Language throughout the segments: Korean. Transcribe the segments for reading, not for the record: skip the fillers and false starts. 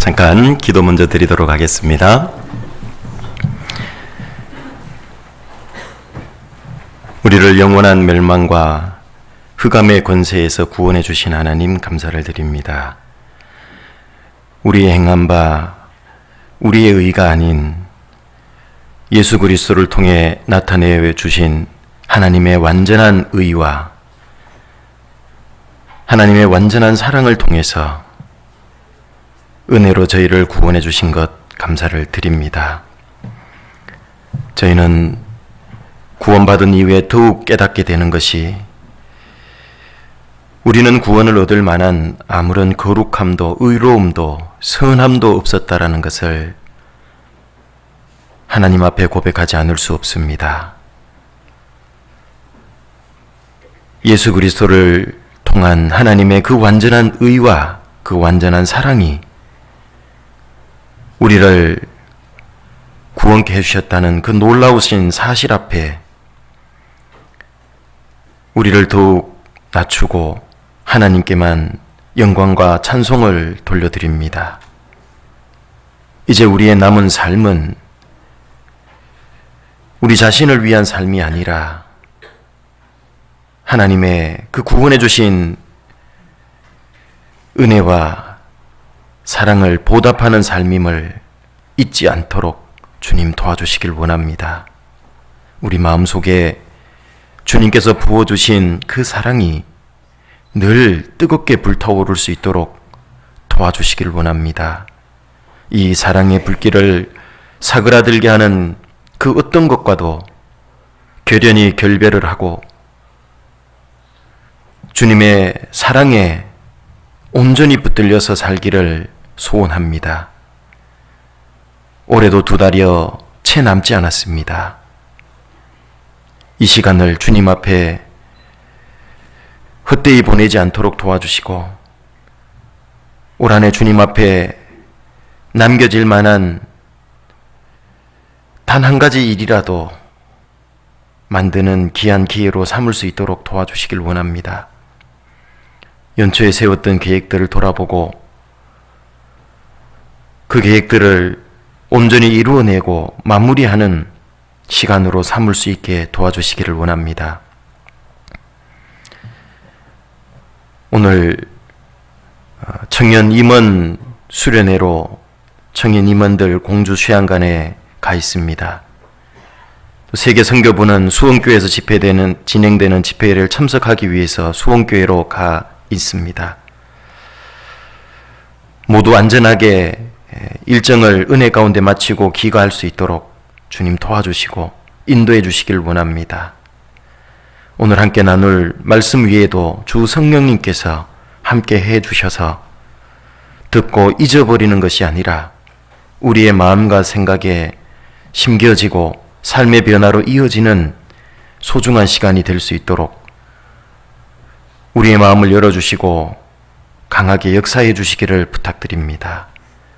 잠깐 기도 먼저 드리도록 하겠습니다. 우리를 영원한 멸망과 흑암의 권세에서 구원해 주신 하나님 감사를 드립니다. 우리의 행한 바 우리의 의가 아닌 예수 그리스도를 통해 나타내 주신 하나님의 완전한 의와 하나님의 완전한 사랑을 통해서 은혜로 저희를 구원해 주신 것 감사를 드립니다. 저희는 구원받은 이후에 더욱 깨닫게 되는 것이 우리는 구원을 얻을 만한 아무런 거룩함도 의로움도 선함도 없었다라는 것을 하나님 앞에 고백하지 않을 수 없습니다. 예수 그리스도를 통한 하나님의 그 완전한 의와 그 완전한 사랑이 우리를 구원케 해주셨다는 그 놀라우신 사실 앞에 우리를 더욱 낮추고 하나님께만 영광과 찬송을 돌려드립니다. 이제 우리의 남은 삶은 우리 자신을 위한 삶이 아니라 하나님의 그 구원해 주신 은혜와 사랑을 보답하는 삶임을 잊지 않도록 주님 도와주시길 원합니다. 우리 마음속에 주님께서 부어주신 그 사랑이 늘 뜨겁게 불타오를 수 있도록 도와주시길 원합니다. 이 사랑의 불길을 사그라들게 하는 그 어떤 것과도 결연히 결별을 하고 주님의 사랑에 온전히 붙들려서 살기를 소원합니다. 올해도 2달여 채 남지 않았습니다. 이 시간을 주님 앞에 헛되이 보내지 않도록 도와주시고 올 한 해 주님 앞에 남겨질 만한 단 한 가지 일이라도 만드는 귀한 기회로 삼을 수 있도록 도와주시길 원합니다. 연초에 세웠던 계획들을 돌아보고 그 계획들을 온전히 이루어내고 마무리하는 시간으로 삼을 수 있게 도와주시기를 원합니다. 오늘 청년 임원 수련회로 청년 임원들 공주 수양관에 가 있습니다. 세계 선교부는 수원교회에서 진행되는 집회를 참석하기 위해서 수원교회로 가 있습니다. 모두 안전하게 일정을 은혜 가운데 마치고 귀가할 수 있도록 주님 도와주시고 인도해 주시길 원합니다. 오늘 함께 나눌 말씀 위에도 주 성령님께서 함께 해 주셔서 듣고 잊어버리는 것이 아니라 우리의 마음과 생각에 심겨지고 삶의 변화로 이어지는 소중한 시간이 될 수 있도록 우리의 마음을 열어주시고 강하게 역사해 주시기를 부탁드립니다.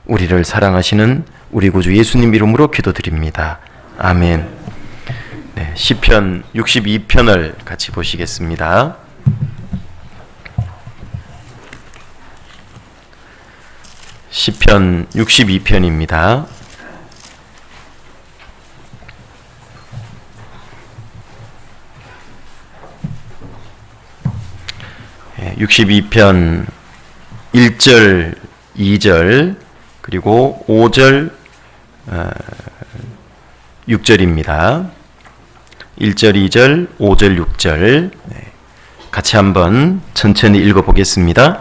우리를 사랑하시는 우리 구주 예수님 이름으로 기도드립니다. 아멘. 네, 시편 62편을 같이 보시겠습니다. 시편 62편입니다. 네, 62편 1절, 2절, 그리고 5절, 6절입니다. 1절, 2절, 5절, 6절 같이 한번 천천히 읽어보겠습니다.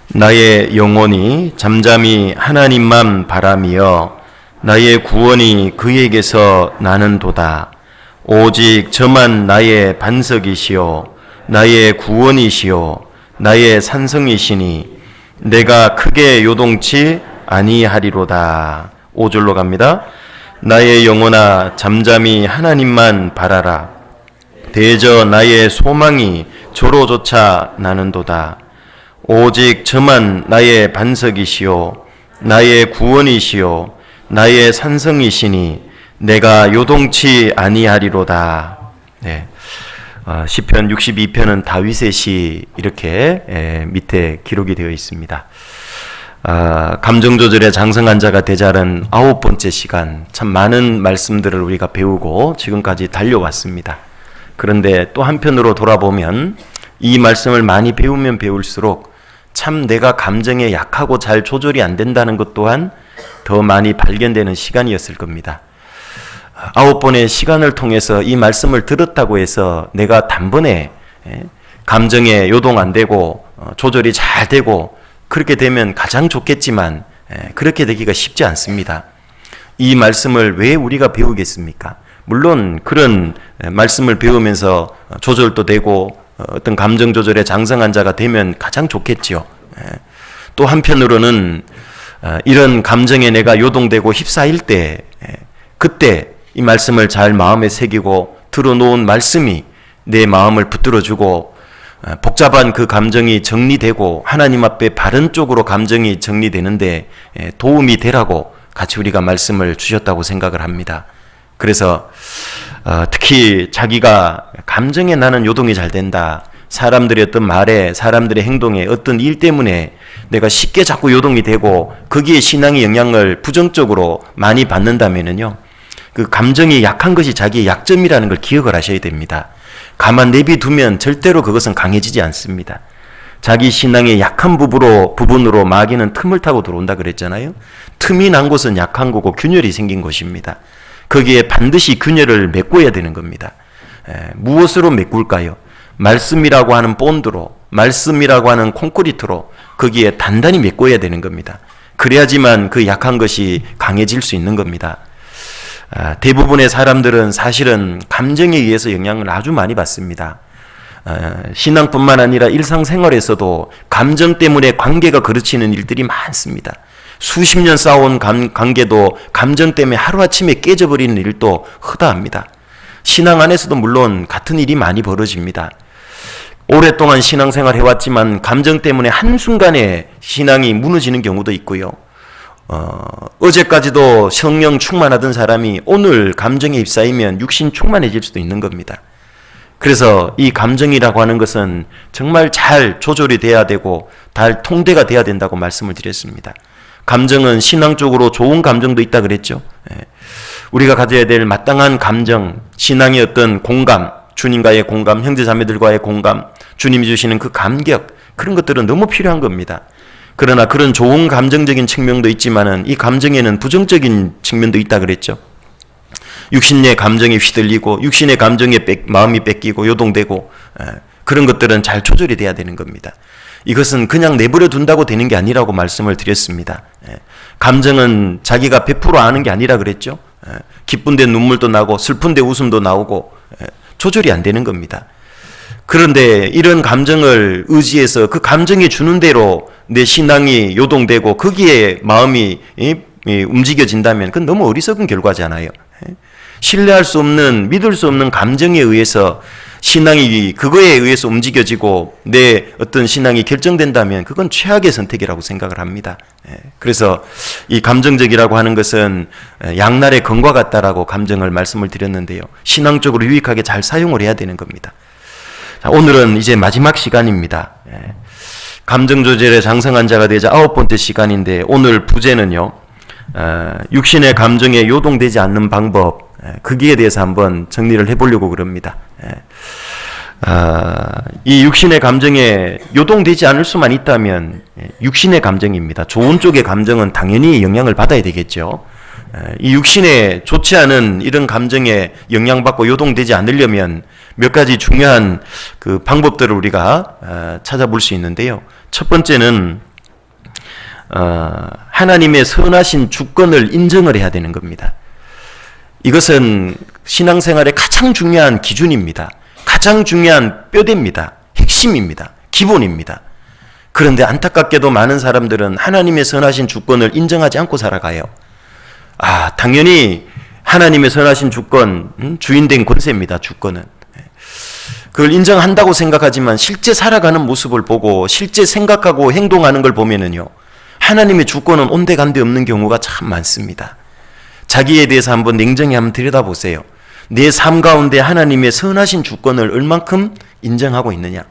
나의 영혼이 잠잠히 하나님만 바라며 나의 구원이 그에게서 나는도다. 오직 저만 나의 반석이시요 나의 구원이시요 나의 산성이시니 내가 크게 요동치 아니하리로다. 5절로 갑니다. 나의 영혼아 잠잠히 하나님만 바라라. 대저 나의 소망이 조로조차 나는도다. 오직 저만 나의 반석이시요 나의 구원이시요 나의 산성이시니 내가 요동치 아니하리로다. 네. 시편 62편은 다윗의 시 이렇게 밑에 기록이 되어 있습니다. 감정 조절에 장성한 자가 되자는 9번째 시간, 참 많은 말씀들을 우리가 배우고 지금까지 달려왔습니다. 그런데 또 한편으로 돌아보면 이 말씀을 많이 배우면 배울수록 참 내가 감정에 약하고 잘 조절이 안 된다는 것 또한 더 많이 발견되는 시간이었을 겁니다. 9번의 시간을 통해서 이 말씀을 들었다고 해서 내가 단번에 감정에 요동 안 되고 조절이 잘 되고 그렇게 되면 가장 좋겠지만 그렇게 되기가 쉽지 않습니다. 이 말씀을 왜 우리가 배우겠습니까? 물론 그런 말씀을 배우면서 조절도 되고 어떤 감정 조절에 장성한 자가 되면 가장 좋겠지요. 또 한편으로는 이런 감정에 내가 요동되고 휩싸일 때 그때 이 말씀을 잘 마음에 새기고 들어놓은 말씀이 내 마음을 붙들어주고 복잡한 그 감정이 정리되고 하나님 앞에 바른 쪽으로 감정이 정리되는데 도움이 되라고 같이 우리가 말씀을 주셨다고 생각을 합니다. 그래서 특히 자기가 감정에 나는 요동이 잘 된다. 사람들의 어떤 말에 사람들의 행동에 어떤 일 때문에 내가 쉽게 자꾸 요동이 되고 거기에 신앙의 영향을 부정적으로 많이 받는다면은요. 그 감정이 약한 것이 자기의 약점이라는 걸 기억을 하셔야 됩니다. 가만 내비두면 절대로 그것은 강해지지 않습니다. 자기 신앙의 약한 부분으로 마귀는 틈을 타고 들어온다 그랬잖아요. 틈이 난 곳은 약한 거고 균열이 생긴 곳입니다. 거기에 반드시 균열을 메꿔야 되는 겁니다. 무엇으로 메꿀까요? 말씀이라고 하는 본드로, 말씀이라고 하는 콘크리트로 거기에 단단히 메꿔야 되는 겁니다. 그래야지만 그 약한 것이 강해질 수 있는 겁니다. 대부분의 사람들은 사실은 감정에 의해서 영향을 아주 많이 받습니다. 신앙뿐만 아니라 일상생활에서도 감정 때문에 관계가 그르치는 일들이 많습니다. 수십 년 쌓아온 관계도 감정 때문에 하루아침에 깨져버리는 일도 허다합니다. 신앙 안에서도 물론 같은 일이 많이 벌어집니다. 오랫동안 신앙생활 해왔지만 감정 때문에 한순간에 신앙이 무너지는 경우도 있고요. 어제까지도 성령 충만하던 사람이 오늘 감정에 휩싸이면 육신 충만해질 수도 있는 겁니다. 그래서 이 감정이라고 하는 것은 정말 잘 조절이 돼야 되고 잘 통제가 돼야 된다고 말씀을 드렸습니다. 감정은 신앙적으로 좋은 감정도 있다 그랬죠. 우리가 가져야 될 마땅한 감정, 신앙의 어떤 공감, 주님과의 공감, 형제자매들과의 공감, 주님이 주시는 그 감격, 그런 것들은 너무 필요한 겁니다. 그러나 그런 좋은 감정적인 측면도 있지만은 이 감정에는 부정적인 측면도 있다 그랬죠. 육신의 감정에 휘둘리고 육신의 감정에 마음이 뺏기고 요동되고 그런 것들은 잘 조절이 돼야 되는 겁니다. 이것은 그냥 내버려 둔다고 되는 게 아니라고 말씀을 드렸습니다. 감정은 자기가 100% 아는 게 아니라 그랬죠. 기쁜데 눈물도 나고 슬픈데 웃음도 나오고 조절이 안 되는 겁니다. 그런데 이런 감정을 의지해서 그 감정이 주는 대로 내 신앙이 요동되고 거기에 마음이 움직여진다면 그건 너무 어리석은 결과잖아요. 신뢰할 수 없는, 믿을 수 없는 감정에 의해서 신앙이 그거에 의해서 움직여지고 내 어떤 신앙이 결정된다면 그건 최악의 선택이라고 생각을 합니다. 그래서 이 감정적이라고 하는 것은 양날의 검과 같다라고 감정을 말씀을 드렸는데요. 신앙적으로 유익하게 잘 사용을 해야 되는 겁니다. 자, 오늘은 이제 마지막 시간입니다. 감정 조절에 장성한 자가 되자 9번째 시간인데 오늘 부제는요. 육신의 감정에 요동되지 않는 방법, 거기에 대해서 한번 정리를 해보려고 그럽니다. 이 육신의 감정에 요동되지 않을 수만 있다면 육신의 감정입니다. 좋은 쪽의 감정은 당연히 영향을 받아야 되겠죠. 이 육신에 좋지 않은 이런 감정에 영향받고 요동되지 않으려면 몇 가지 중요한 그 방법들을 우리가 찾아볼 수 있는데요. 첫 번째는 하나님의 선하신 주권을 인정을 해야 되는 겁니다. 이것은 신앙생활의 가장 중요한 기준입니다. 가장 중요한 뼈대입니다. 핵심입니다. 기본입니다. 그런데 안타깝게도 많은 사람들은 하나님의 선하신 주권을 인정하지 않고 살아가요. 당연히 하나님의 선하신 주권, 주인된 권세입니다. 주권은. 그걸 인정한다고 생각하지만 실제 살아가는 모습을 보고 실제 생각하고 행동하는 걸 보면은요. 하나님의 주권은 온데간데 없는 경우가 참 많습니다. 자기에 대해서 한번 냉정히 한번 들여다보세요. 내 삶 가운데 하나님의 선하신 주권을 얼만큼 인정하고 있느냐.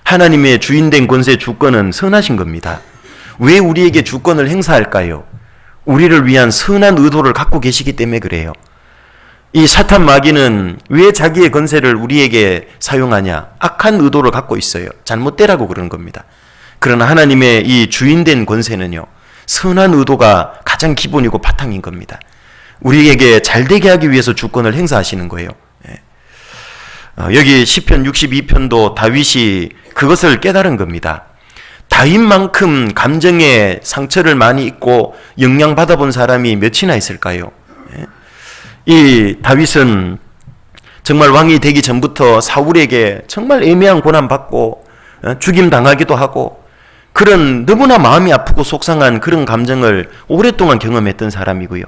하나님의 주인된 권세 주권은 선하신 겁니다. 왜 우리에게 주권을 행사할까요? 우리를 위한 선한 의도를 갖고 계시기 때문에 그래요. 이 사탄 마귀는 왜 자기의 권세를 우리에게 사용하냐? 악한 의도를 갖고 있어요. 잘못되라고 그러는 겁니다. 그러나 하나님의 이 주인된 권세는요, 선한 의도가 가장 기본이고 바탕인 겁니다. 우리에게 잘되게 하기 위해서 주권을 행사하시는 거예요. 여기 시편 62편도 다윗이 그것을 깨달은 겁니다. 다윗만큼 감정에 상처를 많이 입고 영향받아 본 사람이 몇이나 있을까요? 이 다윗은 정말 왕이 되기 전부터 사울에게 정말 애매한 고난받고 죽임당하기도 하고 그런 너무나 마음이 아프고 속상한 그런 감정을 오랫동안 경험했던 사람이고요.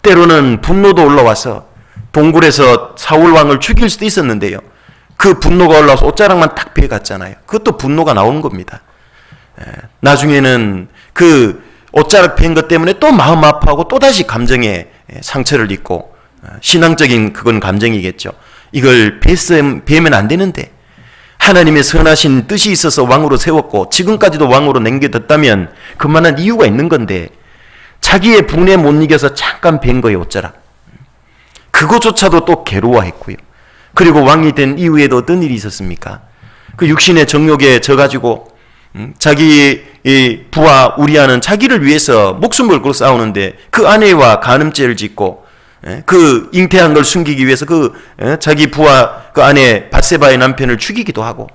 때로는 분노도 올라와서 동굴에서 사울 왕을 죽일 수도 있었는데요. 그 분노가 올라와서 옷자락만 딱 베어갔잖아요. 그것도 분노가 나오는 겁니다. 나중에는 그 옷자락 베은 것 때문에 또 마음 아파하고 또다시 감정에 상처를 입고 신앙적인 그건 감정이겠죠. 이걸 베면 안 되는데 하나님의 선하신 뜻이 있어서 왕으로 세웠고 지금까지도 왕으로 남겨뒀다면 그만한 이유가 있는 건데 자기의 분에 못 이겨서 잠깐 벤 거예요, 옷자락. 그것조차도 또 괴로워했고요. 그리고 왕이 된 이후에도 어떤 일이 있었습니까? 그 육신의 정욕에 져가지고 자기 부하 우리아는 자기를 위해서 목숨을 걸고 싸우는데 그 아내와 간음죄를 짓고 그 잉태한 걸 숨기기 위해서 자기 부하 그 아내 밧세바의 남편을 죽이기도 하고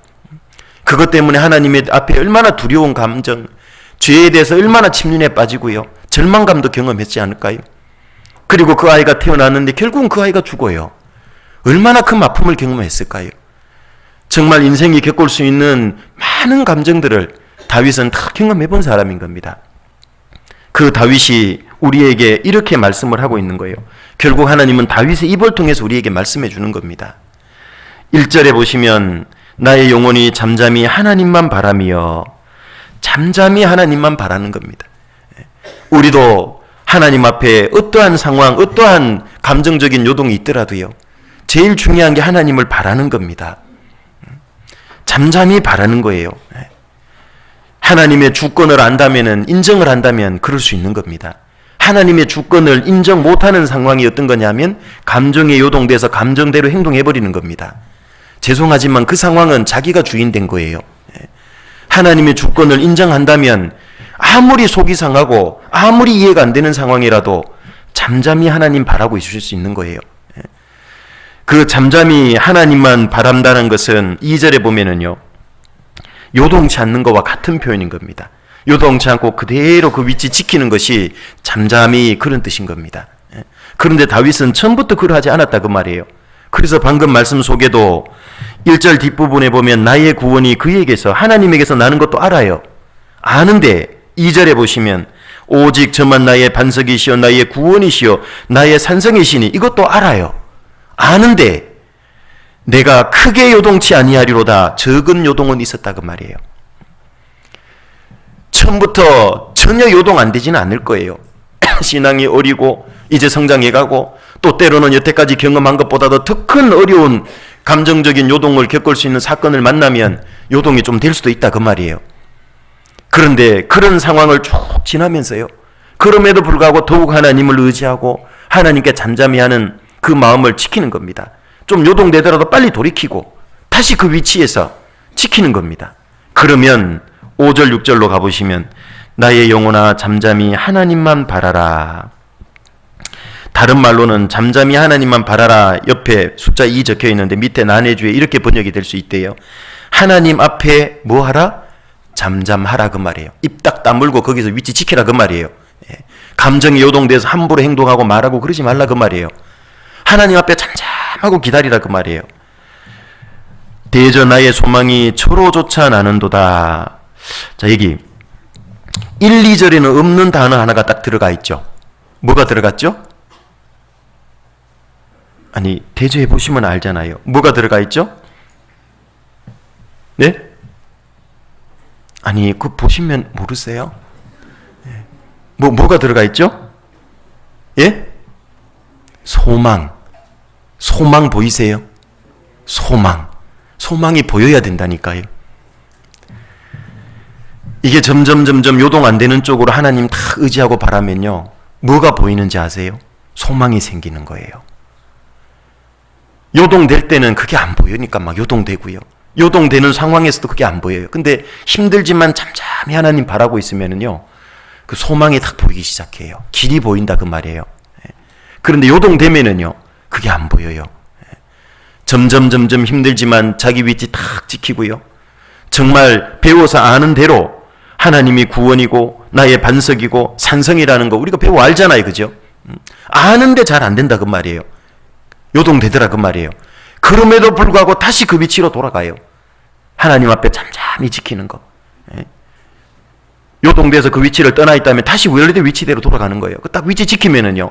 그것 때문에 하나님의 앞에 얼마나 두려운 감정, 죄에 대해서 얼마나 침륜에 빠지고요. 절망감도 경험했지 않을까요? 그리고 그 아이가 태어났는데 결국은 그 아이가 죽어요. 얼마나 큰 아픔을 경험했을까요? 정말 인생이 겪을 수 있는 많은 감정들을 다윗은 다 경험해 본 사람인 겁니다. 그 다윗이 우리에게 이렇게 말씀을 하고 있는 거예요. 결국 하나님은 다윗의 입을 통해서 우리에게 말씀해 주는 겁니다. 1절에 보시면 나의 영혼이 잠잠히 하나님만 바라며, 잠잠히 하나님만 바라는 겁니다. 우리도 하나님 앞에 어떠한 상황, 어떠한 감정적인 요동이 있더라도요, 제일 중요한 게 하나님을 바라는 겁니다. 잠잠히 바라는 거예요. 하나님의 주권을 안다면, 인정을 한다면 그럴 수 있는 겁니다. 하나님의 주권을 인정 못하는 상황이 어떤 거냐면 감정에 요동돼서 감정대로 행동해버리는 겁니다. 죄송하지만 그 상황은 자기가 주인 된 거예요. 하나님의 주권을 인정한다면 아무리 속이 상하고 아무리 이해가 안 되는 상황이라도 잠잠히 하나님 바라고 있을 수 있는 거예요. 그 잠잠히 하나님만 바란다는 것은 2절에 보면은요, 요동치 않는 것과 같은 표현인 겁니다. 요동치 않고 그대로 그 위치 지키는 것이 잠잠히 그런 뜻인 겁니다. 그런데 다윗은 처음부터 그러하지 않았다 그 말이에요. 그래서 방금 말씀 속에도 1절 뒷부분에 보면 나의 구원이 그에게서, 하나님에게서 나는 것도 알아요. 아는데 2절에 보시면 오직 저만 나의 반석이시여 나의 구원이시여 나의 산성이시니, 이것도 알아요. 아는데 내가 크게 요동치 아니하리로다, 적은 요동은 있었다 그 말이에요. 처음부터 전혀 요동 안 되지는 않을 거예요. 신앙이 어리고 이제 성장해가고 또 때로는 여태까지 경험한 것보다도 더 큰 어려운 감정적인 요동을 겪을 수 있는 사건을 만나면 요동이 좀 될 수도 있다 그 말이에요. 그런데 그런 상황을 쭉 지나면서요, 그럼에도 불구하고 더욱 하나님을 의지하고 하나님께 잠잠히 하는 그 마음을 지키는 겁니다. 좀 요동되더라도 빨리 돌이키고 다시 그 위치에서 지키는 겁니다. 그러면 5절 6절로 가보시면 나의 영혼아 잠잠히 하나님만 바라라. 다른 말로는 잠잠히 하나님만 바라라 옆에 숫자 2 적혀 있는데 밑에 난해주에 이렇게 번역이 될 수 있대요. 하나님 앞에 뭐 하라? 잠잠하라 그 말이에요. 입 딱 다물고 거기서 위치 지키라 그 말이에요. 감정이 요동돼서 함부로 행동하고 말하고 그러지 말라 그 말이에요. 하나님 앞에 잠잠하고 기다리라 그 말이에요. 대저 나의 소망이 초로조차 나는도다. 자, 여기 1, 2절에는 없는 단어 하나가 딱 들어가 있죠. 뭐가 들어갔죠? 아니, 대저해 보시면 알잖아요. 뭐가 들어가 있죠? 네? 아니, 그거 보시면 모르세요? 뭐가 들어가 있죠? 예? 소망. 소망 보이세요? 소망. 소망이 보여야 된다니까요. 이게 점점 요동 안 되는 쪽으로 하나님 다 의지하고 바라면요, 뭐가 보이는지 아세요? 소망이 생기는 거예요. 요동될 때는 그게 안 보이니까 막 요동되고요. 요동되는 상황에서도 그게 안 보여요. 근데 힘들지만 잠잠히 하나님 바라고 있으면은요, 그 소망이 딱 보이기 시작해요. 길이 보인다 그 말이에요. 그런데 요동되면은요, 그게 안 보여요. 점점 힘들지만 자기 위치 딱 지키고요. 정말 배워서 아는 대로 하나님이 구원이고 나의 반석이고 산성이라는 거 우리가 배워 알잖아요. 그죠? 아는데 잘 안 된다 그 말이에요. 요동되더라 그 말이에요. 그럼에도 불구하고 다시 그 위치로 돌아가요. 하나님 앞에 잠잠히 지키는 거. 요동돼서 그 위치를 떠나 있다면 다시 원래의 위치대로 돌아가는 거예요. 그 딱 위치 지키면은요,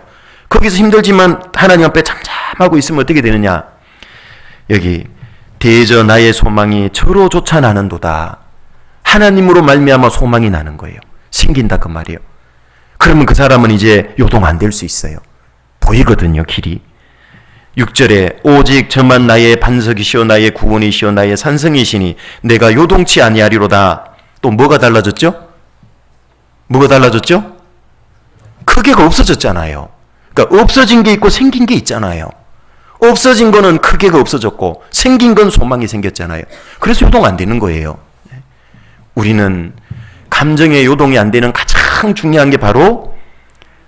거기서 힘들지만 하나님 앞에 잠잠하고 있으면 어떻게 되느냐? 여기 대저 나의 소망이 저로 쫓아 나는도다. 하나님으로 말미암아 소망이 나는 거예요. 생긴다 그 말이에요. 그러면 그 사람은 이제 요동 안 될 수 있어요. 보이거든요, 길이. 6절에 오직 저만 나의 반석이시오 나의 구원이시오 나의 산성이시니 내가 요동치 아니하리로다. 또 뭐가 달라졌죠? 뭐가 달라졌죠? 크게가 없어졌잖아요. 그러니까 없어진 게 있고 생긴 게 있잖아요. 없어진 거는 크게가 없어졌고 생긴 건 소망이 생겼잖아요. 그래서 요동 안 되는 거예요. 우리는 감정의 요동이 안 되는 가장 중요한 게 바로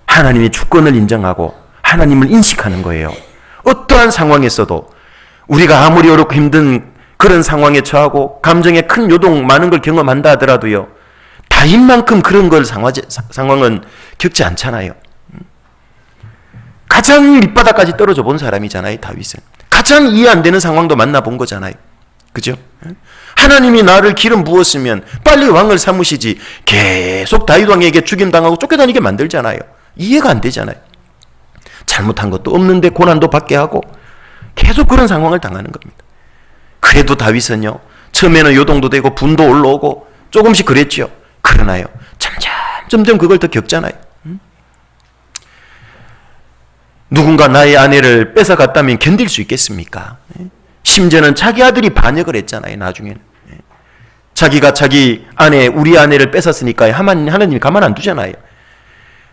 하나님의 주권을 인정하고 하나님을 인식하는 거예요. 어떠한 상황에서도 우리가 아무리 어렵고 힘든 그런 상황에 처하고 감정에 큰 요동 많은 걸 경험한다 하더라도요, 다윗만큼 그런 걸 상황은 겪지 않잖아요. 가장 밑바닥까지 떨어져 본 사람이잖아요, 다윗은. 가장 이해 안 되는 상황도 만나본 거잖아요. 그죠? 하나님이 나를 기름 부었으면 빨리 왕을 삼으시지 계속 다윗 왕에게 죽임당하고 쫓겨다니게 만들잖아요. 이해가 안 되잖아요. 잘못한 것도 없는데 고난도 받게 하고 계속 그런 상황을 당하는 겁니다. 그래도 다윗은요, 처음에는 요동도 되고 분도 올라오고 조금씩 그랬죠. 그러나요, 점점 그걸 더 겪잖아요. 누군가 나의 아내를 뺏어갔다면 견딜 수 있겠습니까? 심지어는 자기 아들이 반역을 했잖아요, 나중에는. 자기가 자기 아내, 우리 아내를 뺏었으니까 하나님이 가만 안 두잖아요.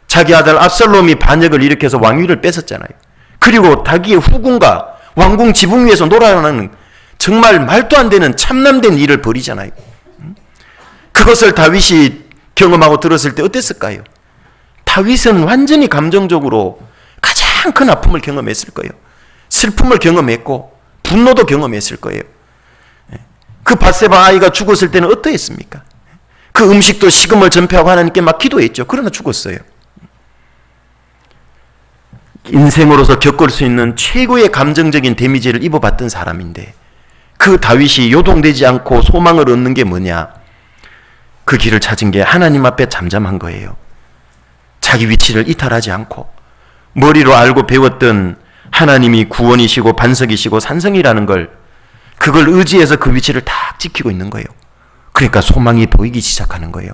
자기 아들 압살롬이 반역을 일으켜서 왕위를 뺏었잖아요. 그리고 자기의 후궁과 왕궁 지붕 위에서 놀아나는 정말 말도 안 되는 참남된 일을 벌이잖아요. 그것을 다윗이 경험하고 들었을 때 어땠을까요? 다윗은 완전히 감정적으로 가장 큰 아픔을 경험했을 거예요. 슬픔을 경험했고 분노도 경험했을 거예요. 그 밧세바 아이가 죽었을 때는 어떠했습니까? 그 음식도 식음을 전폐하고 하나님께 막 기도했죠. 그러나 죽었어요. 인생으로서 겪을 수 있는 최고의 감정적인 데미지를 입어봤던 사람인데 그 다윗이 요동되지 않고 소망을 얻는 게 뭐냐? 그 길을 찾은 게 하나님 앞에 잠잠한 거예요. 자기 위치를 이탈하지 않고 머리로 알고 배웠던 하나님이 구원이시고 반석이시고 산성이라는 걸, 그걸 의지해서 그 위치를 딱 지키고 있는 거예요. 그러니까 소망이 보이기 시작하는 거예요.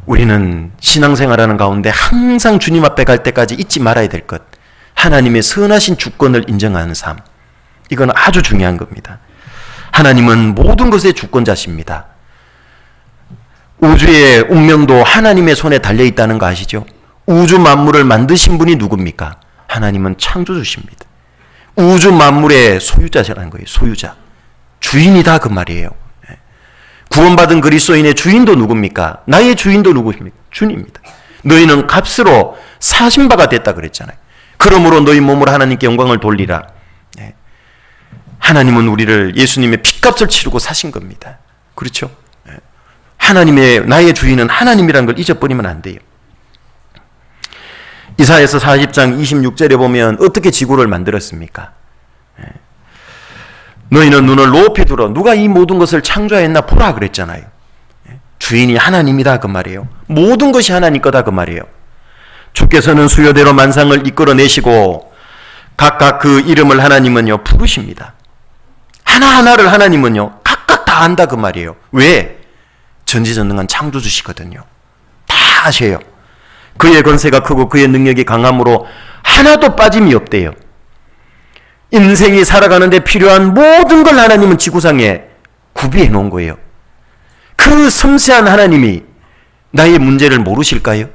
우리는 신앙생활하는 가운데 항상 주님 앞에 갈 때까지 잊지 말아야 될 것, 하나님의 선하신 주권을 인정하는 삶. 이건 아주 중요한 겁니다. 하나님은 모든 것의 주권자십니다. 우주의 운명도 하나님의 손에 달려있다는 거 아시죠? 우주 만물을 만드신 분이 누굽니까? 하나님은 창조주십니다. 우주 만물의 소유자라는 거예요. 소유자. 주인이다 그 말이에요. 구원받은 그리스도인의 주인도 누굽니까? 나의 주인도 누구십니까? 주님입니다. 너희는 값으로 사신 바가 됐다 그랬잖아요. 그러므로 너희 몸으로 하나님께 영광을 돌리라. 하나님은 우리를 예수님의 핏값을 치르고 사신 겁니다. 그렇죠? 하나님의, 나의 주인은 하나님이라는 걸 잊어버리면 안 돼요. 이사야서 40장 26절에 보면 어떻게 지구를 만들었습니까? 너희는 눈을 높이 들어 누가 이 모든 것을 창조했나 보라 그랬잖아요. 주인이 하나님이다 그 말이에요. 모든 것이 하나님 거다 그 말이에요. 주께서는 수요대로 만상을 이끌어내시고 각각 그 이름을 하나님은요 부르십니다. 하나하나를 하나님은요 각각 다 안다 그 말이에요. 왜? 전지전능한 창조주시거든요. 다 아셔요. 그의 권세가 크고 그의 능력이 강함으로 하나도 빠짐이 없대요. 인생이 살아가는데 필요한 모든 걸 하나님은 지구상에 구비해 놓은 거예요. 그 섬세한 하나님이 나의 문제를 모르실까요?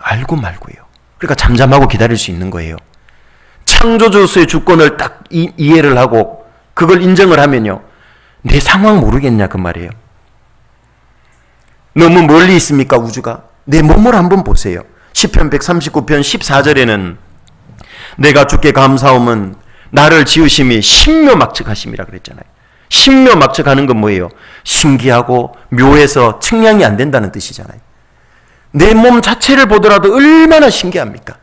알고 말고요. 그러니까 잠잠하고 기다릴 수 있는 거예요. 창조주로서의 주권을 딱 이해를 하고 그걸 인정을 하면요, 내 상황 모르겠냐 그 말이에요. 너무 멀리 있습니까 우주가? 내 몸을 한번 보세요. 시편 139편 14절에는 내가 주께 감사함은 나를 지으심이 신묘막측하심이라 그랬잖아요. 신묘막측하는 건 뭐예요? 신기하고 묘해서 측량이 안 된다는 뜻이잖아요. 내 몸 자체를 보더라도 얼마나 신기합니까?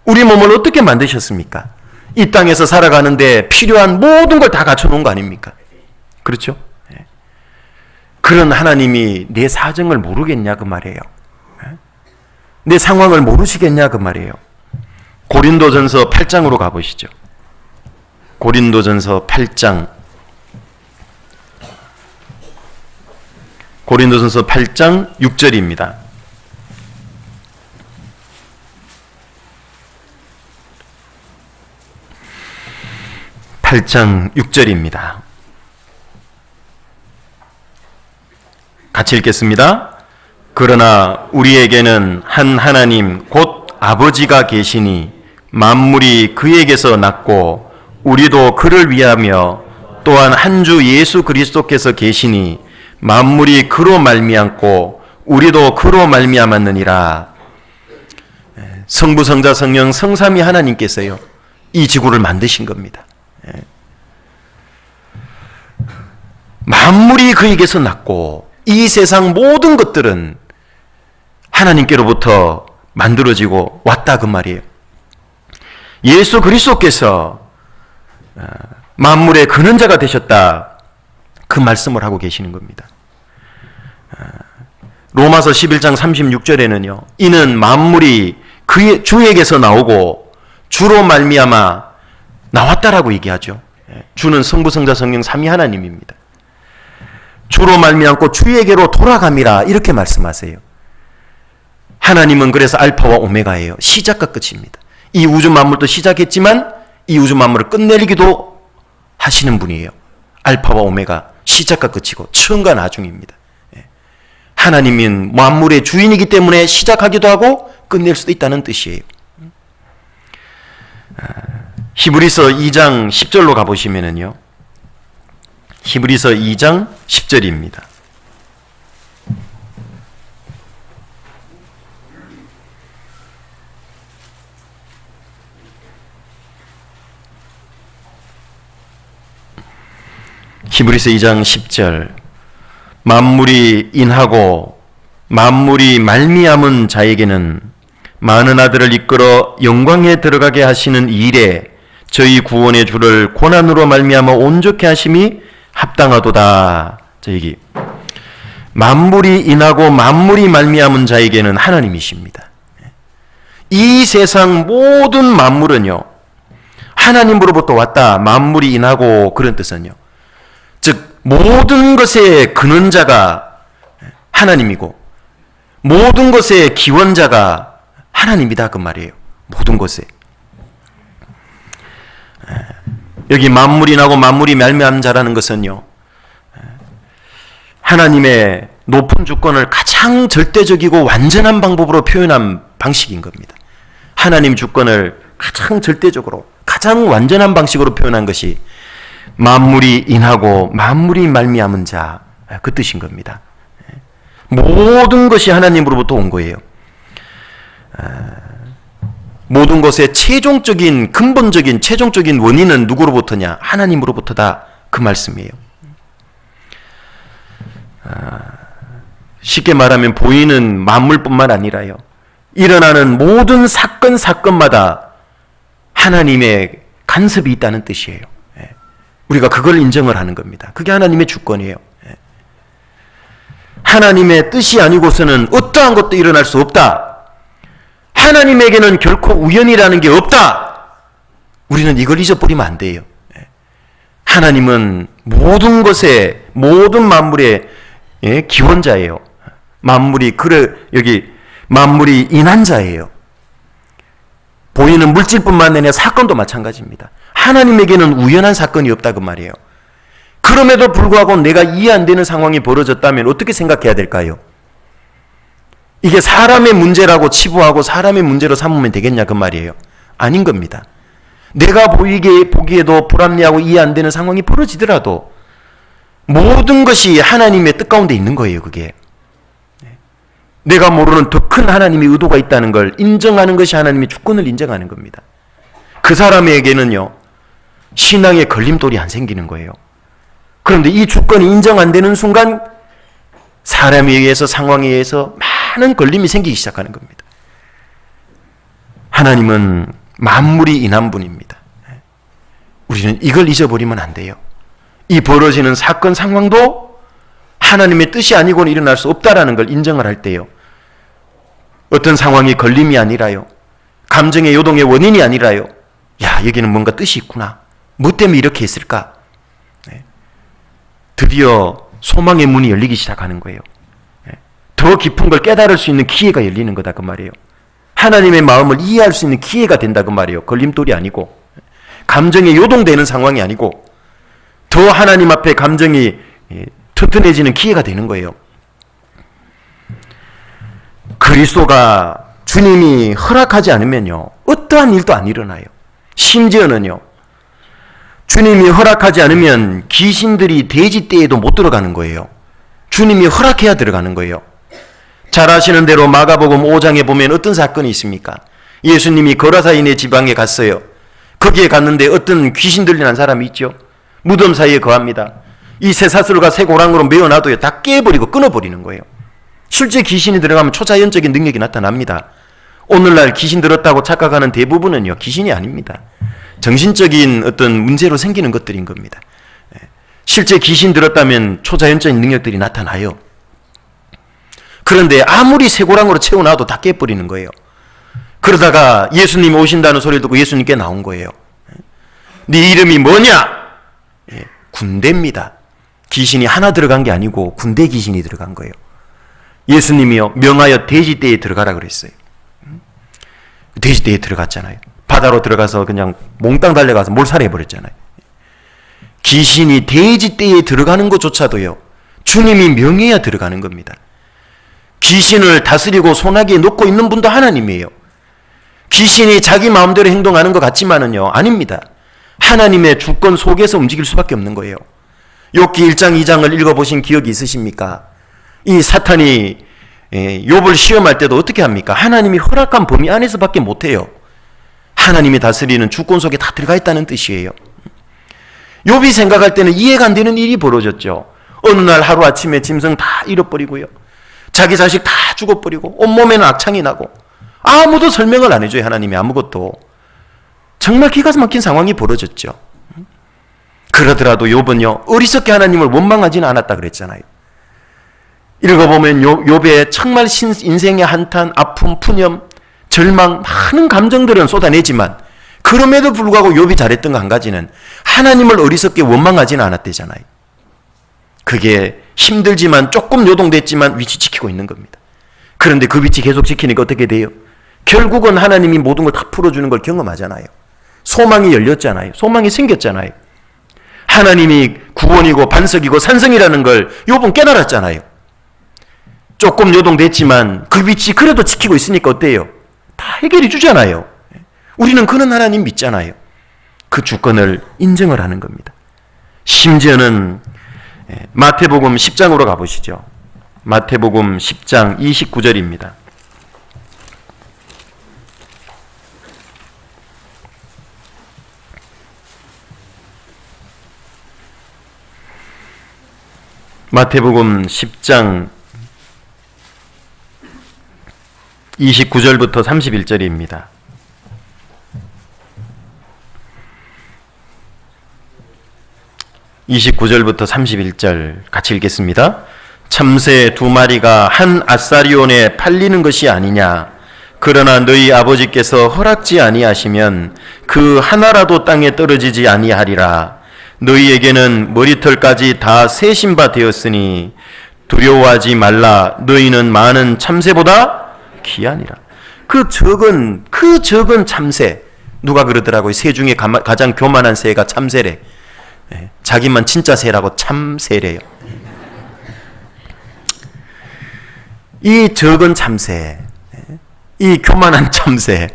우리 몸을 어떻게 만드셨습니까? 이 땅에서 살아가는데 필요한 모든 걸 다 갖춰놓은 거 아닙니까? 그렇죠? 그런 하나님이 내 사정을 모르겠냐 그 말이에요. 내 상황을 모르시겠냐 그 말이에요. 고린도전서 8장으로 가보시죠. 고린도전서 8장. 고린도전서 8장 6절입니다. (8장 6절입니다) 같이 읽겠습니다. 그러나 우리에게는 한 하나님 곧 아버지가 계시니 만물이 그에게서 났고 우리도 그를 위하며 또한 한 주 예수 그리스도께서 계시니 만물이 그로 말미암고 우리도 그로 말미암았느니라. 성부 성자 성령 성삼위 하나님께서요 이 지구를 만드신 겁니다. 만물이 그에게서 났고 이 세상 모든 것들은 하나님께로부터 만들어지고 왔다 그 말이에요. 예수 그리스도께서 만물의 근원자가 되셨다 그 말씀을 하고 계시는 겁니다. 로마서 11장 36절에는요 이는 만물이 그의 주에게서 나오고 주로 말미암아 나왔다라고 얘기하죠. 주는 성부 성자 성령 삼위 하나님입니다. 주로 말미암고 주에게로 돌아감이라 이렇게 말씀하세요. 하나님은 그래서 알파와 오메가예요. 시작과 끝입니다. 이 우주 만물도 시작했지만 이 우주 만물을 끝내기도 하시는 분이에요. 알파와 오메가, 시작과 끝이고 처음과 나중입니다. 하나님은 만물의 주인이기 때문에 시작하기도 하고 끝낼 수도 있다는 뜻이에요. 히브리서 2장 10절로 가보시면은요, 히브리서 2장 10절입니다. 히브리서 2장 10절 만물이 인하고 만물이 말미암은 자에게는 많은 아들을 이끌어 영광에 들어가게 하시는 일에 저희 구원의 주를 고난으로 말미암아 온전케 하심이 합당하도다. 자, 여기 만물이 인하고 만물이 말미암은 자에게는 하나님이십니다. 이 세상 모든 만물은요 하나님으로부터 왔다. 만물이 인하고 그런 뜻은요 즉 모든 것의 근원자가 하나님이고 모든 것의 기원자가 하나님이다 그 말이에요. 모든 것에. 여기 만물이 나고 만물이 말미암은 자라는 것은요 하나님의 높은 주권을 가장 절대적이고 완전한 방법으로 표현한 방식인 겁니다. 하나님 주권을 가장 절대적으로 가장 완전한 방식으로 표현한 것이 만물이 인하고 만물이 말미암은 자 그 뜻인 겁니다. 모든 것이 하나님으로부터 온 거예요. 모든 것의 최종적인 근본적인 최종적인 원인은 누구로부터냐? 하나님으로부터다 그 말씀이에요. 쉽게 말하면 보이는 만물뿐만 아니라요 일어나는 모든 사건마다 하나님의 간섭이 있다는 뜻이에요. 우리가 그걸 인정을 하는 겁니다. 그게 하나님의 주권이에요. 하나님의 뜻이 아니고서는 어떠한 것도 일어날 수 없다. 하나님에게는 결코 우연이라는 게 없다. 우리는 이걸 잊어버리면 안 돼요. 하나님은 모든 것의 모든 만물의 기원자예요. 만물이 여기 만물이 인한 자예요. 보이는 물질뿐만 아니라 사건도 마찬가지입니다. 하나님에게는 우연한 사건이 없다 그 말이에요. 그럼에도 불구하고 내가 이해 안 되는 상황이 벌어졌다면 어떻게 생각해야 될까요? 이게 사람의 문제라고 치부하고 사람의 문제로 삼으면 되겠냐 그 말이에요. 아닌 겁니다. 내가 보기에도 불합리하고 이해 안 되는 상황이 벌어지더라도 모든 것이 하나님의 뜻 가운데 있는 거예요. 그게 내가 모르는 더 큰 하나님의 의도가 있다는 걸 인정하는 것이 하나님의 주권을 인정하는 겁니다. 그 사람에게는요, 신앙의 걸림돌이 안 생기는 거예요. 그런데 이 주권이 인정 안 되는 순간 사람에 의해서, 상황에 의해서 많은 걸림이 생기기 시작하는 겁니다. 하나님은 만물이 인한 분입니다. 우리는 이걸 잊어버리면 안 돼요. 이 벌어지는 사건 상황도 하나님의 뜻이 아니고는 일어날 수 없다라는 걸 인정을 할 때요, 어떤 상황이 걸림이 아니라요, 감정의 요동의 원인이 아니라요, 야, 여기는 뭔가 뜻이 있구나, 뭐 때문에 이렇게 했을까, 드디어 소망의 문이 열리기 시작하는 거예요. 더 깊은 걸 깨달을 수 있는 기회가 열리는 거다 그 말이에요. 하나님의 마음을 이해할 수 있는 기회가 된다 그 말이에요. 걸림돌이 아니고, 감정에 요동되는 상황이 아니고, 더 하나님 앞에 감정이 튼튼해지는 기회가 되는 거예요. 그리스도가, 주님이 허락하지 않으면요, 어떠한 일도 안 일어나요. 심지어는요, 주님이 허락하지 않으면 귀신들이 돼지떼에도 못 들어가는 거예요. 주님이 허락해야 들어가는 거예요. 잘 아시는 대로 마가복음 5장에 보면 어떤 사건이 있습니까? 예수님이 거라사인의 지방에 갔어요. 거기에 갔는데 어떤 귀신 들린 사람이 있죠. 무덤 사이에 거합니다. 이 쇠사슬과 쇠고랑으로 메어놔도요, 다 깨버리고 끊어버리는 거예요. 실제 귀신이 들어가면 초자연적인 능력이 나타납니다. 오늘날 귀신 들었다고 착각하는 대부분은요, 귀신이 아닙니다. 정신적인 어떤 문제로 생기는 것들인 겁니다. 실제 귀신 들었다면 초자연적인 능력들이 나타나요. 그런데 아무리 쇠고랑으로 채워놔도 다 깨버리는 거예요. 그러다가 예수님이 오신다는 소리를 듣고 예수님께 나온 거예요. 네 이름이 뭐냐? 군대입니다. 귀신이 하나 들어간 게 아니고 군대 귀신이 들어간 거예요. 예수님이요, 명하여 돼지떼에 들어가라 그랬어요. 돼지떼에 들어갔잖아요. 바다로 들어가서 그냥 몽땅 달려가서 몰살해버렸잖아요. 귀신이 돼지떼에 들어가는 것조차도요, 주님이 명해야 들어가는 겁니다. 귀신을 다스리고 소나기에 놓고 있는 분도 하나님이에요. 귀신이 자기 마음대로 행동하는 것 같지만은요, 아닙니다. 하나님의 주권 속에서 움직일 수밖에 없는 거예요. 욥기 1장 2장을 읽어보신 기억이 있으십니까? 이 사탄이 욥을 시험할 때도 어떻게 합니까? 하나님이 허락한 범위 안에서밖에 못해요. 하나님이 다스리는 주권 속에 다 들어가 있다는 뜻이에요. 욥이 생각할 때는 이해가 안 되는 일이 벌어졌죠. 어느 날 하루아침에 짐승 다 잃어버리고요, 자기 자식 다 죽어버리고 온몸에는 악창이 나고 아무도 설명을 안 해줘요. 하나님이 아무것도. 정말 기가 막힌 상황이 벌어졌죠. 그러더라도 욥은요, 어리석게 하나님을 원망하지는 않았다 그랬잖아요. 읽어보면 욥의 정말 인생의 한탄, 아픔, 푸념, 절망, 많은 감정들은 쏟아내지만 그럼에도 불구하고 욥이 잘했던 거 한 가지는 하나님을 어리석게 원망하지는 않았대잖아요. 그게 힘들지만 조금 요동됐지만 위치 지키고 있는 겁니다. 그런데 그 위치 계속 지키니까 어떻게 돼요? 결국은 하나님이 모든 걸 다 풀어주는 걸 경험하잖아요. 소망이 열렸잖아요. 소망이 생겼잖아요. 하나님이 구원이고 반석이고 산성이라는 걸 욥은 깨달았잖아요. 조금 요동됐지만 그 위치 그래도 지키고 있으니까 어때요? 다 해결해 주잖아요. 우리는 그런 하나님 믿잖아요. 그 주권을 인정을 하는 겁니다. 심지어는 마태복음 10장으로 가보시죠. 마태복음 10장 29절입니다. 마태복음 10장 29절부터 31절입니다. (29절부터 31절) 같이 읽겠습니다. 참새 2마리가 한 아사리온에 팔리는 것이 아니냐? 그러나 너희 아버지께서 허락지 아니하시면 그 하나라도 땅에 떨어지지 아니하리라. 너희에게는 머리털까지 다 세신 바 되었으니 두려워하지 말라. 너희는 많은 참새보다 귀하니라. 그 적은 참새, 누가 그러더라고요. 새 중에 가장 교만한 새가 참새래. 자기만 진짜 새라고 참새래요. 이 적은 참새, 이 교만한 참새,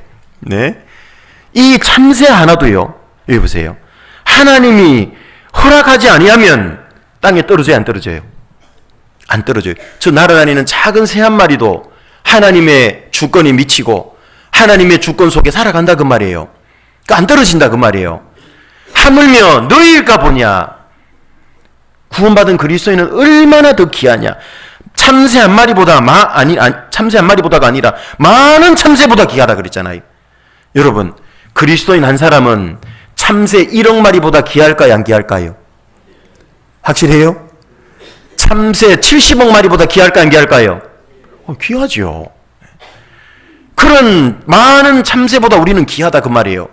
이 참새 하나도요. 여기 보세요. 하나님이 허락하지 아니하면 땅에 떨어져요, 안 떨어져요? 안 떨어져요. 저 날아다니는 작은 새 한 마리도 하나님의 주권이 미치고 하나님의 주권 속에 살아간다 그 말이에요. 그러니까 안 떨어진다 그 말이에요. 하물며 너희일까 보냐. 구원받은 그리스도인은 얼마나 더 귀하냐. 참새 한 마리보다 참새 한 마리보다가 아니라 많은 참새보다 귀하다 그랬잖아요. 여러분, 그리스도인 한 사람은 참새 1억 마리보다 귀할까요, 안 귀할까요? 확실해요? 참새 70억 마리보다 귀할까요, 안 귀할까요? 귀하죠. 그런 많은 참새보다 우리는 귀하다 그 말이에요.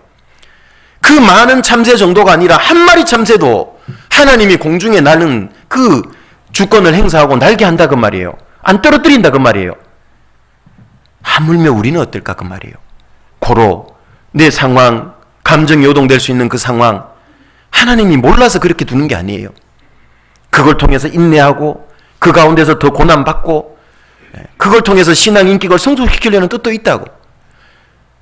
그 많은 참새 정도가 아니라 한 마리 참새도 하나님이 공중에 나는 그 주권을 행사하고 날게 한다 그 말이에요. 안 떨어뜨린다 그 말이에요. 하물며 우리는 어떨까 그 말이에요. 고로 내 상황, 감정이 요동될 수 있는 그 상황, 하나님이 몰라서 그렇게 두는 게 아니에요. 그걸 통해서 인내하고 그 가운데서 더 고난받고 그걸 통해서 신앙 인격을 성숙시키려는 뜻도 있다고.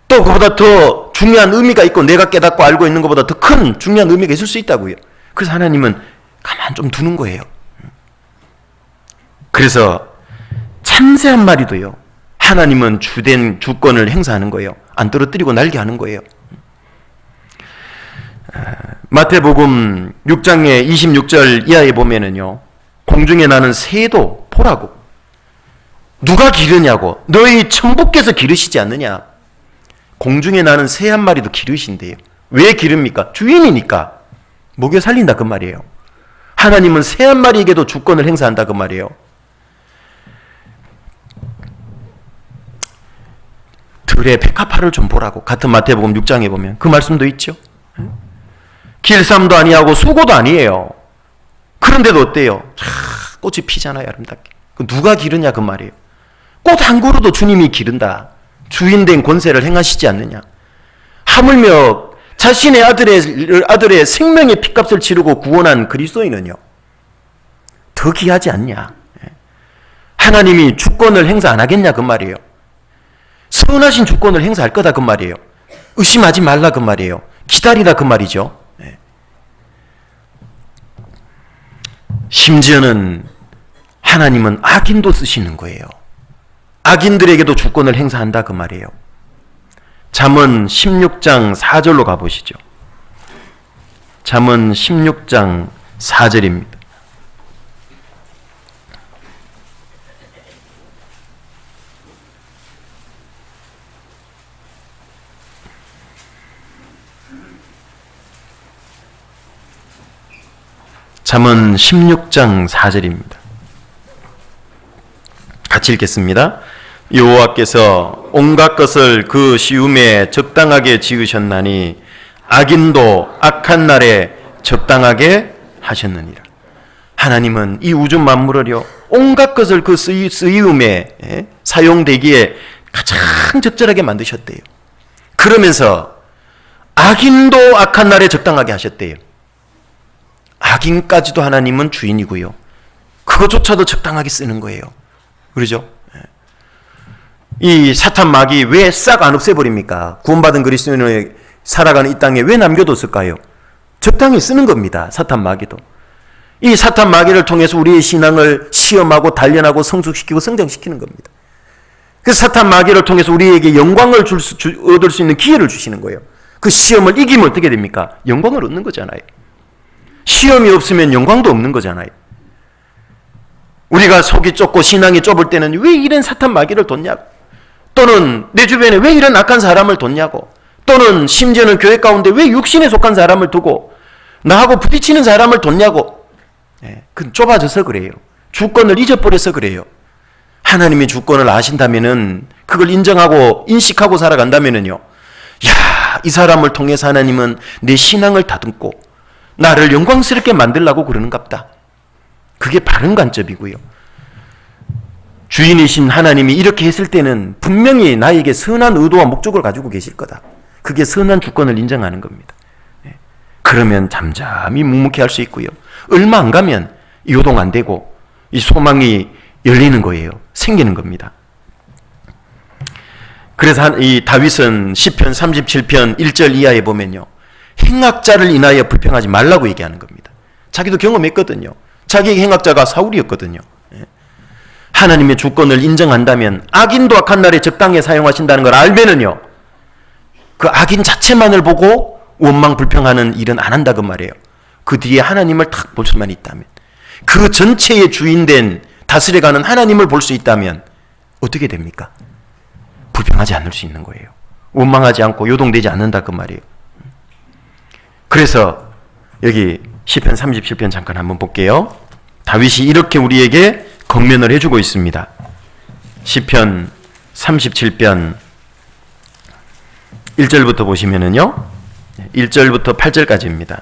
또 그보다 더 중요한 의미가 있고 내가 깨닫고 알고 있는 것보다 더 큰 중요한 의미가 있을 수 있다고요. 그래서 하나님은 가만 좀 두는 거예요. 그래서 참새 한 마리도요. 하나님은 주된 주권을 행사하는 거예요. 안 떨어뜨리고 날게 하는 거예요. 마태복음 6장의 26절 이하에 보면은요. 공중에 나는 새도 보라고. 누가 기르냐고. 너희 천부께서 기르시지 않느냐. 공중에 나는 새 한 마리도 기르신대요. 왜 기릅니까? 주인이니까. 먹여 살린다 그 말이에요. 하나님은 새 한 마리에게도 주권을 행사한다 그 말이에요. 들의 백합화를 좀 보라고. 같은 마태복음 6장에 보면 그 말씀도 있죠. 길쌈도 아니하고 수고도 아니에요. 그런데도 어때요? 꽃이 피잖아요, 아름답게. 누가 기르냐 그 말이에요. 꽃 한 그루도 주님이 기른다. 주인된 권세를 행하시지 않느냐. 하물며 자신의 아들의 생명의 핏값을 치르고 구원한 그리스도인은요. 더 귀하지 않냐. 하나님이 주권을 행사 안 하겠냐 그 말이에요. 선하신 주권을 행사할 거다 그 말이에요. 의심하지 말라 그 말이에요. 기다리라 그 말이죠. 심지어는 하나님은 악인도 쓰시는 거예요. 악인들에게도 주권을 행사한다 그 말이에요. 잠언 16장 4절로 가보시죠. 잠언 16장 4절입니다. 잠언 16장 4절입니다. 같이 읽겠습니다. 여호와께서 온갖 것을 그 시음에 적당하게 지으셨나니 악인도 악한 날에 적당하게 하셨느니라. 하나님은 이 우주 만물을요 온갖 것을 그 쓰이음에 사용되기에 가장 적절하게 만드셨대요. 그러면서 악인도 악한 날에 적당하게 하셨대요. 악인까지도 하나님은 주인이고요. 그것조차도 적당하게 쓰는 거예요. 그러죠? 이 사탄 마귀 왜 싹 안 없애버립니까? 구원받은 그리스도인을 살아가는 이 땅에 왜 남겨뒀을까요? 적당히 쓰는 겁니다. 사탄 마귀도. 이 사탄 마귀를 통해서 우리의 신앙을 시험하고 단련하고 성숙시키고 성장시키는 겁니다. 그 사탄 마귀를 통해서 우리에게 영광을 얻을 수 있는 기회를 주시는 거예요. 그 시험을 이기면 어떻게 됩니까? 영광을 얻는 거잖아요. 시험이 없으면 영광도 없는 거잖아요. 우리가 속이 좁고 신앙이 좁을 때는 왜 이런 사탄 마귀를 뒀냐고, 또는 내 주변에 왜 이런 악한 사람을 뒀냐고, 또는 심지어는 교회 가운데 왜 육신에 속한 사람을 두고 나하고 부딪히는 사람을 뒀냐고. 그건 좁아져서 그래요. 주권을 잊어버려서 그래요. 하나님이 주권을 아신다면은, 그걸 인정하고 인식하고 살아간다면은요, 야, 이 사람을 통해서 하나님은 내 신앙을 다듬고 나를 영광스럽게 만들려고 그러는갑다. 그게 바른 관점이고요. 주인이신 하나님이 이렇게 했을 때는 분명히 나에게 선한 의도와 목적을 가지고 계실 거다. 그게 선한 주권을 인정하는 겁니다. 그러면 잠잠히 묵묵히 할 수 있고요. 얼마 안 가면 요동 안 되고 이 소망이 열리는 거예요. 생기는 겁니다. 그래서 이 다윗은 시편 37편 1절 이하에 보면요, 행악자를 인하여 불평하지 말라고 얘기하는 겁니다. 자기도 경험했거든요. 자기의 행악자가 사울이었거든요. 하나님의 주권을 인정한다면 악인도 악한 날에 적당히 사용하신다는 걸 알면은요, 그 악인 자체만을 보고 원망 불평하는 일은 안 한다 그 말이에요. 그 뒤에 하나님을 탁 볼 수만 있다면, 그 전체의 주인된 다스려가는 하나님을 볼 수 있다면 어떻게 됩니까? 불평하지 않을 수 있는 거예요. 원망하지 않고 요동되지 않는다 그 말이에요. 그래서 여기 시편 37편 잠깐 한번 볼게요. 다윗이 이렇게 우리에게 권면을 해주고 있습니다. 시편 37편 1절부터 보시면은요, 1절부터 8절까지입니다.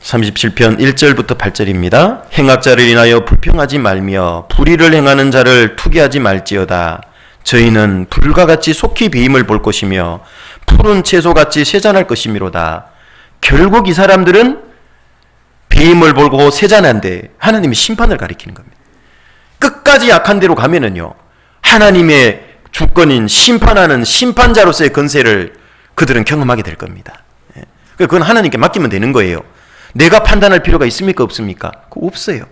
(37편) 1절부터 8절입니다. 행악자를 인하여 불평하지 말며 불의를 행하는 자를 투기하지 말지어다. 저희는 불과 같이 속히 배임을 볼 것이며 푸른 채소같이 세잔할 것이미로다. 결국 이 사람들은 배임을 볼고 세잔한데 하나님이 심판을 가리키는 겁니다. 끝까지 약한 대로 가면은요, 하나님의 주권인 심판하는 심판자로서의 건세를 그들은 경험하게 될 겁니다. 그건 하나님께 맡기면 되는 거예요. 내가 판단할 필요가 있습니까? 없습니까? 그거 없어요.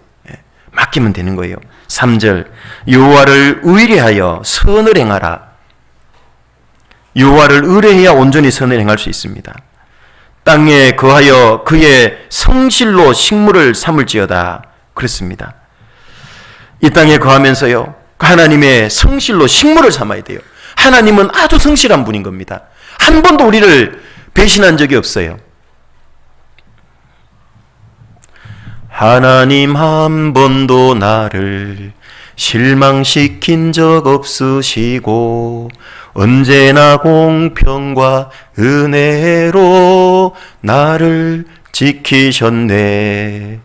맡기면 되는 거예요. 3절, 여호와를 의뢰하여 선을 행하라. 여호와를 의뢰해야 온전히 선을 행할 수 있습니다. 땅에 거하여 그의 성실로 식물을 삼을지어다. 그렇습니다. 이 땅에 거하면서요, 하나님의 성실로 식물을 삼아야 돼요. 하나님은 아주 성실한 분인 겁니다. 한 번도 우리를 배신한 적이 없어요. 하나님 한 번도 나를 실망시킨 적 없으시고 언제나 공평과 은혜로 나를 지키셨네.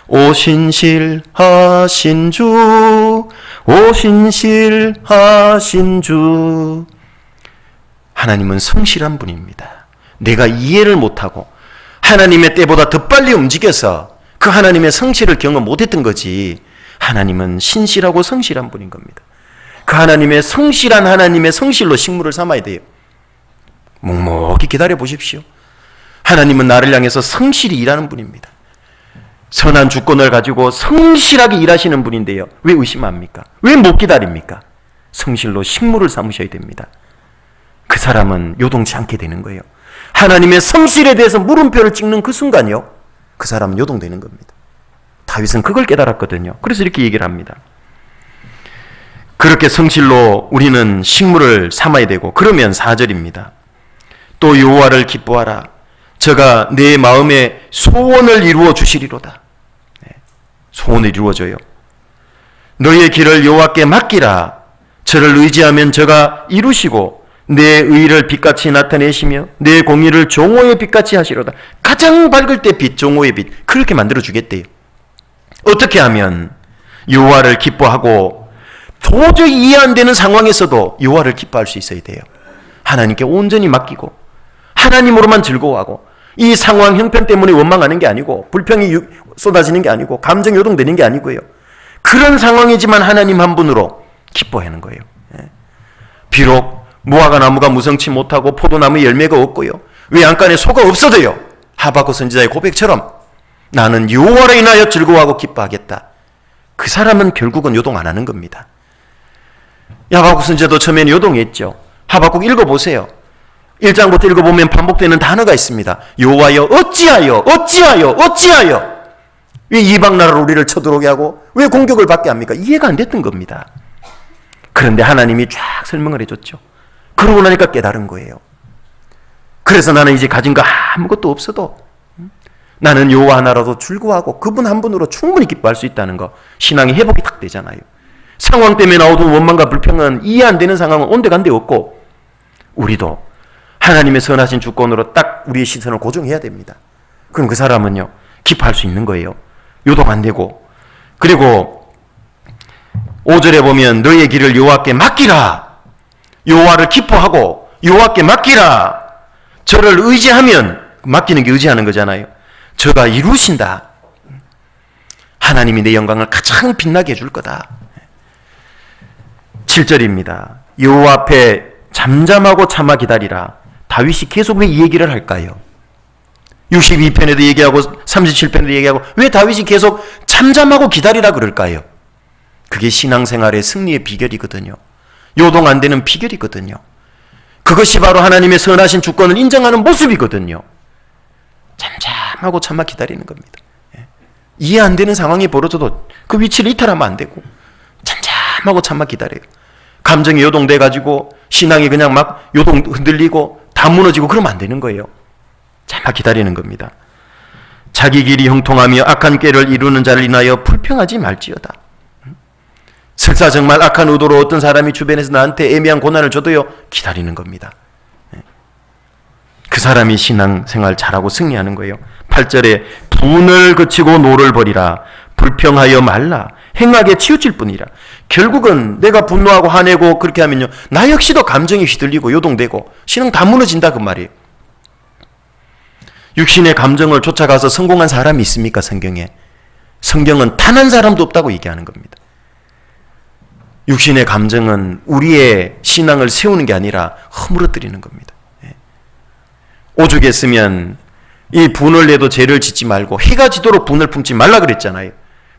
오신실하신 주, 오신실하신 주. 하나님은 성실한 분입니다. 내가 이해를 못하고 하나님의 때보다 더 빨리 움직여서 그 하나님의 성실을 경험 못했던 거지, 하나님은 신실하고 성실한 분인 겁니다. 그 하나님의 성실한 하나님의 성실로 식물을 삼아야 돼요. 묵묵히 기다려 보십시오. 하나님은 나를 향해서 성실히 일하는 분입니다. 선한 주권을 가지고 성실하게 일하시는 분인데요, 왜 의심합니까? 왜 못 기다립니까? 성실로 식물을 삼으셔야 됩니다. 그 사람은 요동치 않게 되는 거예요. 하나님의 성실에 대해서 물음표를 찍는 그 순간이요, 그 사람은 요동되는 겁니다. 다윗은 그걸 깨달았거든요. 그래서 이렇게 얘기를 합니다. 그렇게 성실로 우리는 식물을 삼아야 되고, 그러면 4절입니다. 또 여호와를 기뻐하라. 저가 내 마음의 소원을 이루어 주시리로다. 소원을 이루어줘요. 너의 길을 여호와께 맡기라. 저를 의지하면 저가 이루시고 내 의를 빛같이 나타내시며 내 공의를 종호의 빛같이 하시로다. 가장 밝을 때 빛, 종호의 빛, 그렇게 만들어 주겠대요. 어떻게 하면 여호와를 기뻐하고 도저히 이해 안 되는 상황에서도 여호와를 기뻐할 수 있어야 돼요. 하나님께 온전히 맡기고 하나님으로만 즐거워하고, 이 상황 형편 때문에 원망하는 게 아니고 불평이 쏟아지는 게 아니고 감정 요동되는 게 아니고요, 그런 상황이지만 하나님 한 분으로 기뻐하는 거예요. 비록 무화과 나무가 무성치 못하고 포도나무 열매가 없고요, 외양간에 소가 없어도요, 하박국 선지자의 고백처럼 나는 여호와로 인하여 즐거워하고 기뻐하겠다. 그 사람은 결국은 요동 안 하는 겁니다. 하박국 선지자도 처음에는 요동했죠. 하박국 읽어보세요. 1장부터 읽어보면 반복되는 단어가 있습니다. 여호와여 어찌하여 어찌하여 어찌하여, 왜 이방 나라로 우리를 쳐들어오게 하고 왜 공격을 받게 합니까? 이해가 안 됐던 겁니다. 그런데 하나님이 쫙 설명을 해줬죠. 그러고 나니까 깨달은 거예요. 그래서 나는 이제 가진 거 아무것도 없어도 나는 여호와 하나라도 즐거워하고 그분 한 분으로 충분히 기뻐할 수 있다는 거, 신앙의 회복이 딱 되잖아요. 상황 때문에 나오던 원망과 불평은 이해 안 되는 상황은 온데간데 없고, 우리도 하나님의 선하신 주권으로 딱 우리의 시선을 고정해야 됩니다. 그럼 그 사람은요, 기뻐할 수 있는 거예요. 요동 안 되고. 그리고 5절에 보면 너의 길을 여호와께 맡기라. 여호와를 기뻐하고 여호와께 맡기라. 저를 의지하면, 맡기는 게 의지하는 거잖아요. 저가 이루신다. 하나님이 내 영광을 가장 빛나게 해줄 거다. 7절입니다. 여호와 앞에 잠잠하고 참아 기다리라. 다윗이 계속 왜 이 얘기를 할까요? 62편에도 얘기하고 37편에도 얘기하고 왜 다윗이 계속 잠잠하고 기다리라 그럴까요? 그게 신앙생활의 승리의 비결이거든요. 요동 안 되는 비결이거든요. 그것이 바로 하나님의 선하신 주권을 인정하는 모습이거든요. 잠잠하고 참아 기다리는 겁니다. 이해 안 되는 상황이 벌어져도 그 위치를 이탈하면 안 되고 잠잠하고 참아 기다려요. 감정이 요동돼가지고 신앙이 그냥 막 요동 흔들리고 다 무너지고 그러면 안 되는 거예요. 참아 기다리는 겁니다. 자기 길이 형통하며 악한 꾀를 이루는 자를 인하여 불평하지 말지어다. 설사 정말 악한 의도로 어떤 사람이 주변에서 나한테 애매한 고난을 줘도요, 기다리는 겁니다. 그 사람이 신앙생활 잘하고 승리하는 거예요. 8절에 분을 그치고 노를 버리라. 불평하여 말라. 행하게 치우칠 뿐이라. 결국은 내가 분노하고 화내고 그렇게 하면요, 나 역시도 감정이 휘둘리고 요동되고 신앙 다 무너진다 그 말이에요. 육신의 감정을 쫓아가서 성공한 사람이 있습니까? 성경에. 성경은 단 한 사람도 없다고 얘기하는 겁니다. 육신의 감정은 우리의 신앙을 세우는 게 아니라 허물어뜨리는 겁니다. 오죽했으면 이 분을 내도 죄를 짓지 말고 해가 지도록 분을 품지 말라 그랬잖아요.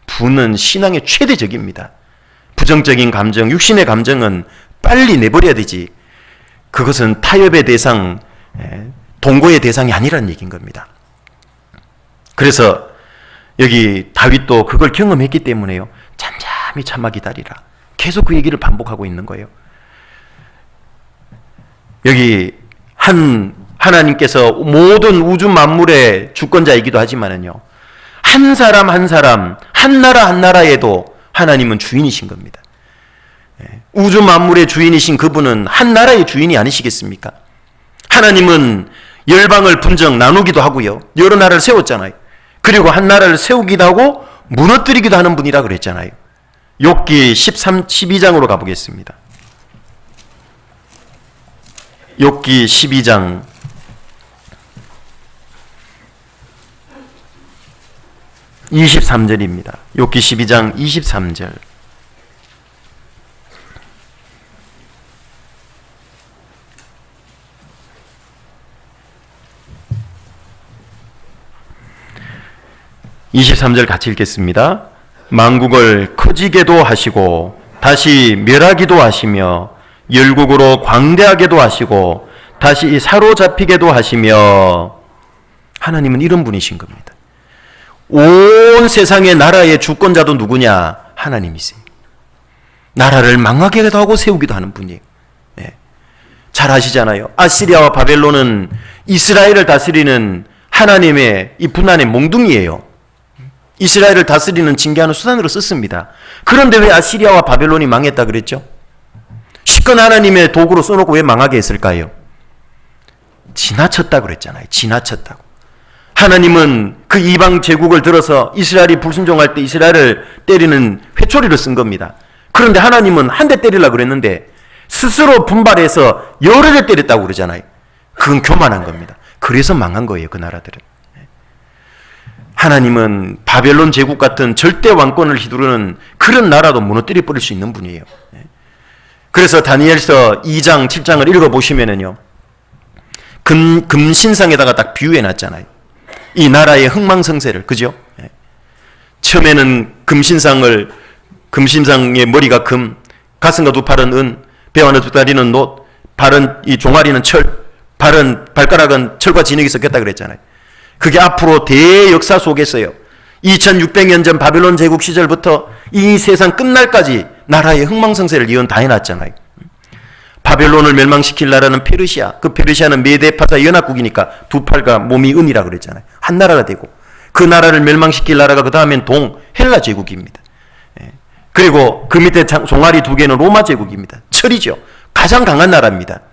분은 신앙의 최대적입니다. 부정적인 감정, 육신의 감정은 빨리 내버려야 되지. 그것은 타협의 대상, 동거의 대상이 아니라는 얘기인 겁니다. 그래서 여기 다윗도 그걸 경험했기 때문에요. 잠잠히 참아 기다리라. 계속 그 얘기를 반복하고 있는 거예요. 여기 하나님께서 모든 우주 만물의 주권자이기도 하지만은요, 한 사람 한 사람, 한 나라 한 나라에도 하나님은 주인이신 겁니다. 우주 만물의 주인이신 그분은 한 나라의 주인이 아니시겠습니까? 하나님은 열방을 분정 나누기도 하고요, 여러 나라를 세웠잖아요. 그리고 한 나라를 세우기도 하고 무너뜨리기도 하는 분이라 그랬잖아요. 욥기 12장으로 가보겠습니다. 욥기 12장 23절입니다. 욥기 12장 23절. (23절) 같이 읽겠습니다. 만국을 커지게도 하시고 다시 멸하기도 하시며 열국으로 광대하게도 하시고 다시 사로잡히게도 하시며. 하나님은 이런 분이신 겁니다. 온 세상의 나라의 주권자도 누구냐? 하나님이세요. 나라를 망하게도 하고 세우기도 하는 분이에요. 잘 아시잖아요. 아시리아와 바벨론은 이스라엘을 다스리는 하나님의 이 분란의 몽둥이에요. 이스라엘을 다스리는 징계하는 수단으로 썼습니다. 그런데 왜 아시리아와 바벨론이 망했다 그랬죠? 시건 하나님의 도구로 써놓고 왜 망하게 했을까요? 지나쳤다고 그랬잖아요. 지나쳤다고. 하나님은 그 이방 제국을 들어서 이스라엘이 불순종할 때 이스라엘을 때리는 회초리를 쓴 겁니다. 그런데 하나님은 한 대 때리려고 그랬는데 스스로 분발해서 여러 대 때렸다고 그러잖아요. 그건 교만한 겁니다. 그래서 망한 거예요, 그 나라들은. 하나님은 바벨론 제국 같은 절대 왕권을 휘두르는 그런 나라도 무너뜨려 버릴 수 있는 분이에요. 그래서 다니엘서 2장 7장을 읽어보시면은요, 금신상에다가 딱 비유해 놨잖아요. 이 나라의 흥망성쇠를, 그죠? 처음에는 금신상의 머리가 금, 가슴과 두 팔은 은, 배와 두 다리는 놋, 이 종아리는 철, 발가락은 철과 진흙이 섞였다 그랬잖아요. 그게 앞으로 대역사 속에서요, 2600년 전 바벨론 제국 시절부터 이 세상 끝날까지 나라의 흥망성쇠를 예언 다 해놨잖아요. 바벨론을 멸망시킬 나라는 페르시아, 그 페르시아는 메데파사 연합국이니까 두 팔과 몸이 은이라 그랬잖아요. 한 나라가 되고, 그 나라를 멸망시킬 나라가 그 다음엔 헬라 제국입니다. 그리고 그 밑에 종아리 두 개는 로마 제국입니다. 철이죠. 가장 강한 나라입니다.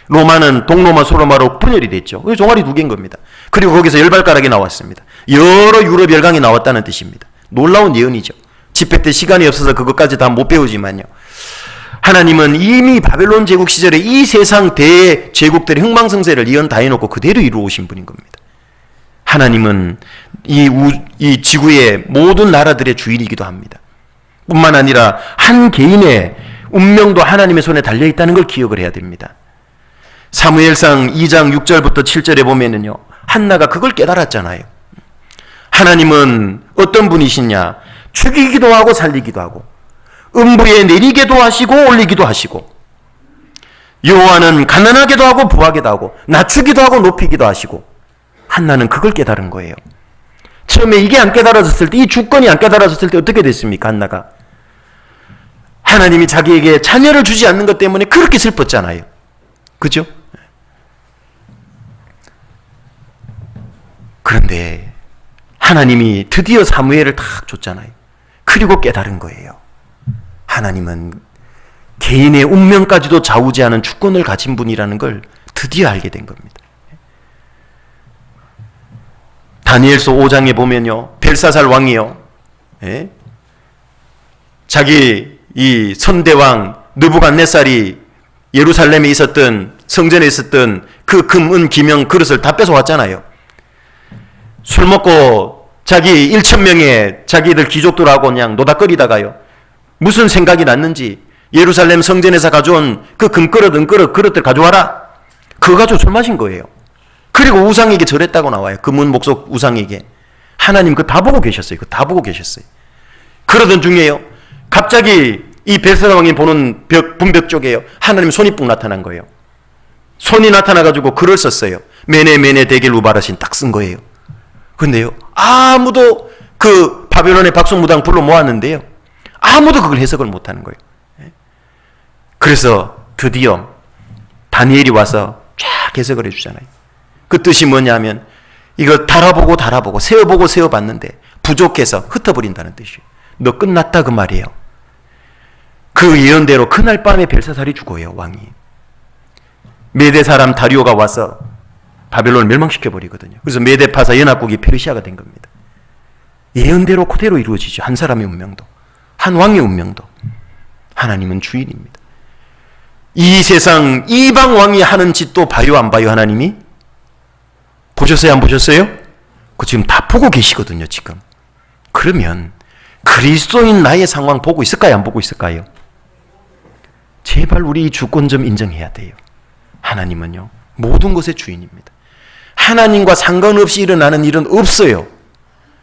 로마는 동로마, 소로마로 분열이 됐죠. 그게 종아리 두 개인 겁니다. 그리고 거기서 열발가락이 나왔습니다. 여러 유럽 열강이 나왔다는 뜻입니다. 놀라운 예언이죠. 집회 때 시간이 없어서 그것까지 다 못 배우지만요. 하나님은 이미 바벨론 제국 시절에 이 세상 대제국들의 흥망성쇠를 예언 다 해놓고 그대로 이루어오신 분인 겁니다. 하나님은 이 지구의 모든 나라들의 주인이기도 합니다. 뿐만 아니라 한 개인의 운명도 하나님의 손에 달려있다는 걸 기억을 해야 됩니다. 사무엘상 2장 6절부터 7절에 보면은요, 한나가 그걸 깨달았잖아요. 하나님은 어떤 분이시냐? 죽이기도 하고 살리기도 하고, 음부에 내리게도 하시고 올리기도 하시고, 여호와는 가난하게도 하고 부하게도 하고 낮추기도 하고 높이기도 하시고. 한나는 그걸 깨달은 거예요. 처음에 이게 안 깨달아졌을 때, 이 주권이 안 깨달아졌을 때 어떻게 됐습니까? 한나가 하나님이 자기에게 자녀를 주지 않는 것 때문에 그렇게 슬펐잖아요. 그죠? 그런데 하나님이 드디어 사무엘을 탁 줬잖아요. 그리고 깨달은 거예요. 하나님은 개인의 운명까지도 좌우지하는 주권을 가진 분이라는 걸 드디어 알게 된 겁니다. 다니엘서 5장에 보면요, 벨사살 왕이요, 자기 이 선대왕 느부갓네살이 예루살렘에 있었던, 성전에 있었던 그 금, 은, 기명, 그릇을 다 뺏어왔잖아요. 술 먹고 자기 1,000명의 자기들 귀족들하고 그냥 노닥거리다가요, 무슨 생각이 났는지 예루살렘 성전에서 가져온 그 금그릇, 은그릇, 그릇들 가져와라. 그거 가지고 술 마신 거예요. 그리고 우상에게 절했다고 나와요. 금은 목석 우상에게. 하나님 그거 다 보고 계셨어요. 그거 다 보고 계셨어요. 그러던 중에요, 갑자기 이 벨사살 왕이 보는 분벽 쪽에요, 하나님 손이 뿡 나타난 거예요. 손이 나타나가지고 글을 썼어요. 메네 메네 데겔 우바라신 딱 쓴 거예요. 근데요, 아무도 그 바벨론의 박송무당 불러 모았는데요, 아무도 그걸 해석을 못하는 거예요. 그래서 드디어 다니엘이 와서 쫙 해석을 해주잖아요. 그 뜻이 뭐냐면, 이거 달아보고 세어보고 세어봤는데 부족해서 흩어버린다는 뜻이에요. 너 끝났다 그 말이에요. 그 예언대로 그날 밤에 벨사살이 죽어요. 왕이. 메대 사람 다리오가 와서 바벨론을 멸망시켜버리거든요. 그래서 메데파사 연합국이 페르시아가 된 겁니다. 예언대로 그대로 이루어지죠. 한 사람의 운명도, 한 왕의 운명도. 하나님은 주인입니다. 이 세상 이방 왕이 하는 짓도 봐요, 안 봐요? 하나님이? 보셨어요, 안 보셨어요? 그 지금 다 보고 계시거든요, 지금. 그러면 그리스도인 나의 상황 보고 있을까요, 안 보고 있을까요? 제발 우리 이 주권 좀 인정해야 돼요. 하나님은요, 모든 것의 주인입니다. 하나님과 상관없이 일어나는 일은 없어요.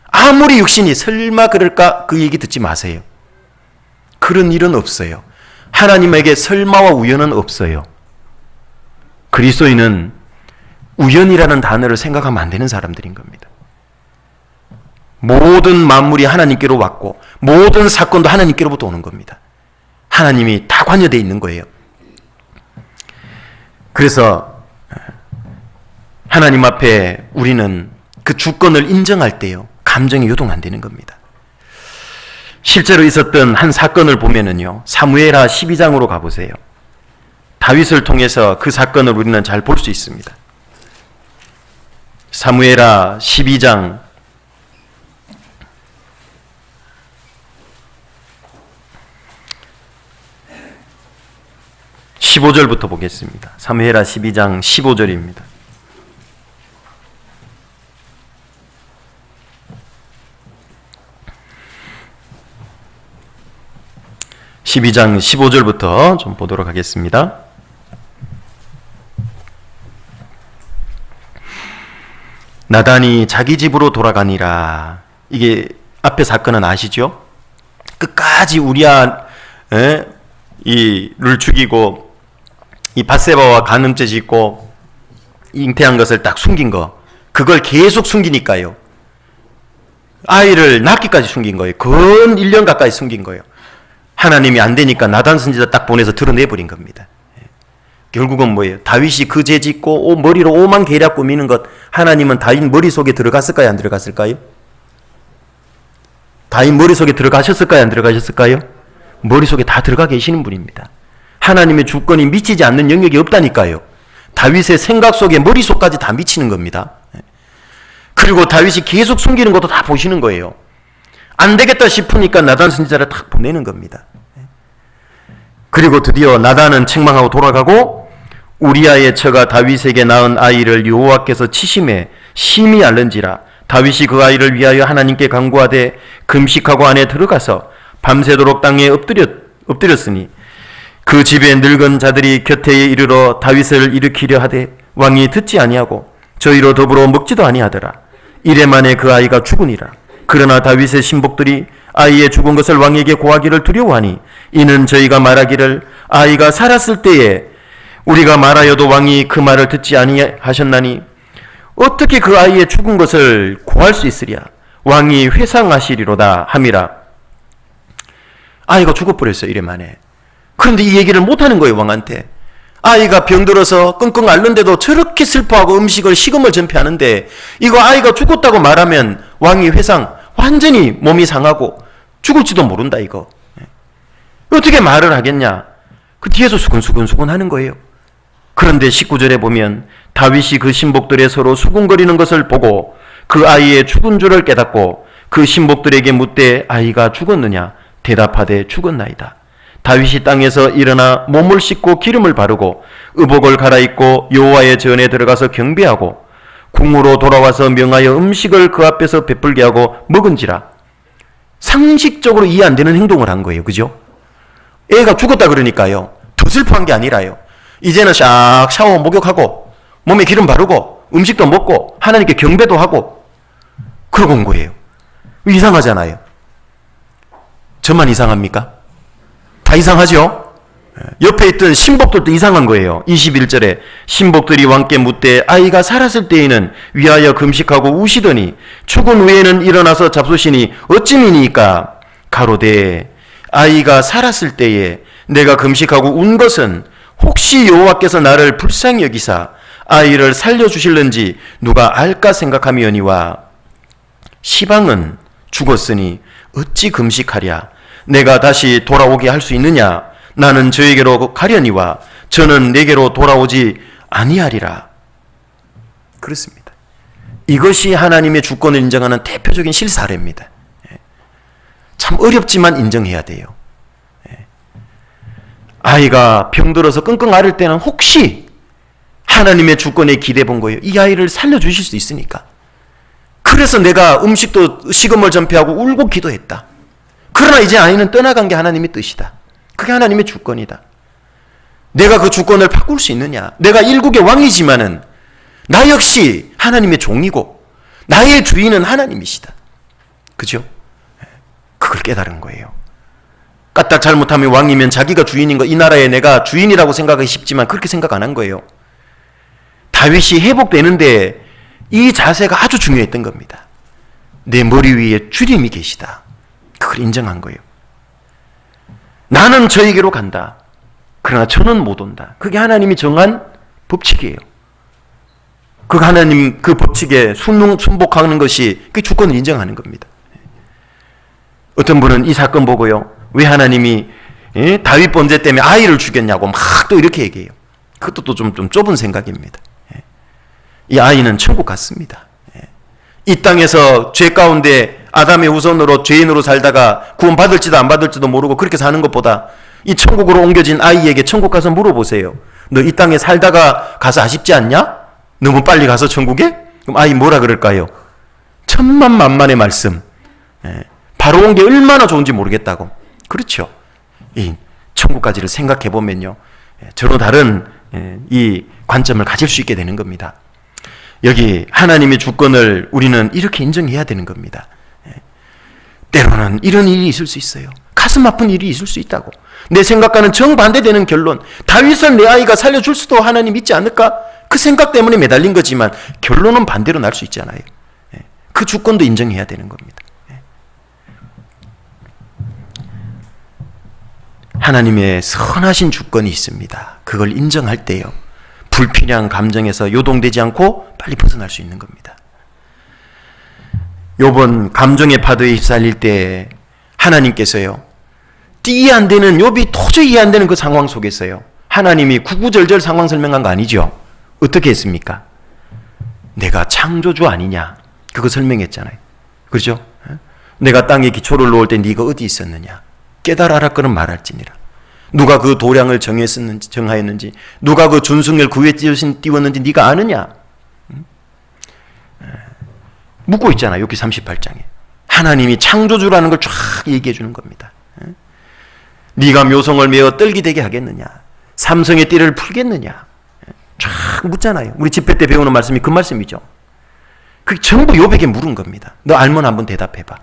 아무리 육신이 설마 그럴까, 그 얘기 듣지 마세요. 그런 일은 없어요. 하나님에게 설마와 우연은 없어요. 그리스도인은 우연이라는 단어를 생각하면 안 되는 사람들인 겁니다. 모든 만물이 하나님께로 왔고 모든 사건도 하나님께로부터 오는 겁니다. 하나님이 다 관여되어 있는 거예요. 그래서 하나님 앞에 우리는 그 주권을 인정할 때요, 감정이 요동 안 되는 겁니다. 실제로 있었던 한 사건을 보면은요, 사무엘하 12장으로 가보세요. 다윗을 통해서 그 사건을 우리는 잘 볼 수 있습니다. 사무엘하 12장 15절부터 보겠습니다. 사무엘하 12장 15절입니다. (12장) 15절부터 좀 보도록 하겠습니다. 나단이 자기 집으로 돌아가니라. 이게 앞에 사건은 아시죠? 끝까지 우리아를 죽이고 이 밧세바와 간음죄 짓고 잉태한 것을 딱 숨긴 거, 그걸 계속 숨기니까요, 아이를 낳기까지 숨긴 거예요. 근 1년 가까이 숨긴 거예요. 하나님이 안 되니까 나단 선지자 딱 보내서 드러내버린 겁니다. 결국은 뭐예요? 다윗이 그 죄 짓고 머리로 오만 계략 꾸미는 것, 하나님은 다윗 머릿속에 들어갔을까요, 안 들어갔을까요? 다윗 머릿속에 들어가셨을까요, 안 들어가셨을까요? 머릿속에 다 들어가 계시는 분입니다. 하나님의 주권이 미치지 않는 영역이 없다니까요. 다윗의 생각 속에 머릿속까지 다 미치는 겁니다. 그리고 다윗이 계속 숨기는 것도 다 보시는 거예요. 안 되겠다 싶으니까 나단 선지자를 탁 보내는 겁니다. 그리고 드디어 나단은 책망하고 돌아가고 우리아의 처가 다윗에게 낳은 아이를 여호와께서 치심에 심히 앓는지라. 다윗이 그 아이를 위하여 하나님께 간구하되 금식하고 안에 들어가서 밤새도록 땅에 엎드렸으니 그 집에 늙은 자들이 곁에 이르러 다윗을 일으키려 하되 왕이 듣지 아니하고 저희로 더불어 먹지도 아니하더라. 이래 만에 그 아이가 죽으니라. 그러나 다윗의 신복들이 아이의 죽은 것을 왕에게 고하기를 두려워하니 이는 저희가 말하기를 아이가 살았을 때에 우리가 말하여도 왕이 그 말을 듣지 아니하셨나니 어떻게 그 아이의 죽은 것을 고할 수 있으랴. 왕이 회상하시리로다 함이라. 아이가 죽어버렸어요. 이래 만에. 그런데 이 얘기를 못하는 거예요. 왕한테. 아이가 병들어서 끙끙 앓는데도 저렇게 슬퍼하고 식음을 전폐하는데 이거 아이가 죽었다고 말하면 왕이 회상, 완전히 몸이 상하고 죽을지도 모른다 이거. 어떻게 말을 하겠냐. 그 뒤에서 수근수근 하는 거예요. 그런데 19절에 보면 다윗이 그 신복들의 서로 수군거리는 것을 보고 그 아이의 죽은 줄을 깨닫고 그 신복들에게 묻되 아이가 죽었느냐. 대답하되 죽었나이다. 다윗이 땅에서 일어나 몸을 씻고 기름을 바르고 의복을 갈아입고 여호와의 전에 들어가서 경배하고 궁으로 돌아와서 명하여 음식을 그 앞에서 베풀게 하고 먹은지라. 상식적으로 이해 안 되는 행동을 한 거예요. 그죠? 애가 죽었다 그러니까요. 더 슬퍼한 게 아니라요. 이제는 샥 샤워 목욕하고 몸에 기름 바르고 음식도 먹고 하나님께 경배도 하고 그러고 온 거예요. 이상하잖아요. 저만 이상합니까? 다 이상하죠? 옆에 있던 신복들도 이상한 거예요. 21절에 신복들이 왕께 묻되 아이가 살았을 때에는 위하여 금식하고 우시더니 죽은 후에는 일어나서 잡수시니 어찌미니까. 가로되 아이가 살았을 때에 내가 금식하고 운 것은 혹시 여호와께서 나를 불쌍히 여기사 아이를 살려주실는지 누가 알까 생각함이오니와. 시방은 죽었으니 어찌 금식하랴. 내가 다시 돌아오게 할 수 있느냐. 나는 저에게로 가려니와 저는 내게로 돌아오지 아니하리라. 그렇습니다. 이것이 하나님의 주권을 인정하는 대표적인 실사례입니다. 참 어렵지만 인정해야 돼요. 아이가 병들어서 끙끙 앓을 때는 혹시 하나님의 주권에 기대 본 거예요. 이 아이를 살려주실 수 있으니까. 그래서 내가 음식도 식음을 전폐하고 울고 기도했다. 그러나 이제 아이는 떠나간 게 하나님의 뜻이다. 그게 하나님의 주권이다. 내가 그 주권을 바꿀 수 있느냐. 내가 일국의 왕이지만은 나 역시 하나님의 종이고 나의 주인은 하나님이시다. 그죠? 그걸 깨달은 거예요. 까딱 잘못하면 왕이면 자기가 주인인 거, 이 나라에 내가 주인이라고 생각하기 쉽지만 그렇게 생각 안 한 거예요. 다윗이 회복되는데 이 자세가 아주 중요했던 겁니다. 내 머리 위에 주님이 계시다. 그걸 인정한 거예요. 나는 저에게로 간다. 그러나 저는 못 온다. 그게 하나님이 정한 법칙이에요. 그 하나님 그 법칙에 순복하는 것이 그 주권을 인정하는 겁니다. 어떤 분은 이 사건 보고요. 왜 하나님이 다윗 범죄 때문에 아이를 죽였냐고 막 또 이렇게 얘기해요. 그것도 또 좀 좁은 생각입니다. 이 아이는 천국 갔습니다. 이 땅에서 죄 가운데 아담의 후손으로 죄인으로 살다가 구원받을지도 안 받을지도 모르고 그렇게 사는 것보다 이 천국으로 옮겨진 아이에게 천국 가서 물어보세요. 너 이 땅에 살다가 가서 아쉽지 않냐? 너무 빨리 가서 천국에? 그럼 아이 뭐라 그럴까요? 천만만만의 말씀. 바로 온 게 얼마나 좋은지 모르겠다고. 그렇죠. 이 천국까지를 생각해 보면요. 저로 다른 이 관점을 가질 수 있게 되는 겁니다. 여기 하나님의 주권을 우리는 이렇게 인정해야 되는 겁니다. 때로는 이런 일이 있을 수 있어요. 가슴 아픈 일이 있을 수 있다고. 내 생각과는 정반대되는 결론. 다윗은 내 아이가 살려줄 수도 하나님 있지 않을까? 그 생각 때문에 매달린 거지만 결론은 반대로 날 수 있잖아요. 그 주권도 인정해야 되는 겁니다. 하나님의 선하신 주권이 있습니다. 그걸 인정할 때요. 불필요한 감정에서 요동되지 않고 빨리 벗어날 수 있는 겁니다. 욥은 감정의 파도에 휩쓸릴 때 하나님께서요. 이해 안 되는 욥이 도저히 이해 안 되는 그 상황 속에서요. 하나님이 구구절절 상황 설명한 거 아니죠. 어떻게 했습니까? 내가 창조주 아니냐. 그거 설명했잖아요. 그렇죠? 내가 땅에 기초를 놓을 때 네가 어디 있었느냐. 깨달아라 거는 말할지니라. 누가 그 도량을 정하였는지, 누가 그 준승을 그 위에 띄웠는지 네가 아느냐? 묻고 있잖아요. 욥기 38장에. 하나님이 창조주라는 걸 쫙 얘기해 주는 겁니다. 네가 묘성을 메어 떨기되게 하겠느냐? 삼성의 띠를 풀겠느냐? 쫙 묻잖아요. 우리 집회 때 배우는 말씀이 그 말씀이죠. 그게 전부 욥에게 물은 겁니다. 너 알면 한번 대답해봐.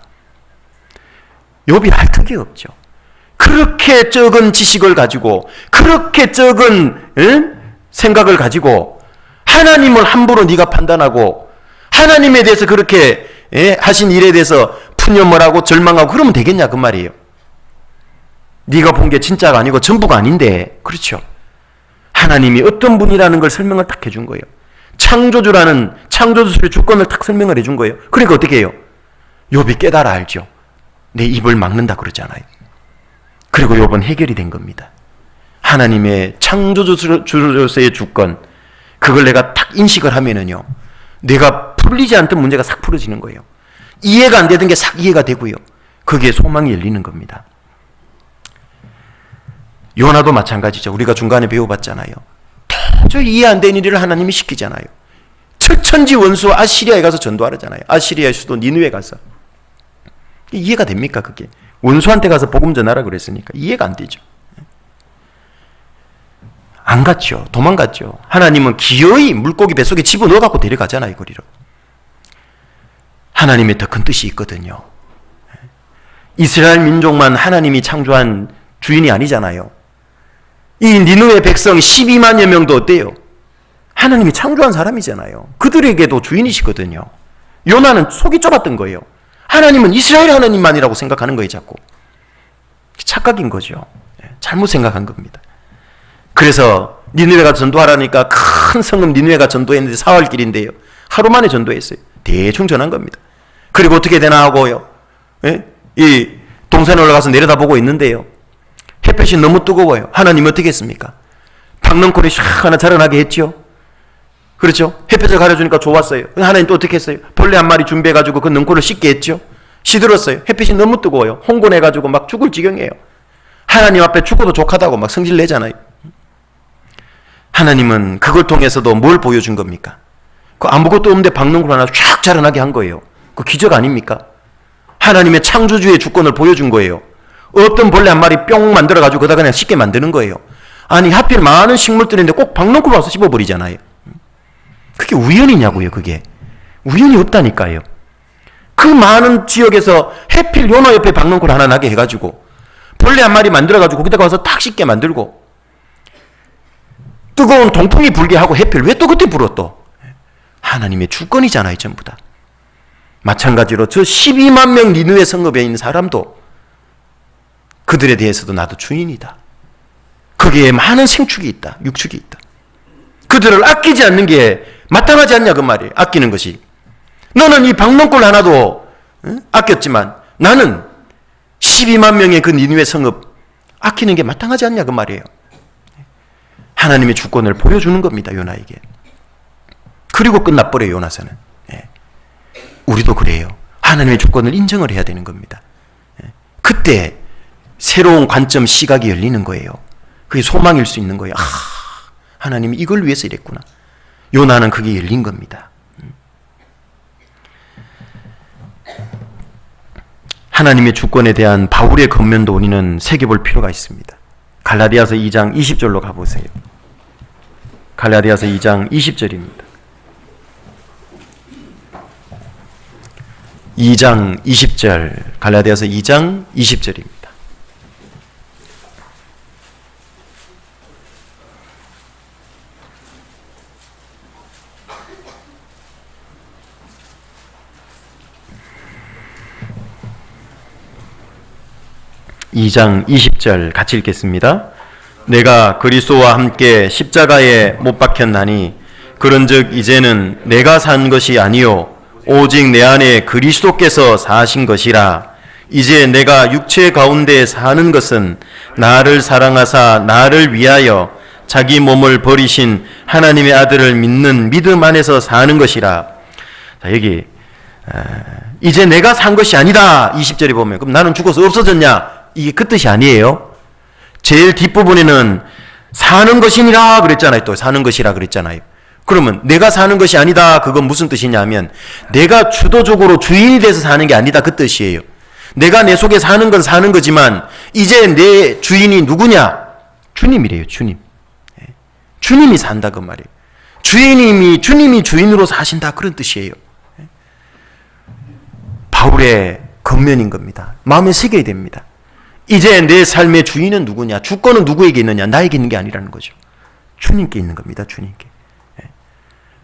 욥이 할 턱이 없죠. 그렇게 적은 지식을 가지고, 그렇게 적은 생각을 가지고 하나님을 함부로 네가 판단하고 하나님에 대해서 그렇게 하신 일에 대해서 푸념을 하고 절망하고 그러면 되겠냐 그 말이에요. 네가 본 게 진짜가 아니고 전부가 아닌데. 그렇죠. 하나님이 어떤 분이라는 걸 설명을 딱 해준 거예요. 창조주라는 창조주의 주권을 딱 설명을 해준 거예요. 그러니까 어떻게 해요? 욥이 깨달아 알죠. 내 입을 막는다 그러잖아요. 그리고 욥은 해결이 된 겁니다. 하나님의 창조주로서의 주권, 그걸 내가 딱 인식을 하면은요, 내가 풀리지 않던 문제가 싹 풀어지는 거예요. 이해가 안 되던 게 싹 이해가 되고요. 거기에 소망이 열리는 겁니다. 요나도 마찬가지죠. 우리가 중간에 배워봤잖아요. 도저히 이해 안 되는 일을 하나님이 시키잖아요. 철천지 원수 아시리아에 가서 전도하라잖아요. 아시리아의 수도 니느웨 가서. 이해가 됩니까 그게? 원수한테 가서 복음 전하라 그랬으니까 이해가 안 되죠. 안 갔죠. 도망갔죠. 하나님은 기어이 물고기 뱃속에 집어넣어갖고 데려가잖아요. 거리로. 하나님의 더 큰 뜻이 있거든요. 이스라엘 민족만 하나님이 창조한 주인이 아니잖아요. 이 니느웨 백성 12만여 명도 어때요? 하나님이 창조한 사람이잖아요. 그들에게도 주인이시거든요. 요나는 속이 좁았던 거예요. 하나님은 이스라엘 하나님만이라고 생각하는 거예요. 자꾸. 착각인 거죠. 잘못 생각한 겁니다. 그래서 니느웨가 전도하라니까 큰 성읍 니느웨가 전도했는데 4월 길인데요. 하루 만에 전도했어요. 대충 전한 겁니다. 그리고 어떻게 되나 하고요. 이 동산에 올라가서 내려다보고 있는데요. 햇볕이 너무 뜨거워요. 하나님 어떻게 했습니까? 박넝쿨이 샥 하나 자라나게 했죠. 그렇죠? 햇볕을 가려주니까 좋았어요. 하나님 또 어떻게 했어요? 벌레 한 마리 준비해가지고 그 능쿨을 씻게 했죠. 시들었어요. 햇빛이 너무 뜨거워요. 홍곤해가지고 막 죽을 지경이에요. 하나님 앞에 죽어도 족하다고 막 성질 내잖아요. 하나님은 그걸 통해서도 뭘 보여준 겁니까? 그 아무것도 없는데 박농굴 하나 쫙 자라나게 한 거예요. 그 기적 아닙니까? 하나님의 창조주의 주권을 보여준 거예요. 어떤 벌레 한 마리 뿅 만들어가지고 그다 그냥 쉽게 만드는 거예요. 아니 하필 많은 식물들인데 꼭 박농굴 와서 씹어버리잖아요. 그게 우연이냐고요. 그게 우연이 없다니까요. 그 많은 지역에서 해필 요나 옆에 박농굴 하나 나게 해가지고 벌레 한 마리 만들어가지고 거기다가 와서 탁 씻게 만들고 뜨거운 동풍이 불게 하고 해필 왜 또 그때 불어 또? 하나님의 주권이잖아요. 전부 다. 마찬가지로 저 12만 명 니느웨 성읍에 있는 사람도 그들에 대해서도 나도 주인이다. 거기에 많은 생축이 있다. 육축이 있다. 그들을 아끼지 않는 게 마땅하지 않냐 그 말이에요. 아끼는 것이. 너는 이 박농골 하나도 아꼈지만 나는 12만 명의 그 니느웨 성읍 아끼는 게 마땅하지 않냐 그 말이에요. 하나님의 주권을 보여주는 겁니다. 요나에게. 그리고 끝나버려요. 요나서는. 우리도 그래요. 하나님의 주권을 인정을 해야 되는 겁니다. 그때 새로운 관점 시각이 열리는 거예요. 그게 소망일 수 있는 거예요. 아, 하나님이 이걸 위해서 이랬구나. 요나는 그게 열린 겁니다. 하나님의 주권에 대한 바울의 권면도 우리는 새겨볼 필요가 있습니다. 갈라디아서 2장 20절로 가보세요. 갈라디아서 2장 20절입니다. 2장 20절, 갈라디아서 2장 20절입니다. (2장 20절) 같이 읽겠습니다. 내가 그리스도와 함께 십자가에 못 박혔나니 그런즉 이제는 내가 산 것이 아니요 오직 내 안에 그리스도께서 사신 것이라. 이제 내가 육체 가운데 사는 것은 나를 사랑하사 나를 위하여 자기 몸을 버리신 하나님의 아들을 믿는 믿음 안에서 사는 것이라. 자, 여기 이제 내가 산 것이 아니다 20절에 보면 그럼 나는 죽어서 없어졌냐? 이게 그 뜻이 아니에요. 제일 뒷부분에는 사는 것이니라 그랬잖아요. 또 사는 것이라 그랬잖아요. 그러면 내가 사는 것이 아니다. 그건 무슨 뜻이냐면 내가 주도적으로 주인이 돼서 사는 게 아니다. 그 뜻이에요. 내가 내 속에 사는 건 사는 거지만 이제 내 주인이 누구냐? 주님이래요. 주님. 주님이 산다 그 말이에요. 주님이 주인으로 사신다 그런 뜻이에요. 바울의 겉면인 겁니다. 마음에 새겨야 됩니다. 이제 내 삶의 주인은 누구냐? 주권은 누구에게 있느냐? 나에게 있는 게 아니라는 거죠. 주님께 있는 겁니다. 주님께.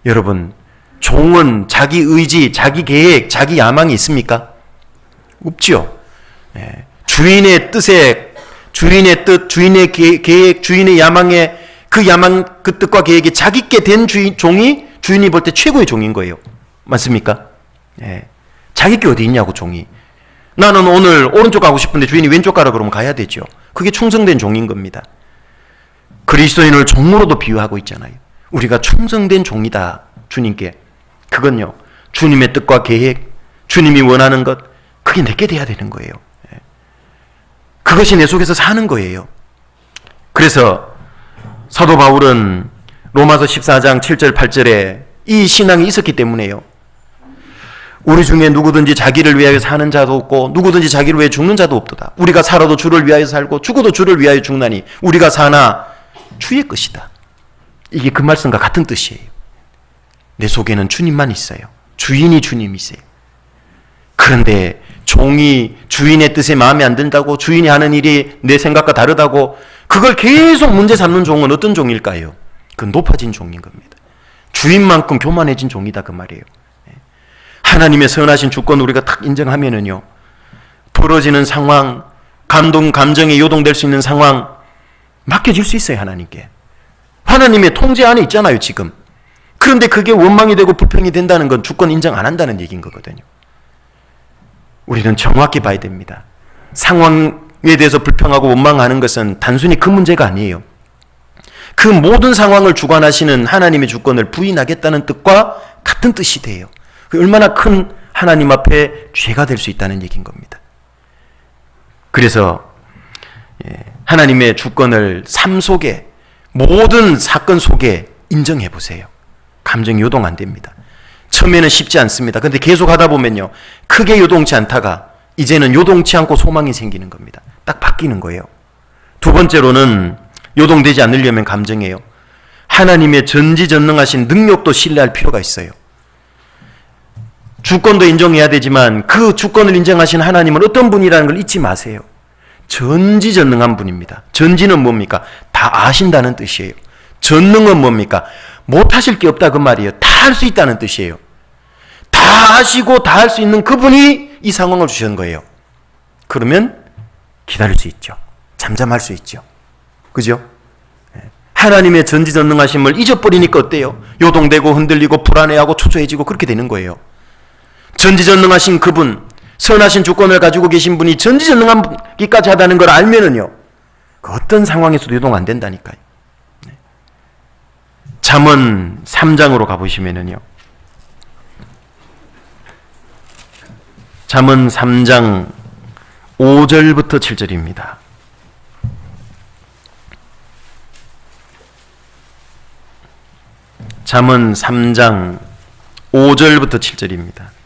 여러분, 종은 자기 의지, 자기 계획, 자기 야망이 있습니까? 없지요. 주인의 뜻에, 주인의 뜻, 주인의 계획, 주인의 야망에 그 야망, 그 뜻과 계획이 자기께 된 종이 주인이 볼 때 최고의 종인 거예요. 맞습니까? 자기께 어디 있냐고, 종이. 나는 오늘 오른쪽 가고 싶은데 주인이 왼쪽 가라 그러면 가야 되죠. 그게 충성된 종인 겁니다. 그리스도인을 종으로도 비유하고 있잖아요. 우리가 충성된 종이다. 주님께. 그건요. 주님의 뜻과 계획, 주님이 원하는 것, 그게 내게 돼야 되는 거예요. 그것이 내 속에서 사는 거예요. 그래서 사도 바울은 로마서 14장 7절 8절에 이 신앙이 있었기 때문에요. 우리 중에 누구든지 자기를 위하여 사는 자도 없고 누구든지 자기를 위해 죽는 자도 없도다. 우리가 살아도 주를 위하여 살고 죽어도 주를 위하여 죽나니 우리가 사나 주의 것이다. 이게 그 말씀과 같은 뜻이에요. 내 속에는 주님만 있어요. 주인이 주님이세요. 그런데 종이 주인의 뜻에 마음에 안 든다고, 주인이 하는 일이 내 생각과 다르다고 그걸 계속 문제 삼는 종은 어떤 종일까요? 그 높아진 종인 겁니다. 주인만큼 교만해진 종이다 그 말이에요. 하나님의 선하신 주권 우리가 딱 인정하면은요, 벌어지는 상황, 감정에 요동될 수 있는 상황 맡겨질 수 있어요. 하나님께. 하나님의 통제 안에 있잖아요 지금. 그런데 그게 원망이 되고 불평이 된다는 건 주권 인정 안 한다는 얘기인 거거든요. 우리는 정확히 봐야 됩니다. 상황에 대해서 불평하고 원망하는 것은 단순히 그 문제가 아니에요. 그 모든 상황을 주관하시는 하나님의 주권을 부인하겠다는 뜻과 같은 뜻이 돼요. 얼마나 큰 하나님 앞에 죄가 될 수 있다는 얘기인 겁니다. 그래서 하나님의 주권을 삶 속에, 모든 사건 속에 인정해 보세요. 감정이 요동 안 됩니다. 처음에는 쉽지 않습니다. 그런데 계속 하다 보면요, 크게 요동치 않다가 이제는 요동치 않고 소망이 생기는 겁니다. 딱 바뀌는 거예요. 두 번째로는 요동되지 않으려면 감정이에요. 하나님의 전지전능하신 능력도 신뢰할 필요가 있어요. 주권도 인정해야 되지만 그 주권을 인정하신 하나님은 어떤 분이라는 걸 잊지 마세요. 전지전능한 분입니다. 전지는 뭡니까? 다 아신다는 뜻이에요. 전능은 뭡니까? 못하실 게 없다 그 말이에요. 다 할 수 있다는 뜻이에요. 다 아시고 다 할 수 있는 그분이 이 상황을 주신 거예요. 그러면 기다릴 수 있죠. 잠잠할 수 있죠. 그죠? 하나님의 전지전능하심을 잊어버리니까 어때요? 요동되고 흔들리고 불안해하고 초조해지고 그렇게 되는 거예요. 전지전능하신 그분, 선하신 주권을 가지고 계신 분이 전지전능하기까지 하다는 걸 알면은요, 그 어떤 상황에서도 요동 안 된다니까요. 잠언 3장으로 가보시면은요, 잠언 3장 5절부터 7절입니다. 잠언 3장 5절부터 7절입니다.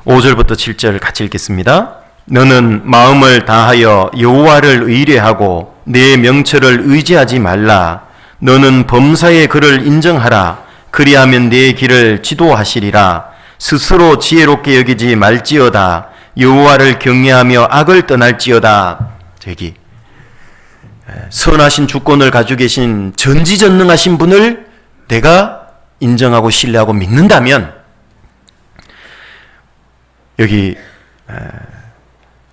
(5절부터) 7절 같이 읽겠습니다. 너는 마음을 다하여 여호와를 의뢰하고 내 명철을 의지하지 말라. 너는 범사의 그를 인정하라. 그리하면 내 길을 지도하시리라. 스스로 지혜롭게 여기지 말지어다. 여호와를 경외하며 악을 떠날지어다. 저기 선하신 주권을 가지고 계신 전지전능하신 분을 내가 인정하고 신뢰하고 믿는다면, 여기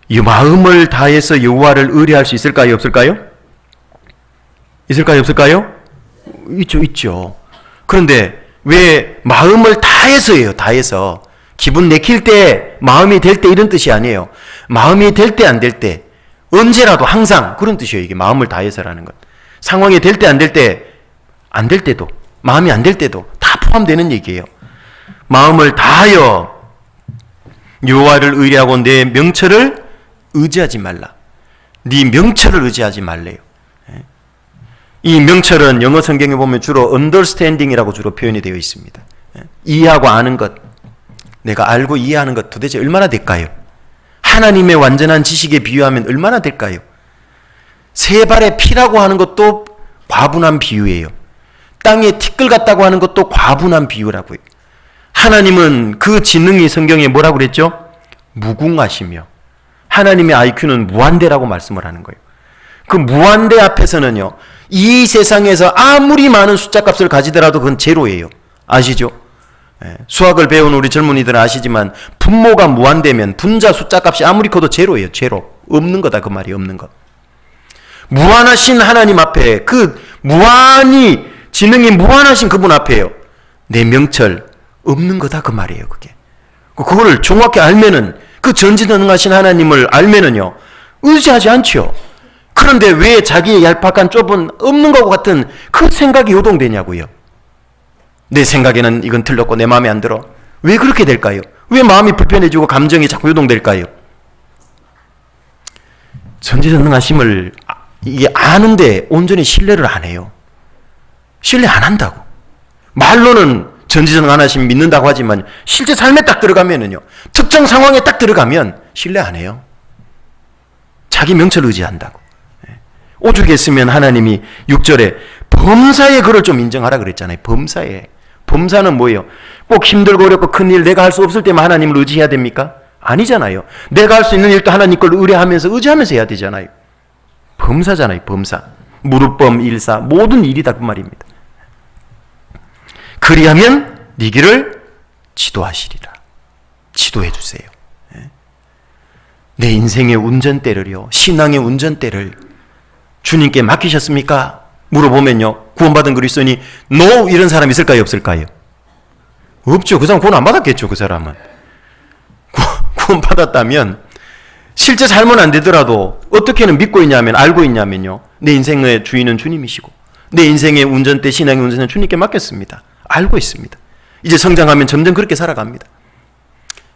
이 마음을 다해서 여호와를 의뢰할 수 있을까요? 없을까요? 있을까요? 없을까요? 있죠. 그런데 왜 마음을 다해서예요? 다해서. 기분 내킬 때, 마음이 될 때 이런 뜻이 아니에요. 마음이 될 때 안 될 때, 언제라도 항상 그런 뜻이에요. 이게 마음을 다해서라는 것. 상황이 될 때 안 될 때, 안 될 때도, 마음이 안 될 때도 다 포함되는 얘기예요. 마음을 다하여 여호와를 의뢰하고 내 명철을 의지하지 말라. 네 명철을 의지하지 말래요. 이 명철은 영어 성경에 보면 주로 understanding이라고 주로 표현이 되어 있습니다. 이해하고 아는 것, 내가 알고 이해하는 것 도대체 얼마나 될까요? 하나님의 완전한 지식에 비유하면 얼마나 될까요? 세 발의 피라고 하는 것도 과분한 비유예요. 땅에 티끌 같다고 하는 것도 과분한 비유라고요. 하나님은 그 지능이 성경에 뭐라고 그랬죠? 무궁하시며 하나님의 IQ는 무한대라고 말씀을 하는 거예요. 그 무한대 앞에서는요, 이 세상에서 아무리 많은 숫자값을 가지더라도 그건 제로예요. 아시죠? 수학을 배운 우리 젊은이들은 아시지만 분모가 무한대면 분자 숫자값이 아무리 커도 제로예요. 제로. 없는 거다 그 말이 없는 것. 무한하신 하나님 앞에 그 무한히 지능이 무한하신 그분 앞에요. 내 명철 없는 거다 그 말이에요. 그게. 그거를 정확히 알면은 그 전지전능하신 하나님을 알면은요 의지하지 않죠. 그런데 왜 자기의 얄팍한 좁은 없는 것 같은 그 생각이 요동되냐고요. 내 생각에는 이건 틀렸고 내 마음에 안 들어. 왜 그렇게 될까요? 왜 마음이 불편해지고 감정이 자꾸 요동될까요? 전지전능하심을 이게 아는데 온전히 신뢰를 안 해요. 신뢰 안 한다고. 말로는 전지전능하심 믿는다고 하지만 실제 삶에 딱 들어가면은요, 특정 상황에 딱 들어가면 신뢰 안 해요. 자기 명철 의지한다고. 오죽 했으면 하나님이 6절에 범사의 글을 좀 인정하라 그랬잖아요. 범사에. 범사는 뭐예요? 꼭 힘들고 어렵고 큰일 내가 할 수 없을 때만 하나님을 의지해야 됩니까? 아니잖아요. 내가 할 수 있는 일도 하나님 걸 의지하면서 해야 되잖아요. 범사잖아요. 범사. 무릎범 일사 모든 일이 다 그 말입니다. 그리하면 네 길을 지도하시리라. 지도해 주세요. 내 인생의 운전대를요, 신앙의 운전대를 주님께 맡기셨습니까? 물어보면요, 구원받은 그리스도인이 NO 이런 사람 있을까요? 없을까요? 없죠. 그 사람 구원 안 받았겠죠. 그 사람은 구원받았다면 실제 잘못 안 되더라도 어떻게는 믿고 있냐면, 알고 있냐면요, 내 인생의 주인은 주님이시고 내 인생의 운전대, 신앙의 운전대는 주님께 맡겼습니다. 알고 있습니다. 이제 성장하면 점점 그렇게 살아갑니다.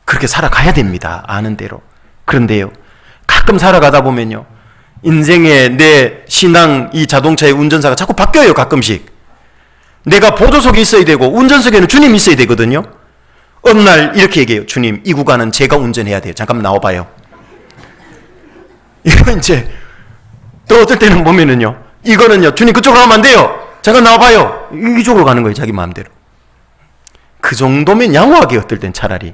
그렇게 살아가야 됩니다. 아는 대로. 그런데요, 가끔 살아가다 보면요, 인생의 내 신앙 이 자동차의 운전사가 자꾸 바뀌어요. 가끔씩. 내가 보조석에 있어야 되고 운전석에는 주님이 있어야 되거든요. 어느 날 이렇게 얘기해요. 주님, 이 구간은 제가 운전해야 돼요. 잠깐만 나와봐요. 이거 이제 또 어떨 때는 보면은요, 이거는요, 주님 그쪽으로 가면 안 돼요. 잠깐 나와봐요. 이쪽으로 가는 거예요. 자기 마음대로. 그 정도면 양호하게 어떨 땐 차라리.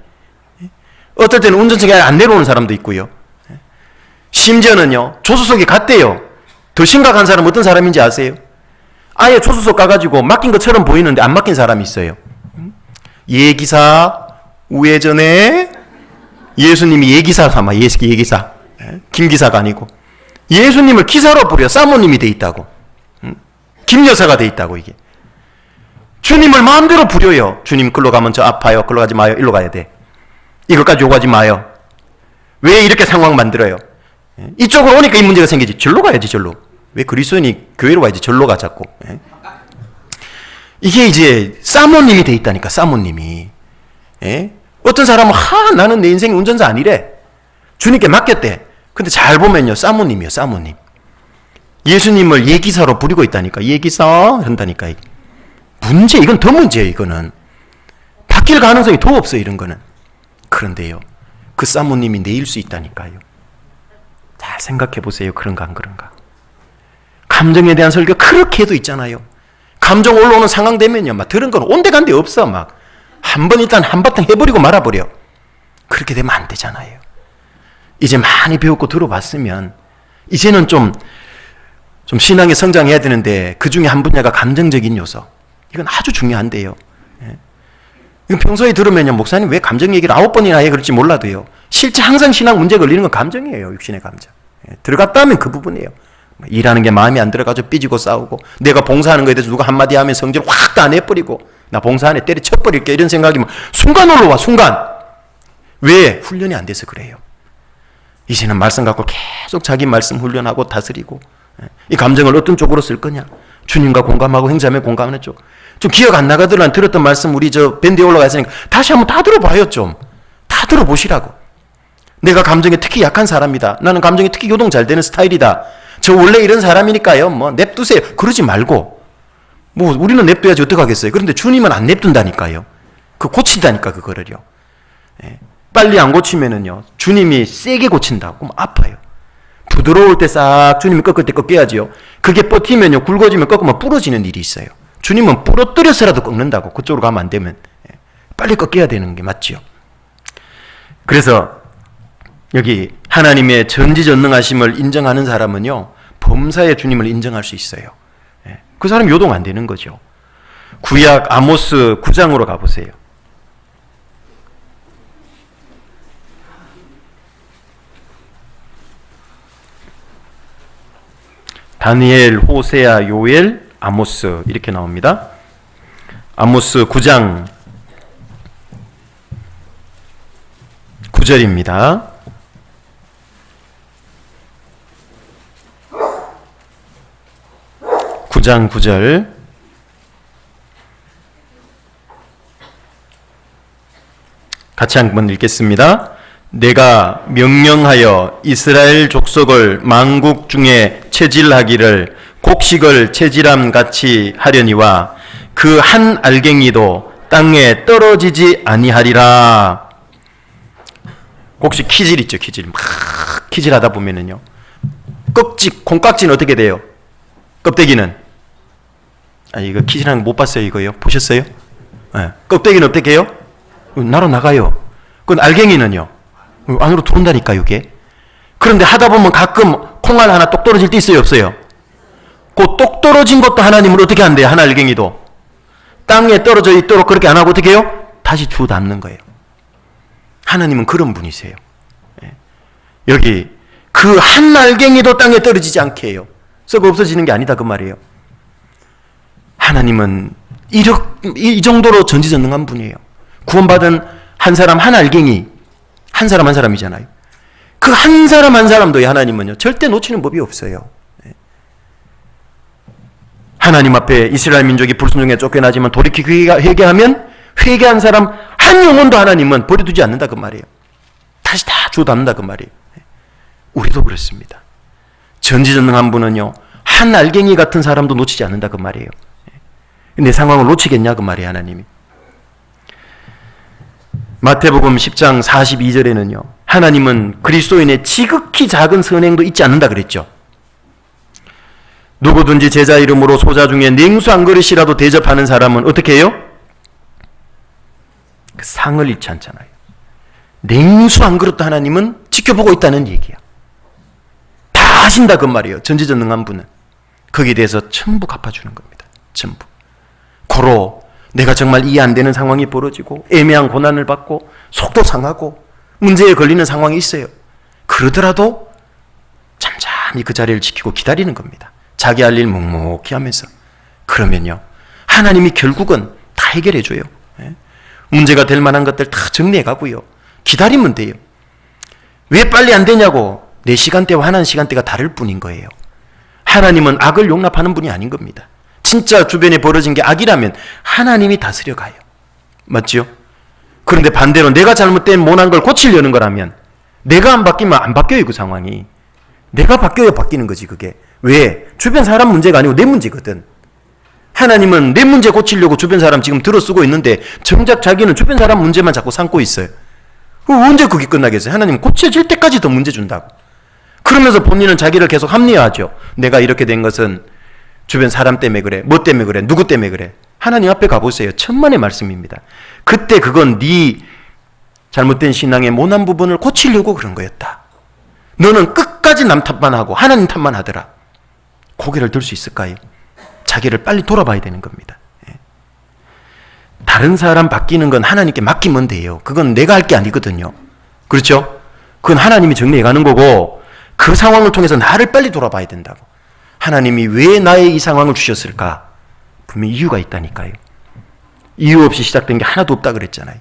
어떨 때는 운전석에 안 내려오는 사람도 있고요. 심지어는요, 조수석에 갔대요. 더 심각한 사람은 어떤 사람인지 아세요? 아예 조수석 가가지고 맡긴 것처럼 보이는데 안 맡긴 사람이 있어요. 예기사, 우회전에 예수님이 예기사 삼아, 예기사. 김기사가 아니고. 예수님을 기사로 부려. 사모님이 돼 있다고. 김여사가 돼 있다고, 이게. 주님을 마음대로 부려요. 주님, 글로 가면 저 아파요. 글로 가지 마요. 일로 가야 돼. 이것까지 요구하지 마요. 왜 이렇게 상황 만들어요? 이쪽으로 오니까 이 문제가 생기지. 절로 가야지, 절로. 왜 그리스도인이 교회로 가야지, 절로 가, 자꾸. 이게 이제 사모님이 돼 있다니까, 사모님이. 어떤 사람은, 나는 내 인생 운전자 아니래. 주님께 맡겼대. 근데 잘 보면요, 사모님이요, 사모님. 예수님을 예기사로 부리고 있다니까. 예기사 한다니까. 이건 더 문제예요. 이거는 바뀔 가능성이 더 없어요. 이런 거는. 그런데요, 그 사모님이 내일 수 있다니까요. 잘 생각해 보세요. 그런가 안 그런가. 감정에 대한 설교 그렇게 해도 있잖아요. 감정 올라오는 상황 되면요, 막 들은 건 온데간데 없어. 막 한 번 일단 한바탕 해버리고 말아버려. 그렇게 되면 안 되잖아요. 이제 많이 배웠고 들어봤으면 이제는 좀 신앙에 성장해야 되는데, 그 중에 한 분야가 감정적인 요소. 이건 아주 중요한데요. 이건 평소에 들으면요, 목사님 왜 감정 얘기를 9번이나 해 그럴지 몰라도요, 실제 항상 신앙 문제 걸리는 건 감정이에요. 육신의 감정. 들어갔다 하면 그 부분이에요. 일하는 게 마음에 안 들어가지고 삐지고 싸우고, 내가 봉사하는 거에 대해서 누가 한마디 하면 성질 확 다 내버리고, 나 봉사 안에 때려쳐버릴게, 이런 생각이 순간 올라와. 순간. 왜? 훈련이 안 돼서 그래요. 이제는 말씀 갖고 계속 자기 말씀 훈련하고 다스리고, 이 감정을 어떤 쪽으로 쓸 거냐, 주님과 공감하고 행자매 공감했죠. 좀 기억 안 나가더라 들었던 말씀 우리 저 밴드에 올라가 있으니까 다시 한번 다 들어봐요. 좀 다 들어보시라고. 내가 감정에 특히 약한 사람이다. 나는 감정이 특히 요동 잘 되는 스타일이다. 저 원래 이런 사람이니까요. 뭐 냅두세요. 그러지 말고 뭐 우리는 냅둬야지 어떡하겠어요. 그런데 주님은 안 냅둔다니까요. 그 고친다니까 그거를요. 예. 빨리 안 고치면은요 주님이 세게 고친다고 그럼 아파요. 부드러울 때 싹 주님이 꺾을 때 꺾여야지요. 그게 버티면요 굵어지면 꺾으면 부러지는 일이 있어요. 주님은 부러뜨려서라도 꺾는다고. 그쪽으로 가면 안 되면 빨리 꺾여야 되는 게 맞지요. 그래서 여기 하나님의 전지전능하심을 인정하는 사람은요 범사의 주님을 인정할 수 있어요. 그 사람 요동 안 되는 거죠. 구약 아모스 9장으로 가보세요. 다니엘, 호세아, 요엘, 아모스 이렇게 나옵니다. 아모스 9장 9절입니다. 장 9절 같이 한번 읽겠습니다. 내가 명령하여 이스라엘 족속을 만국 중에 체질하기를 곡식을 체질함 같이 하려니와 그 한 알갱이도 땅에 떨어지지 아니하리라. 곡식 키질 있죠. 키질 막 키질하다 보면은요 콩깍지는 어떻게 돼요? 껍데기는 이거 키질하는 거 못 봤어요. 이거요? 보셨어요? 네. 껍데기는 어떻게 해요? 날아 나가요. 그건 알갱이는요? 안으로 들어온다니까 이게. 그런데 하다 보면 가끔 콩알 하나 똑 떨어질 때 있어요? 없어요? 그 똑 떨어진 것도 하나님은 어떻게 한대요? 한 알갱이도. 땅에 떨어져 있도록 그렇게 안 하고 어떻게 해요? 다시 주워 담는 거예요. 하나님은 그런 분이세요. 네. 여기 그 한 알갱이도 땅에 떨어지지 않게 해요. 썩어 없어지는 게 아니다 그 말이에요. 하나님은 이 정도로 전지전능한 분이에요. 구원받은 한 사람 한 알갱이 한 사람 한 사람이잖아요. 그 한 사람 한 사람도 하나님은요 절대 놓치는 법이 없어요. 하나님 앞에 이스라엘 민족이 불순종에 쫓겨나지만 돌이키고 회개하면 회개한 사람 한 영혼도 하나님은 버려두지 않는다 그 말이에요. 다시 다 주워 담는다 그 말이에요. 우리도 그렇습니다. 전지전능한 분은요 한 알갱이 같은 사람도 놓치지 않는다 그 말이에요. 내 상황을 놓치겠냐 그 말이에요. 하나님이. 마태복음 10장 42절에는요 하나님은 그리스도인의 지극히 작은 선행도 잊지 않는다 그랬죠. 누구든지 제자 이름으로 소자 중에 냉수 한 그릇이라도 대접하는 사람은 어떻게 해요? 그 상을 잃지 않잖아요. 냉수 한 그릇도 하나님은 지켜보고 있다는 얘기야. 다 아신다 그 말이에요. 전지전능한 분은. 거기에 대해서 전부 갚아주는 겁니다. 전부. 고로 내가 정말 이해 안 되는 상황이 벌어지고 애매한 고난을 받고 속도 상하고 문제에 걸리는 상황이 있어요. 그러더라도 잠잠히 그 자리를 지키고 기다리는 겁니다. 자기 할 일 묵묵히 하면서. 그러면요 하나님이 결국은 다 해결해 줘요. 문제가 될 만한 것들 다 정리해 가고요. 기다리면 돼요. 왜 빨리 안 되냐고. 내 시간대와 하나님 시간대가 다를 뿐인 거예요. 하나님은 악을 용납하는 분이 아닌 겁니다. 진짜 주변에 벌어진 게 악이라면 하나님이 다스려 가요. 맞죠? 그런데 반대로 내가 잘못된 모난 걸 고치려는 거라면 내가 안 바뀌면 안 바뀌어요. 그 상황이. 내가 바뀌어야 바뀌는 거지 그게. 왜? 주변 사람 문제가 아니고 내 문제거든. 하나님은 내 문제 고치려고 주변 사람 지금 들어쓰고 있는데 정작 자기는 주변 사람 문제만 자꾸 삼고 있어요. 언제 그게 끝나겠어요? 하나님은 고쳐질 때까지 더 문제 준다고. 그러면서 본인은 자기를 계속 합리화하죠. 내가 이렇게 된 것은 주변 사람 때문에 그래. 뭐 때문에 그래. 누구 때문에 그래. 하나님 앞에 가보세요. 천만의 말씀입니다. 그때 그건 네 잘못된 신앙의 모난 부분을 고치려고 그런 거였다. 너는 끝까지 남 탓만 하고 하나님 탓만 하더라. 고개를 들 수 있을까요? 자기를 빨리 돌아봐야 되는 겁니다. 다른 사람 바뀌는 건 하나님께 맡기면 돼요. 그건 내가 할 게 아니거든요. 그렇죠? 그건 하나님이 정리해 가는 거고 그 상황을 통해서 나를 빨리 돌아봐야 된다고. 하나님이 왜 나의 이 상황을 주셨을까? 분명히 이유가 있다니까요. 이유 없이 시작된 게 하나도 없다 그랬잖아요.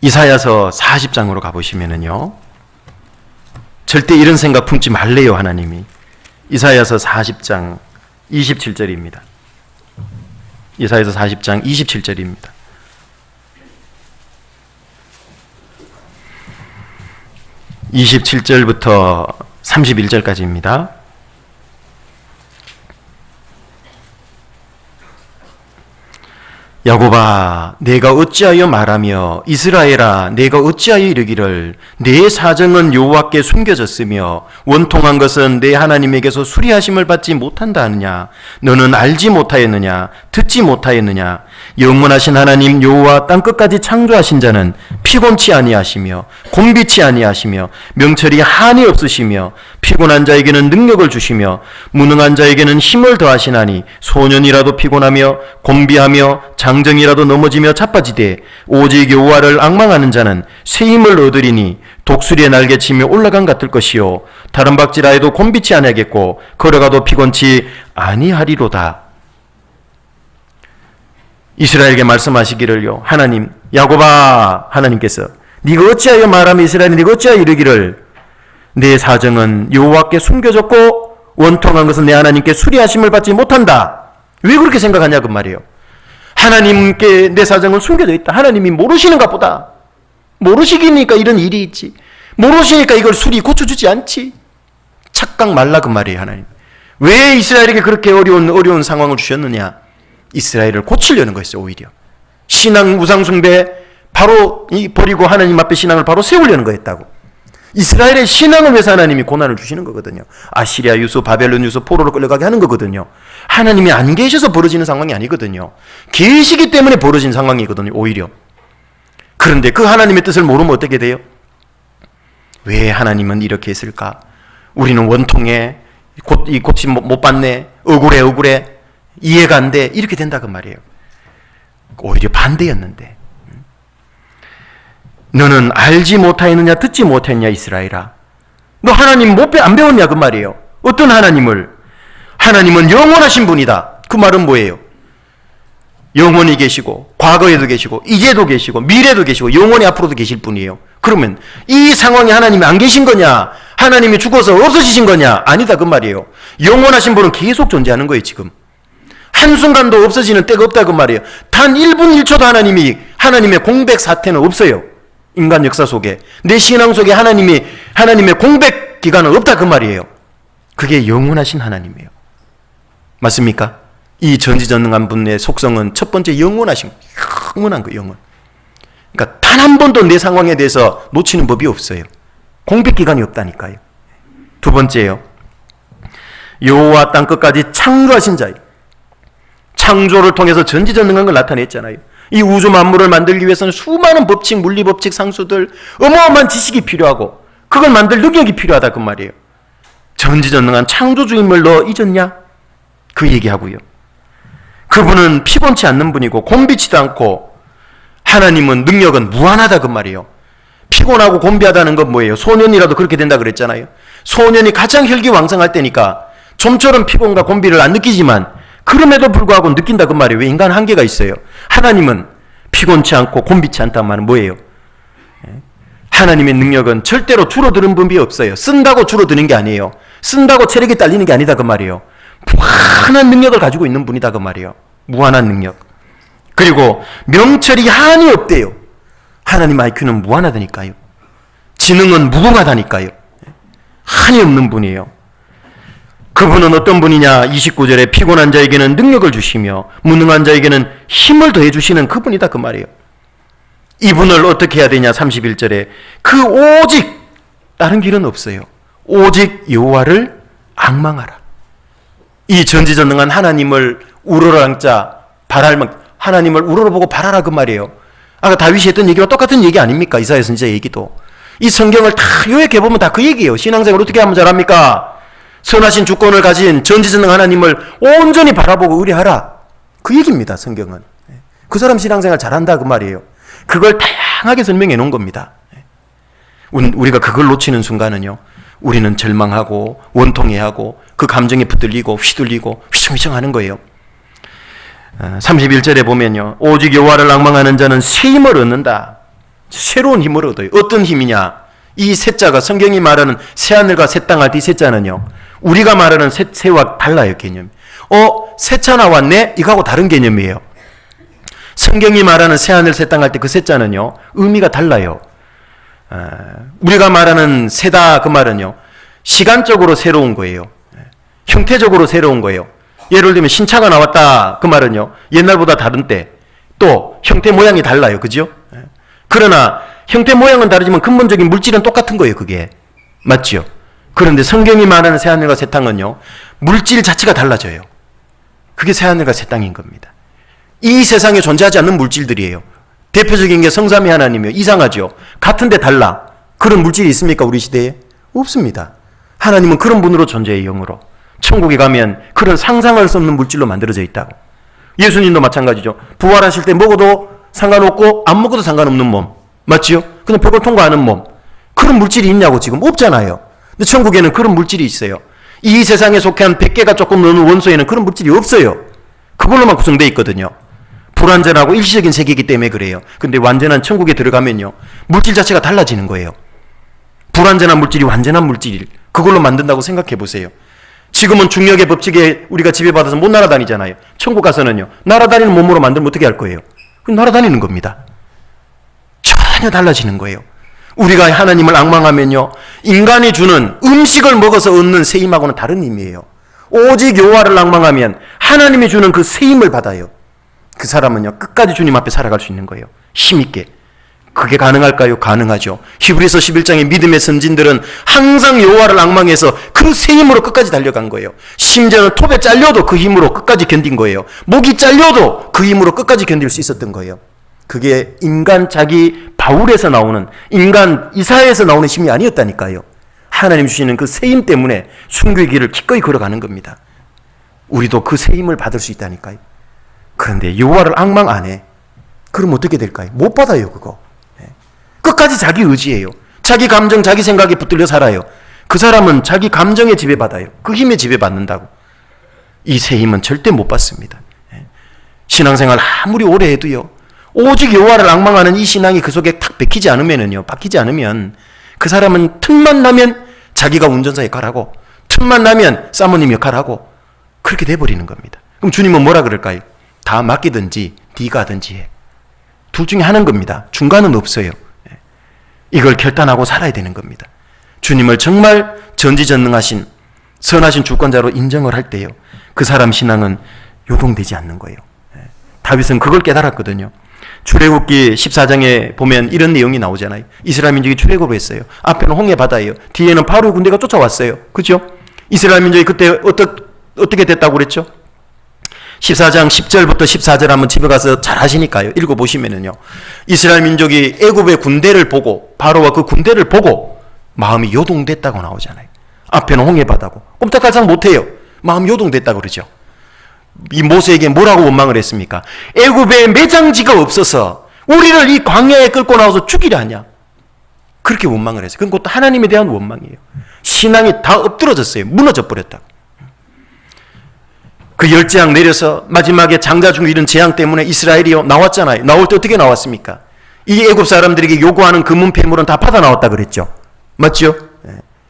이사야서 40장으로 가보시면은요 절대 이런 생각 품지 말래요. 하나님이 이사야서 40장 27절입니다. 이사야서 40장 27절입니다. (27절부터) 31절까지입니다. 야곱아, 내가 어찌하여 말하며 이스라엘아, 내가 어찌하여 이르기를 내 사정은 여호와께 숨겨졌으며 원통한 것은 내 하나님에게서 수리하심을 받지 못한다 하느냐? 너는 알지 못하였느냐? 듣지 못하였느냐? 영원하신 하나님 여호와 땅끝까지 창조하신 자는 피곤치 아니하시며 곤비치 아니하시며 명철이 한이 없으시며 피곤한 자에게는 능력을 주시며 무능한 자에게는 힘을 더하시나니 소년이라도 피곤하며 곤비하며 장정이라도 넘어지며 자빠지되 오직 여호와를 앙망하는 자는 새 힘을 얻으리니 독수리의 날개치며 올라간 같을 것이요 다른 박질하여도 곤비치 아니하겠고 걸어가도 피곤치 아니하리로다. 이스라엘에게 말씀하시기를요, 하나님, 야곱아, 하나님께서 네가 어찌하여 말하며 이스라엘이 네가 어찌하여 이르기를 내 사정은 여호와께 숨겨졌고 원통한 것은 내 하나님께 수리하심을 받지 못한다. 왜 그렇게 생각하냐 그 말이에요. 하나님께 내 사정은 숨겨져 있다. 하나님이 모르시는가 보다. 모르시기니까 이런 일이 있지. 모르시니까 이걸 수리 고쳐주지 않지. 착각 말라 그 말이에요. 하나님 왜 이스라엘에게 그렇게 어려운 상황을 주셨느냐. 이스라엘을 고치려는 거였어요. 오히려 신앙 우상숭배 바로 버리고 하나님 앞에 신앙을 바로 세우려는 거였다고. 이스라엘의 신앙을 위해서 하나님이 고난을 주시는 거거든요. 아시리아 유수, 바벨론 유수, 포로로 끌려가게 하는 거거든요. 하나님이 안 계셔서 벌어지는 상황이 아니거든요. 계시기 때문에 벌어진 상황이거든요. 오히려. 그런데 그 하나님의 뜻을 모르면 어떻게 돼요? 왜 하나님은 이렇게 했을까? 우리는 원통해, 고침 못 받네, 억울해, 이해가 안 돼, 이렇게 된다 그 말이에요. 오히려 반대였는데 너는 알지 못하였느냐 듣지 못했냐 이스라엘아. 너 하나님 안 배웠냐 그 말이에요. 어떤 하나님을? 하나님은 영원하신 분이다. 그 말은 뭐예요? 영원히 계시고 과거에도 계시고 이제도 계시고 미래도 계시고 영원히 앞으로도 계실 분이에요. 그러면 이 상황에 하나님이 안 계신 거냐? 하나님이 죽어서 없어지신 거냐? 아니다 그 말이에요. 영원하신 분은 계속 존재하는 거예요. 지금 한순간도 없어지는 때가 없다 그 말이에요. 단 1분 1초도 하나님의 공백 사태는 없어요. 인간 역사 속에 내 신앙 속에 하나님의 공백 기간은 없다 그 말이에요. 그게 영원하신 하나님이에요. 맞습니까? 이 전지전능한 분의 속성은 첫 번째 영원한 거 영원. 그러니까 단 한 번도 내 상황에 대해서 놓치는 법이 없어요. 공백 기간이 없다니까요. 두 번째요, 여호와 땅끝까지 창조하신 자예요. 창조를 통해서 전지전능한 걸 나타냈잖아요. 이 우주 만물을 만들기 위해서는 수많은 법칙, 물리법칙, 상수들, 어마어마한 지식이 필요하고 그걸 만들 능력이 필요하다 그 말이에요. 전지전능한 창조주임을 너 잊었냐? 그 얘기하고요. 그분은 피곤치 않는 분이고 곤비치도 않고 하나님은 능력은 무한하다 그 말이에요. 피곤하고 곤비하다는 건 뭐예요? 소년이라도 그렇게 된다 그랬잖아요. 소년이 가장 혈기왕성할 때니까 좀처럼 피곤과 곤비를 안 느끼지만 그럼에도 불구하고 느낀다 그 말이에요. 왜? 인간 한계가 있어요. 하나님은 피곤치 않고 곤비치 않다는 말은 뭐예요? 하나님의 능력은 절대로 줄어드는 법이 없어요. 쓴다고 줄어드는 게 아니에요. 쓴다고 체력이 딸리는 게 아니다 그 말이에요. 무한한 능력을 가지고 있는 분이다 그 말이에요. 무한한 능력. 그리고 명철이 한이 없대요. 하나님 IQ는 무한하다니까요. 지능은 무궁하다니까요. 한이 없는 분이에요. 그분은 어떤 분이냐? 29절에 피곤한 자에게는 능력을 주시며 무능한 자에게는 힘을 더해 주시는 그분이다 그 말이에요. 이분을 어떻게 해야 되냐? 31절에 그 오직 다른 길은 없어요. 오직 여호와를 앙망하라. 이 전지전능한 하나님을 우러러앉자 하나님을 우러러보고 바라라 그 말이에요. 아까 다윗이 했던 얘기와 똑같은 얘기 아닙니까? 이사야 선지자 얘기도. 이 성경을 다 요약해보면 다 그 얘기예요. 신앙생활 어떻게 하면 잘합니까? 선하신 주권을 가진 전지전능 하나님을 온전히 바라보고 의뢰하라. 그 얘기입니다. 성경은. 그 사람 신앙생활 잘한다 그 말이에요. 그걸 다양하게 설명해 놓은 겁니다. 우리가 그걸 놓치는 순간은요, 우리는 절망하고 원통해하고 그 감정에 붙들리고 휘둘리고 휘청휘청하는 거예요. 31절에 보면요, 오직 여호와를 앙망하는 자는 새 힘을 얻는다. 새로운 힘을 얻어요. 어떤 힘이냐? 이 셋자가 성경이 말하는 새하늘과 새 땅 할 때 이 셋자는요, 우리가 말하는 새와 달라요, 개념이. 셋자 나왔네? 이거하고 다른 개념이에요. 성경이 말하는 새하늘 새 땅 할 때 그 셋자는요, 의미가 달라요. 우리가 말하는 새다 그 말은요, 시간적으로 새로운 거예요. 형태적으로 새로운 거예요. 예를 들면 신차가 나왔다 그 말은요, 옛날보다 다른 때, 또 형태 모양이 달라요. 그죠? 그러나 형태 모양은 다르지만 근본적인 물질은 똑같은 거예요. 그게 맞죠? 그런데 성경이 말하는 새하늘과 새 땅은요, 물질 자체가 달라져요. 그게 새하늘과 새 땅인 겁니다. 이 세상에 존재하지 않는 물질들이에요. 대표적인 게 성삼위 하나님이에요. 이상하죠? 같은데 달라. 그런 물질이 있습니까? 우리 시대에? 없습니다. 하나님은 그런 분으로 존재해요. 영으로. 천국에 가면 그런 상상할 수 없는 물질로 만들어져 있다고. 예수님도 마찬가지죠. 부활하실 때 먹어도 상관없고 안 먹어도 상관없는 몸. 맞지요? 그냥 벽을 통과하는 몸. 그런 물질이 있냐고. 지금 없잖아요. 근데 천국에는 그런 물질이 있어요. 이 세상에 속해 한 100개가 조금 넘는 원소에는 그런 물질이 없어요. 그걸로만 구성되어 있거든요. 불완전하고 일시적인 세계이기 때문에 그래요. 근데 완전한 천국에 들어가면요, 물질 자체가 달라지는 거예요. 불완전한 물질이 완전한 물질, 그걸로 만든다고 생각해 보세요. 지금은 중력의 법칙에 우리가 지배받아서 못 날아다니잖아요. 천국 가서는요, 날아다니는 몸으로 만들면 어떻게 할 거예요? 그럼 날아다니는 겁니다. 전혀 달라지는 거예요. 우리가 하나님을 앙망하면요, 인간이 주는 음식을 먹어서 얻는 세임하고는 다른 의미예요. 오직 여호와를 앙망하면 하나님이 주는 그 세임을 받아요. 그 사람은요, 끝까지 주님 앞에 살아갈 수 있는 거예요. 힘있게. 그게 가능할까요? 가능하죠. 히브리서 11장의 믿음의 선진들은 항상 여호와를 앙망해서 그 세임으로 끝까지 달려간 거예요. 심지어는 톱에 잘려도 그 힘으로 끝까지 견딘 거예요. 목이 잘려도 그 힘으로 끝까지 견딜 수 있었던 거예요. 그게 인간 자기 바울에서 나오는, 인간 이사야에서 나오는 힘이 아니었다니까요. 하나님 주시는 그 세임 때문에 순교의 길을 기꺼이 걸어가는 겁니다. 우리도 그 세임을 받을 수 있다니까요. 그런데 여호와를 앙망 안 해. 그럼 어떻게 될까요? 못 받아요, 그거. 끝까지 자기 의지예요. 자기 감정, 자기 생각에 붙들려 살아요. 그 사람은 자기 감정에 지배받아요. 그 힘에 지배받는다고. 이 새 힘은 절대 못 받습니다. 신앙생활 아무리 오래 해도요, 오직 여호와를 앙망하는 이 신앙이 그 속에 탁 박히지 않으면 그 사람은 틈만 나면 자기가 운전사 역할하고, 틈만 나면 사모님 역할하고, 그렇게 돼버리는 겁니다. 그럼 주님은 뭐라 그럴까요? 다 맡기든지 네가 하든지 해. 둘 중에 하는 겁니다. 중간은 없어요. 이걸 결단하고 살아야 되는 겁니다. 주님을 정말 전지전능하신 선하신 주권자로 인정을 할 때요, 그 사람 신앙은 요동되지 않는 거예요. 다윗은 그걸 깨달았거든요. 출애굽기 14장에 보면 이런 내용이 나오잖아요. 이스라엘 민족이 출애굽을 했어요. 앞에는 홍해 바다예요. 뒤에는 바로의 군대가 쫓아왔어요. 그죠? 이스라엘 민족이 그때 어떻게 됐다고 그랬죠? 14장 10절부터 14절 한번 집에 가서 잘 하시니까요. 읽어보시면은요, 이스라엘 민족이 애굽의 군대를 보고, 바로와 그 군대를 보고 마음이 요동됐다고 나오잖아요. 앞에는 홍해바다고 꼼짝달싹 못해요. 마음이 요동됐다고 그러죠. 이 모세에게 뭐라고 원망을 했습니까? 애굽에 매장지가 없어서 우리를 이 광야에 끌고 나와서 죽이려 하냐, 그렇게 원망을 했어요. 그건 그것도 하나님에 대한 원망이에요. 신앙이 다 엎드러졌어요. 무너져 버렸다고. 그 열 재앙 내려서 마지막에 장자 중에 이런 재앙 때문에 이스라엘이요 나왔잖아요. 나올 때 어떻게 나왔습니까? 이 애굽 사람들에게 요구하는 금은 폐물은 다 받아 나왔다 그랬죠. 맞죠?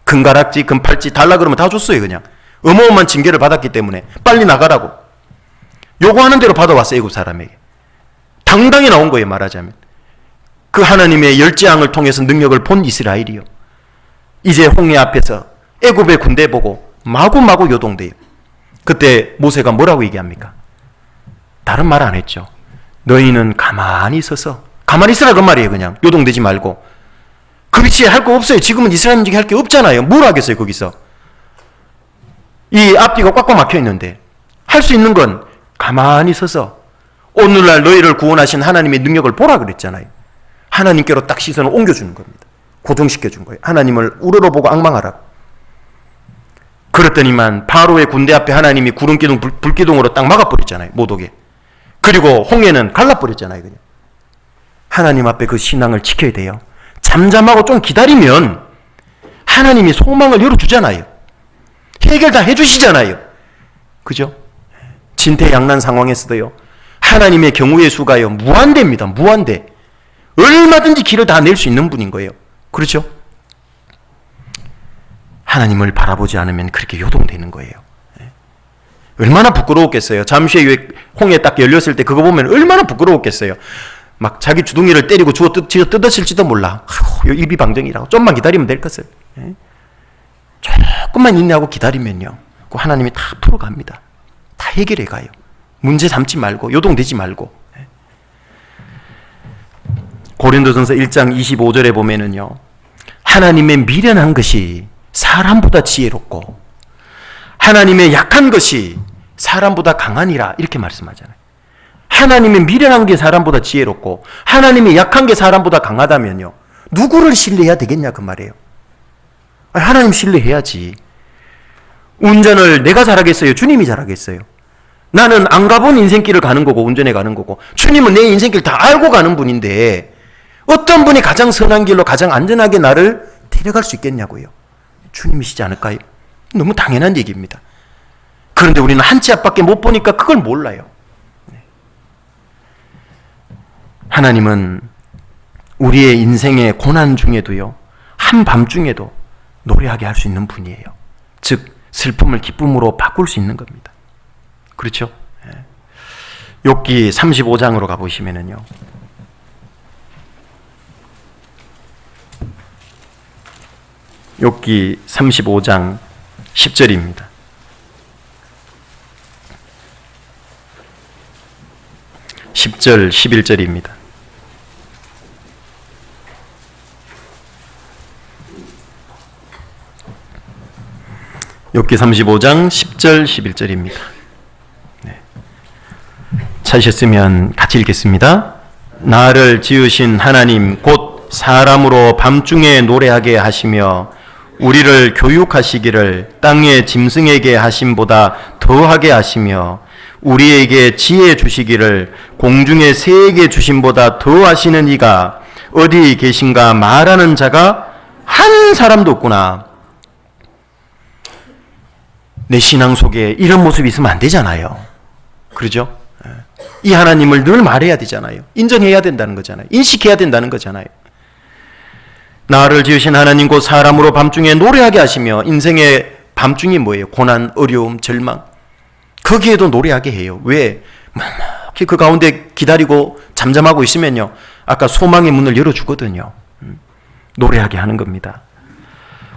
금가락지, 금팔찌 달라 그러면 다 줬어요. 그냥 어마어마한 징계를 받았기 때문에 빨리 나가라고 요구하는 대로 받아왔어요. 애굽 사람에게 당당히 나온 거예요. 말하자면 그 하나님의 열 재앙을 통해서 능력을 본 이스라엘이요, 이제 홍해 앞에서 애굽의 군대 보고 마구마구 요동돼요. 그때 모세가 뭐라고 얘기합니까? 다른 말 안 했죠. 너희는 가만히 있어서, 가만히 있으라 그 말이에요. 그냥 요동되지 말고. 그 위치에 할 거 없어요. 지금은 이스라엘 민족이 할 게 없잖아요. 뭘 하겠어요 거기서. 이 앞뒤가 꽉꽉 막혀 있는데 할 수 있는 건 가만히 서서 오늘날 너희를 구원하신 하나님의 능력을 보라 그랬잖아요. 하나님께로 딱 시선을 옮겨주는 겁니다. 고정시켜준 거예요. 하나님을 우러러보고 앙망하라고. 그랬더니만 바로의 군대 앞에 하나님이 구름기둥, 불기둥으로 딱 막아버렸잖아요. 못 오게. 그리고 홍해는 갈라버렸잖아요. 그냥. 하나님 앞에 그 신앙을 지켜야 돼요. 잠잠하고 좀 기다리면 하나님이 소망을 열어주잖아요. 해결 다 해주시잖아요. 그죠? 진퇴양난 상황에서도요, 하나님의 경우의 수가요 무한대입니다. 무한대. 얼마든지 길을 다 낼 수 있는 분인 거예요. 그렇죠? 하나님을 바라보지 않으면 그렇게 요동되는 거예요. 얼마나 부끄러웠겠어요. 잠시의 홍해 딱 열렸을 때 그거 보면 얼마나 부끄러웠겠어요. 막 자기 주둥이를 때리고 주워 뜯었을지도 몰라. 아이고, 입이 방정이라고. 좀만 기다리면 될 것을. 조금만 인내하고 기다리면요, 그 하나님이 다 풀어갑니다. 다 해결해 가요. 문제 삼지 말고, 요동되지 말고. 고린도전서 1장 25절에 보면은요, 하나님의 미련한 것이 사람보다 지혜롭고 하나님의 약한 것이 사람보다 강하니라, 이렇게 말씀하잖아요. 하나님의 미련한 게 사람보다 지혜롭고 하나님의 약한 게 사람보다 강하다면요, 누구를 신뢰해야 되겠냐 그 말이에요. 하나님 신뢰해야지. 운전을 내가 잘하겠어요? 주님이 잘하겠어요? 나는 안 가본 인생길을 가는 거고 운전해 가는 거고, 주님은 내 인생길 다 알고 가는 분인데 어떤 분이 가장 선한 길로 가장 안전하게 나를 데려갈 수 있겠냐고요. 주님이시지 않을까요? 너무 당연한 얘기입니다. 그런데 우리는 한 치 앞밖에 못 보니까 그걸 몰라요. 하나님은 우리의 인생의 고난 중에도요, 한밤중에도 노래하게 할 수 있는 분이에요. 즉 슬픔을 기쁨으로 바꿀 수 있는 겁니다. 그렇죠? 욥기 35장으로 가보시면은요, 욥기 35장 10절입니다. 10절 11절입니다. 욥기 35장 10절 11절입니다. 네. 찾으셨으면 같이 읽겠습니다. 나를 지으신 하나님 곧 사람으로 밤중에 노래하게 하시며 우리를 교육하시기를 땅의 짐승에게 하심보다 더하게 하시며 우리에게 지혜 주시기를 공중의 새에게 주심보다 더하시는 이가 어디 계신가 말하는 자가 한 사람도 없구나. 내 신앙 속에 이런 모습이 있으면 안 되잖아요. 그러죠? 이 하나님을 늘 말해야 되잖아요. 인정해야 된다는 거잖아요. 인식해야 된다는 거잖아요. 나를 지으신 하나님 곧 사람으로 밤중에 노래하게 하시며, 인생의 밤중이 뭐예요? 고난, 어려움, 절망. 거기에도 노래하게 해요. 왜? 묵묵히 그 가운데 기다리고 잠잠하고 있으면요, 아까 소망의 문을 열어주거든요. 노래하게 하는 겁니다.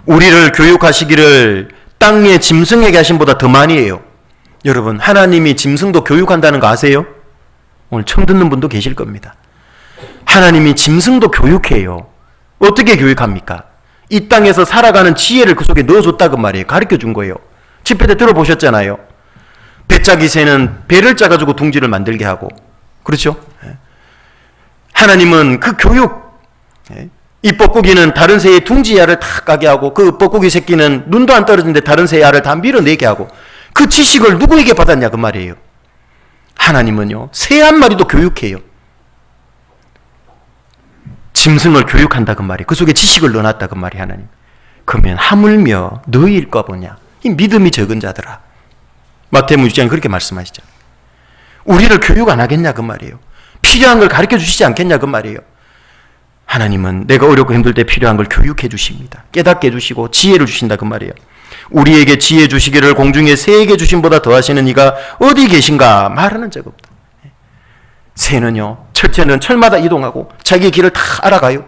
우리를 교육하시기를 땅의 짐승에게 하심보다 더 많이 해요. 여러분, 하나님이 짐승도 교육한다는 거 아세요? 오늘 처음 듣는 분도 계실 겁니다. 하나님이 짐승도 교육해요. 어떻게 교육합니까? 이 땅에서 살아가는 지혜를 그 속에 넣어줬다고 말이에요. 가르쳐준 거예요. 집회 때 들어보셨잖아요. 배짜기 새는 배를 짜가지고 둥지를 만들게 하고, 그렇죠? 하나님은 그 교육, 이 뻐꾸기는 다른 새의 둥지 알을 다 까게 하고, 그 뻐꾸기 새끼는 눈도 안 떨어지는데 다른 새의 알을 다 밀어내게 하고, 그 지식을 누구에게 받았냐 그 말이에요. 하나님은요, 새 한 마리도 교육해요. 짐승을 교육한다 그 말이에요. 그 속에 지식을 넣어놨다 그 말이에요, 하나님. 그러면 하물며 너희일까 보냐, 이 믿음이 적은 자들아. 마태복음 6장에 그렇게 말씀하시죠. 우리를 교육 안 하겠냐 그 말이에요. 필요한 걸 가르쳐 주시지 않겠냐 그 말이에요. 하나님은 내가 어렵고 힘들 때 필요한 걸 교육해 주십니다. 깨닫게 해주시고 지혜를 주신다 그 말이에요. 우리에게 지혜 주시기를 공중에 새에게 주심보다 더하시는 이가 어디 계신가 말하는 적 없다. 새는요, 철새는 철마다 이동하고 자기의 길을 다 알아가요.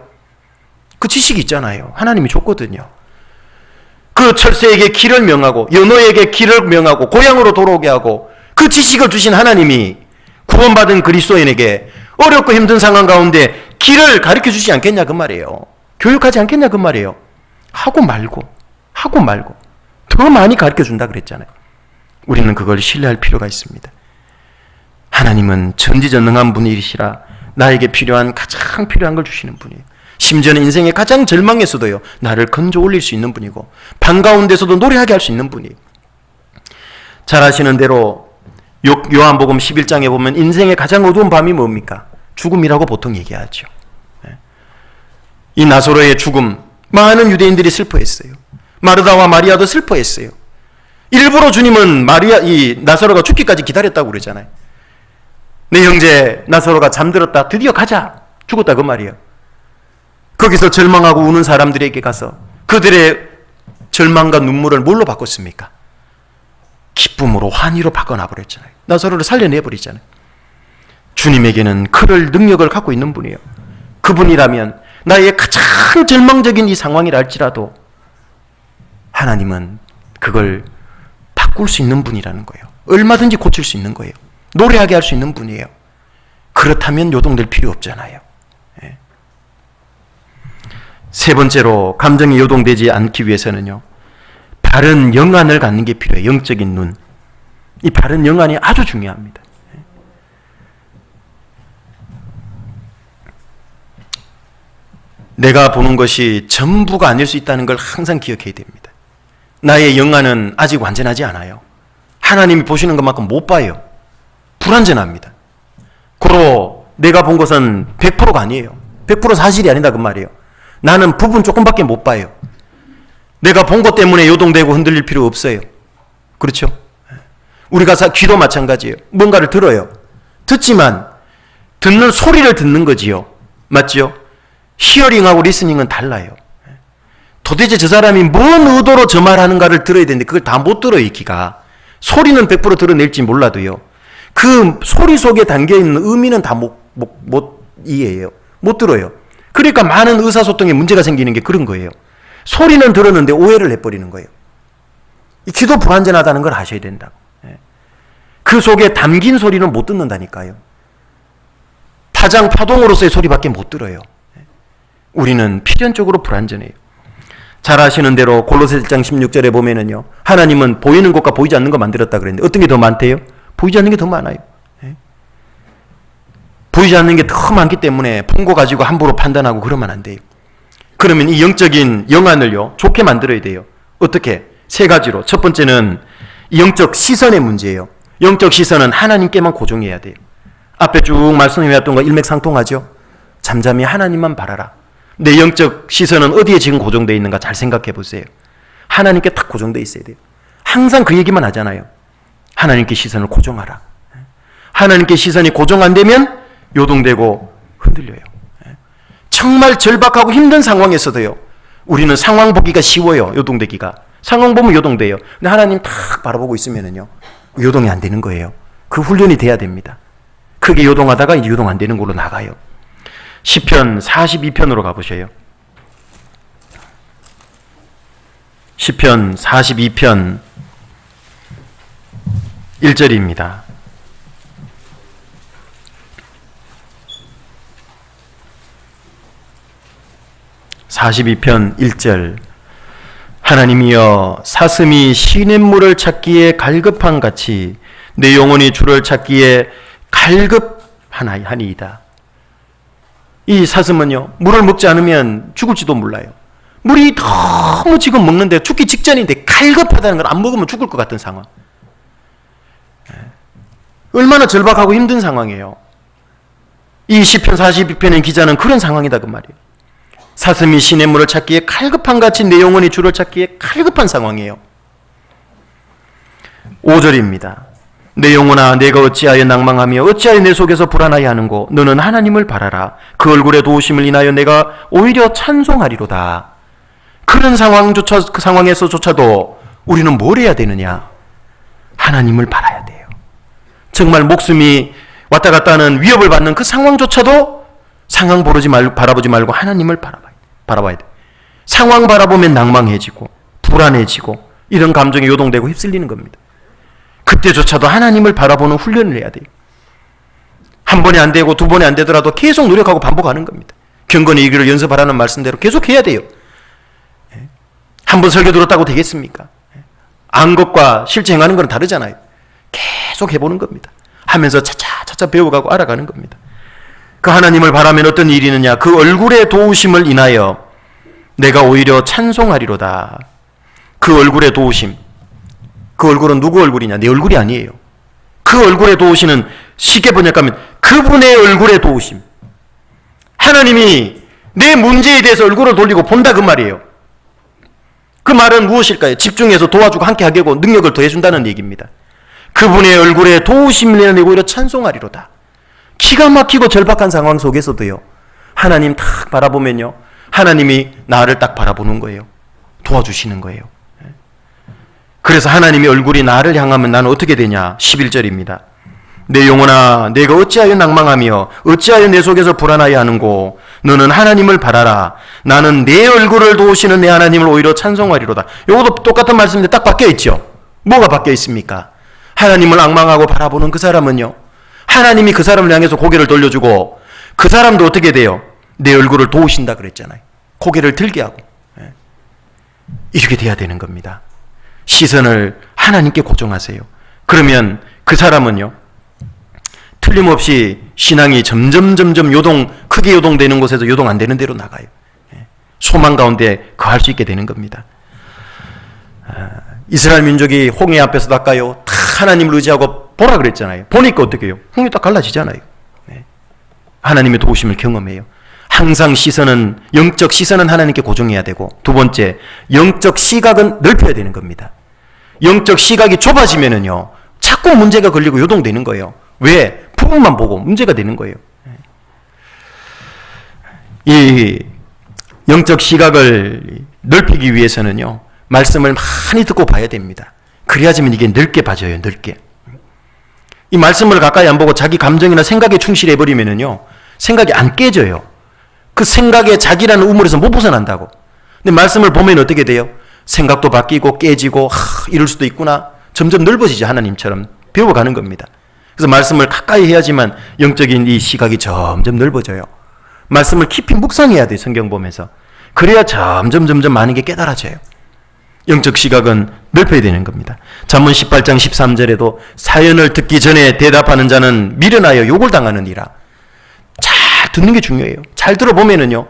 그 지식이 있잖아요. 하나님이 줬거든요. 그 철새에게 길을 명하고 연어에게 길을 명하고 고향으로 돌아오게 하고, 그 지식을 주신 하나님이 구원받은 그리스도인에게 어렵고 힘든 상황 가운데 길을 가르쳐 주지 않겠냐 그 말이에요. 교육하지 않겠냐 그 말이에요. 하고 말고 더 많이 가르쳐 준다 그랬잖아요. 우리는 그걸 신뢰할 필요가 있습니다. 하나님은 전지전능한 분이시라 나에게 가장 필요한 걸 주시는 분이에요. 심지어는 인생의 가장 절망에서도요, 나를 건져 올릴 수 있는 분이고, 방 가운데서도 노래하게 할 수 있는 분이에요. 잘 아시는 대로 요한복음 11장에 보면 인생의 가장 어두운 밤이 뭡니까? 죽음이라고 보통 얘기하죠. 이 나사로의 죽음, 많은 유대인들이 슬퍼했어요. 마르다와 마리아도 슬퍼했어요. 일부러 주님은 이 나사로가 죽기까지 기다렸다고 그러잖아요. 내 형제 나사로가 잠들었다, 드디어 가자, 죽었다 그 말이에요. 거기서 절망하고 우는 사람들에게 가서 그들의 절망과 눈물을 뭘로 바꿨습니까? 기쁨으로, 환희로 바꿔놔버렸잖아요. 나사로를 살려내버리잖아요. 주님에게는 그럴 능력을 갖고 있는 분이에요. 그분이라면 나의 가장 절망적인 이 상황이라 할지라도 하나님은 그걸 바꿀 수 있는 분이라는 거예요. 얼마든지 고칠 수 있는 거예요. 노래하게 할 수 있는 분이에요. 그렇다면 요동될 필요 없잖아요. 예. 세 번째로 감정이 요동되지 않기 위해서는요, 바른 영안을 갖는 게 필요해요. 영적인 눈. 이 바른 영안이 아주 중요합니다. 내가 보는 것이 전부가 아닐 수 있다는 걸 항상 기억해야 됩니다. 나의 영안은 아직 완전하지 않아요. 하나님이 보시는 것만큼 못 봐요. 불완전합니다. 고로 내가 본 것은 100%가 아니에요. 100% 사실이 아니다 그 말이에요. 나는 부분 조금밖에 못 봐요. 내가 본 것 때문에 요동되고 흔들릴 필요 없어요. 그렇죠? 우리가 귀도 마찬가지예요. 뭔가를 들어요. 듣지만 듣는 소리를 듣는 거지요. 맞죠? 히어링하고 리스닝은 달라요. 도대체 저 사람이 뭔 의도로 저 말하는가를 들어야 되는데 그걸 다 못 들어요. 이 귀가. 소리는 100% 들어낼지 몰라도요, 그 소리 속에 담겨있는 의미는 다 못 이해해요. 못 들어요. 그러니까 많은 의사소통에 문제가 생기는 게 그런 거예요. 소리는 들었는데 오해를 해버리는 거예요. 이 귀도 불완전하다는 걸 아셔야 된다고. 그 속에 담긴 소리는 못 듣는다니까요. 파장, 파동으로서의 소리밖에 못 들어요. 우리는 필연적으로 불완전해요. 잘 아시는 대로 골로새 1장 16절에 보면은요, 하나님은 보이는 것과 보이지 않는 것 만들었다 그랬는데 어떤 게 더 많대요? 보이지 않는 게 더 많아요. 보이지 않는 게 더 많기 때문에 본 거 가지고 함부로 판단하고 그러면 안 돼요. 그러면 이 영적인 영안을요, 좋게 만들어야 돼요. 어떻게? 세 가지로. 첫 번째는 영적 시선의 문제예요. 영적 시선은 하나님께만 고정해야 돼요. 앞에 쭉 말씀해왔던 거 일맥상통하죠? 잠잠히 하나님만 바라라. 내 영적 시선은 어디에 지금 고정되어 있는가 잘 생각해 보세요. 하나님께 딱 고정되어 있어야 돼요. 항상 그 얘기만 하잖아요. 하나님께 시선을 고정하라. 하나님께 시선이 고정 안 되면 요동되고 흔들려요. 정말 절박하고 힘든 상황에서도요, 우리는 상황 보기가 쉬워요. 요동되기가. 상황 보면 요동돼요. 근데 하나님 딱 바라보고 있으면은요, 요동이 안 되는 거예요. 그 훈련이 돼야 됩니다. 크게 요동하다가 이제 요동 안 되는 걸로 나가요. 시편 42편으로 가보셔요. 시편 42편 1절입니다. (42편) 1절. 하나님이여, 사슴이 시냇물을 찾기에 갈급한 같이 내 영혼이 주를 찾기에 갈급하나이다. 이 사슴은요, 물을 먹지 않으면 죽을지도 몰라요. 물이 너무 지금 먹는데 죽기 직전인데 갈급하다는 걸 안 먹으면 죽을 것 같은 상황. 얼마나 절박하고 힘든 상황이에요. 이 시편 42편의 기자는 그런 상황이다 그 말이에요. 사슴이 시냇물을 찾기에 갈급한 같이 내 영혼이 주를 찾기에 갈급한 상황이에요. 5절입니다. 내 영혼아, 내가 어찌하여 낭망하며 어찌하여 내 속에서 불안하여 하는고, 너는 하나님을 바라라. 그 얼굴의 도우심을 인하여 내가 오히려 찬송하리로다. 그런 그 상황에서조차도 우리는 뭘 해야 되느냐? 하나님을 바라야 돼요. 정말 목숨이 왔다 갔다 하는 위협을 받는 그 상황조차도 상황 바라보지 말고 하나님을 바라봐야 돼. 상황 바라보면 낭망해지고 불안해지고 이런 감정이 요동되고 휩쓸리는 겁니다. 그때조차도 하나님을 바라보는 훈련을 해야 돼요. 한 번에 안 되고 두 번에 안 되더라도 계속 노력하고 반복하는 겁니다. 경건의 이기를 연습하라는 말씀대로 계속 해야 돼요. 한 번 설교 들었다고 되겠습니까? 안 것과 실제 행하는 건 다르잖아요. 계속 해보는 겁니다. 하면서 차차 배워가고 알아가는 겁니다. 그 하나님을 바라면 어떤 일이 있느냐? 그 얼굴의 도우심을 인하여 내가 오히려 찬송하리로다. 그 얼굴의 도우심. 그 얼굴은 누구 얼굴이냐? 내 얼굴이 아니에요. 그 얼굴의 도우심은 쉽게 번역하면 그분의 얼굴의 도우심. 하나님이 내 문제에 대해서 얼굴을 돌리고 본다 그 말이에요. 그 말은 무엇일까요? 집중해서 도와주고 함께 하게 하고 능력을 더해준다는 얘기입니다. 그분의 얼굴에 도우심을 내고 오히려 찬송하리로다. 기가 막히고 절박한 상황 속에서도요, 하나님 딱 바라보면요, 하나님이 나를 딱 바라보는 거예요. 도와주시는 거예요. 그래서 하나님의 얼굴이 나를 향하면 나는 어떻게 되냐? 11절입니다. 내 영혼아 내가 어찌하여 낭망하며 어찌하여 내 속에서 불안하여 하는고 너는 하나님을 바라라. 나는 내 얼굴을 도우시는 내 하나님을 오히려 찬송하리로다. 이것도 똑같은 말씀인데 딱 바뀌어 있죠. 뭐가 바뀌어 있습니까? 하나님을 앙망하고 바라보는 그 사람은요, 하나님이 그 사람을 향해서 고개를 돌려주고 그 사람도 어떻게 돼요? 내 얼굴을 도우신다 그랬잖아요. 고개를 들게 하고. 이렇게 돼야 되는 겁니다. 시선을 하나님께 고정하세요. 그러면 그 사람은요, 틀림없이 신앙이 점점 크게 요동되는 곳에서 요동 안 되는 데로 나가요. 소망 가운데 거할 수 있게 되는 겁니다. 이스라엘 민족이 홍해 앞에서 닦아요. 다 하나님을 의지하고 보라 그랬잖아요. 보니까 어떻게 해요? 홍해 딱 갈라지잖아요. 하나님의 도우심을 경험해요. 항상 시선은, 영적 시선은 하나님께 고정해야 되고, 두 번째, 영적 시각은 넓혀야 되는 겁니다. 영적 시각이 좁아지면은요, 자꾸 문제가 걸리고 요동되는 거예요. 왜? 부분만 보고 문제가 되는 거예요. 이 영적 시각을 넓히기 위해서는요, 말씀을 많이 듣고 봐야 됩니다. 그래야지만 이게 넓게 봐져요, 넓게. 이 말씀을 가까이 안 보고 자기 감정이나 생각에 충실해버리면은요, 생각이 안 깨져요. 그 생각에 자기라는 우물에서 못 벗어난다고. 근데 말씀을 보면 어떻게 돼요? 생각도 바뀌고 깨지고, 이럴 수도 있구나. 점점 넓어지죠, 하나님처럼. 배워가는 겁니다. 그래서 말씀을 가까이 해야지만 영적인 이 시각이 점점 넓어져요. 말씀을 깊이 묵상해야 돼요, 성경 보면서. 그래야 점점 많은 게 깨달아져요. 영적 시각은 넓혀야 되는 겁니다. 잠언 18장 13절에도 사연을 듣기 전에 대답하는 자는 미련하여 욕을 당하느니라. 잘 듣는 게 중요해요. 잘 들어보면은요,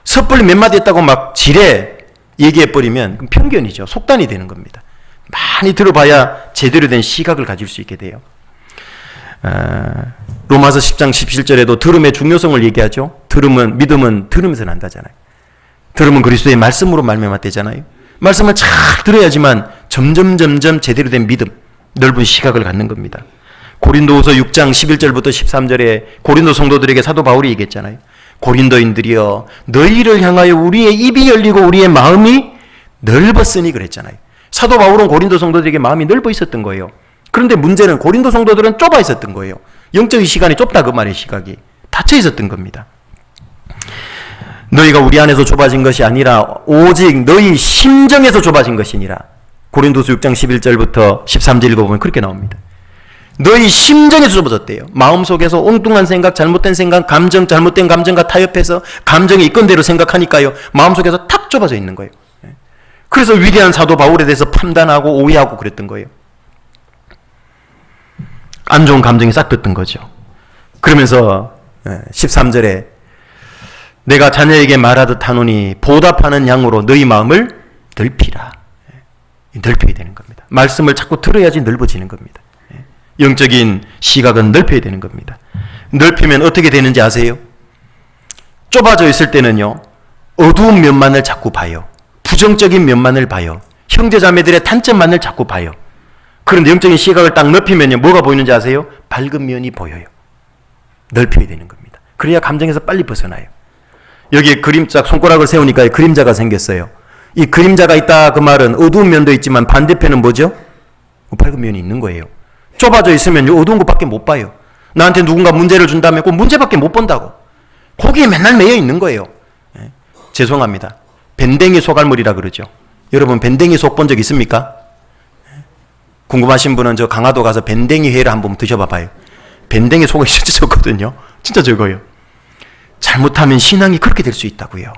섣불리 몇 마디 했다고 막 지레 얘기해버리면 편견이죠. 속단이 되는 겁니다. 많이 들어봐야 제대로 된 시각을 가질 수 있게 돼요. 로마서 10장 17절에도 들음의 중요성을 얘기하죠. 믿음은 들으면서 난다잖아요. 들음은 그리스도의 말씀으로 말미암았대잖아요. 말씀을 잘 들어야지만 점점 제대로 된 믿음, 넓은 시각을 갖는 겁니다. 고린도후서 6장 11절부터 13절에 고린도 성도들에게 사도 바울이 얘기했잖아요. 고린도인들이여 너희를 향하여 우리의 입이 열리고 우리의 마음이 넓었으니 그랬잖아요. 사도 바울은 고린도 성도들에게 마음이 넓어 있었던 거예요. 그런데 문제는 고린도 성도들은 좁아 있었던 거예요. 영적인 시간이 좁다 그 말의 시각이. 닫혀 있었던 겁니다. 너희가 우리 안에서 좁아진 것이 아니라 오직 너희 심정에서 좁아진 것이니라. 고린도서 6장 11절부터 13절 읽어보면 그렇게 나옵니다. 너희 심정에서 좁아졌대요. 마음속에서 엉뚱한 생각, 잘못된 생각, 감정, 잘못된 감정과 타협해서 감정이 있건 대로 생각하니까요, 마음속에서 탁 좁아져 있는 거예요. 그래서 위대한 사도 바울에 대해서 판단하고 오해하고 그랬던 거예요. 안 좋은 감정이 싹 떴던 거죠. 그러면서 13절에 내가 자녀에게 말하듯 하노니 보답하는 양으로 너희 마음을 넓히라. 넓혀야 되는 겁니다. 말씀을 자꾸 들어야지 넓어지는 겁니다. 영적인 시각은 넓혀야 되는 겁니다. 넓히면 어떻게 되는지 아세요? 좁아져 있을 때는요, 어두운 면만을 자꾸 봐요. 부정적인 면만을 봐요. 형제자매들의 단점만을 자꾸 봐요. 그런데 영적인 시각을 딱 넓히면요, 뭐가 보이는지 아세요? 밝은 면이 보여요. 넓혀야 되는 겁니다. 그래야 감정에서 빨리 벗어나요. 여기에 그림자, 손가락을 세우니까 그림자가 생겼어요. 이 그림자가 있다 그 말은 어두운 면도 있지만 반대편은 뭐죠? 밝은 면이 있는 거예요. 좁아져 있으면 어두운 것밖에 못 봐요. 나한테 누군가 문제를 준다면 그 문제밖에 못 본다고. 거기에 맨날 매여 있는 거예요. 죄송합니다. 밴댕이 속알물이라 그러죠. 여러분 밴댕이 속 본 적 있습니까? 궁금하신 분은 저 강화도 가서 밴댕이 회를 한번 드셔봐 봐요. 밴댕이 속이 진짜 적거든요. 진짜 적어요. 잘못하면 신앙이 그렇게 될 수 있다고요.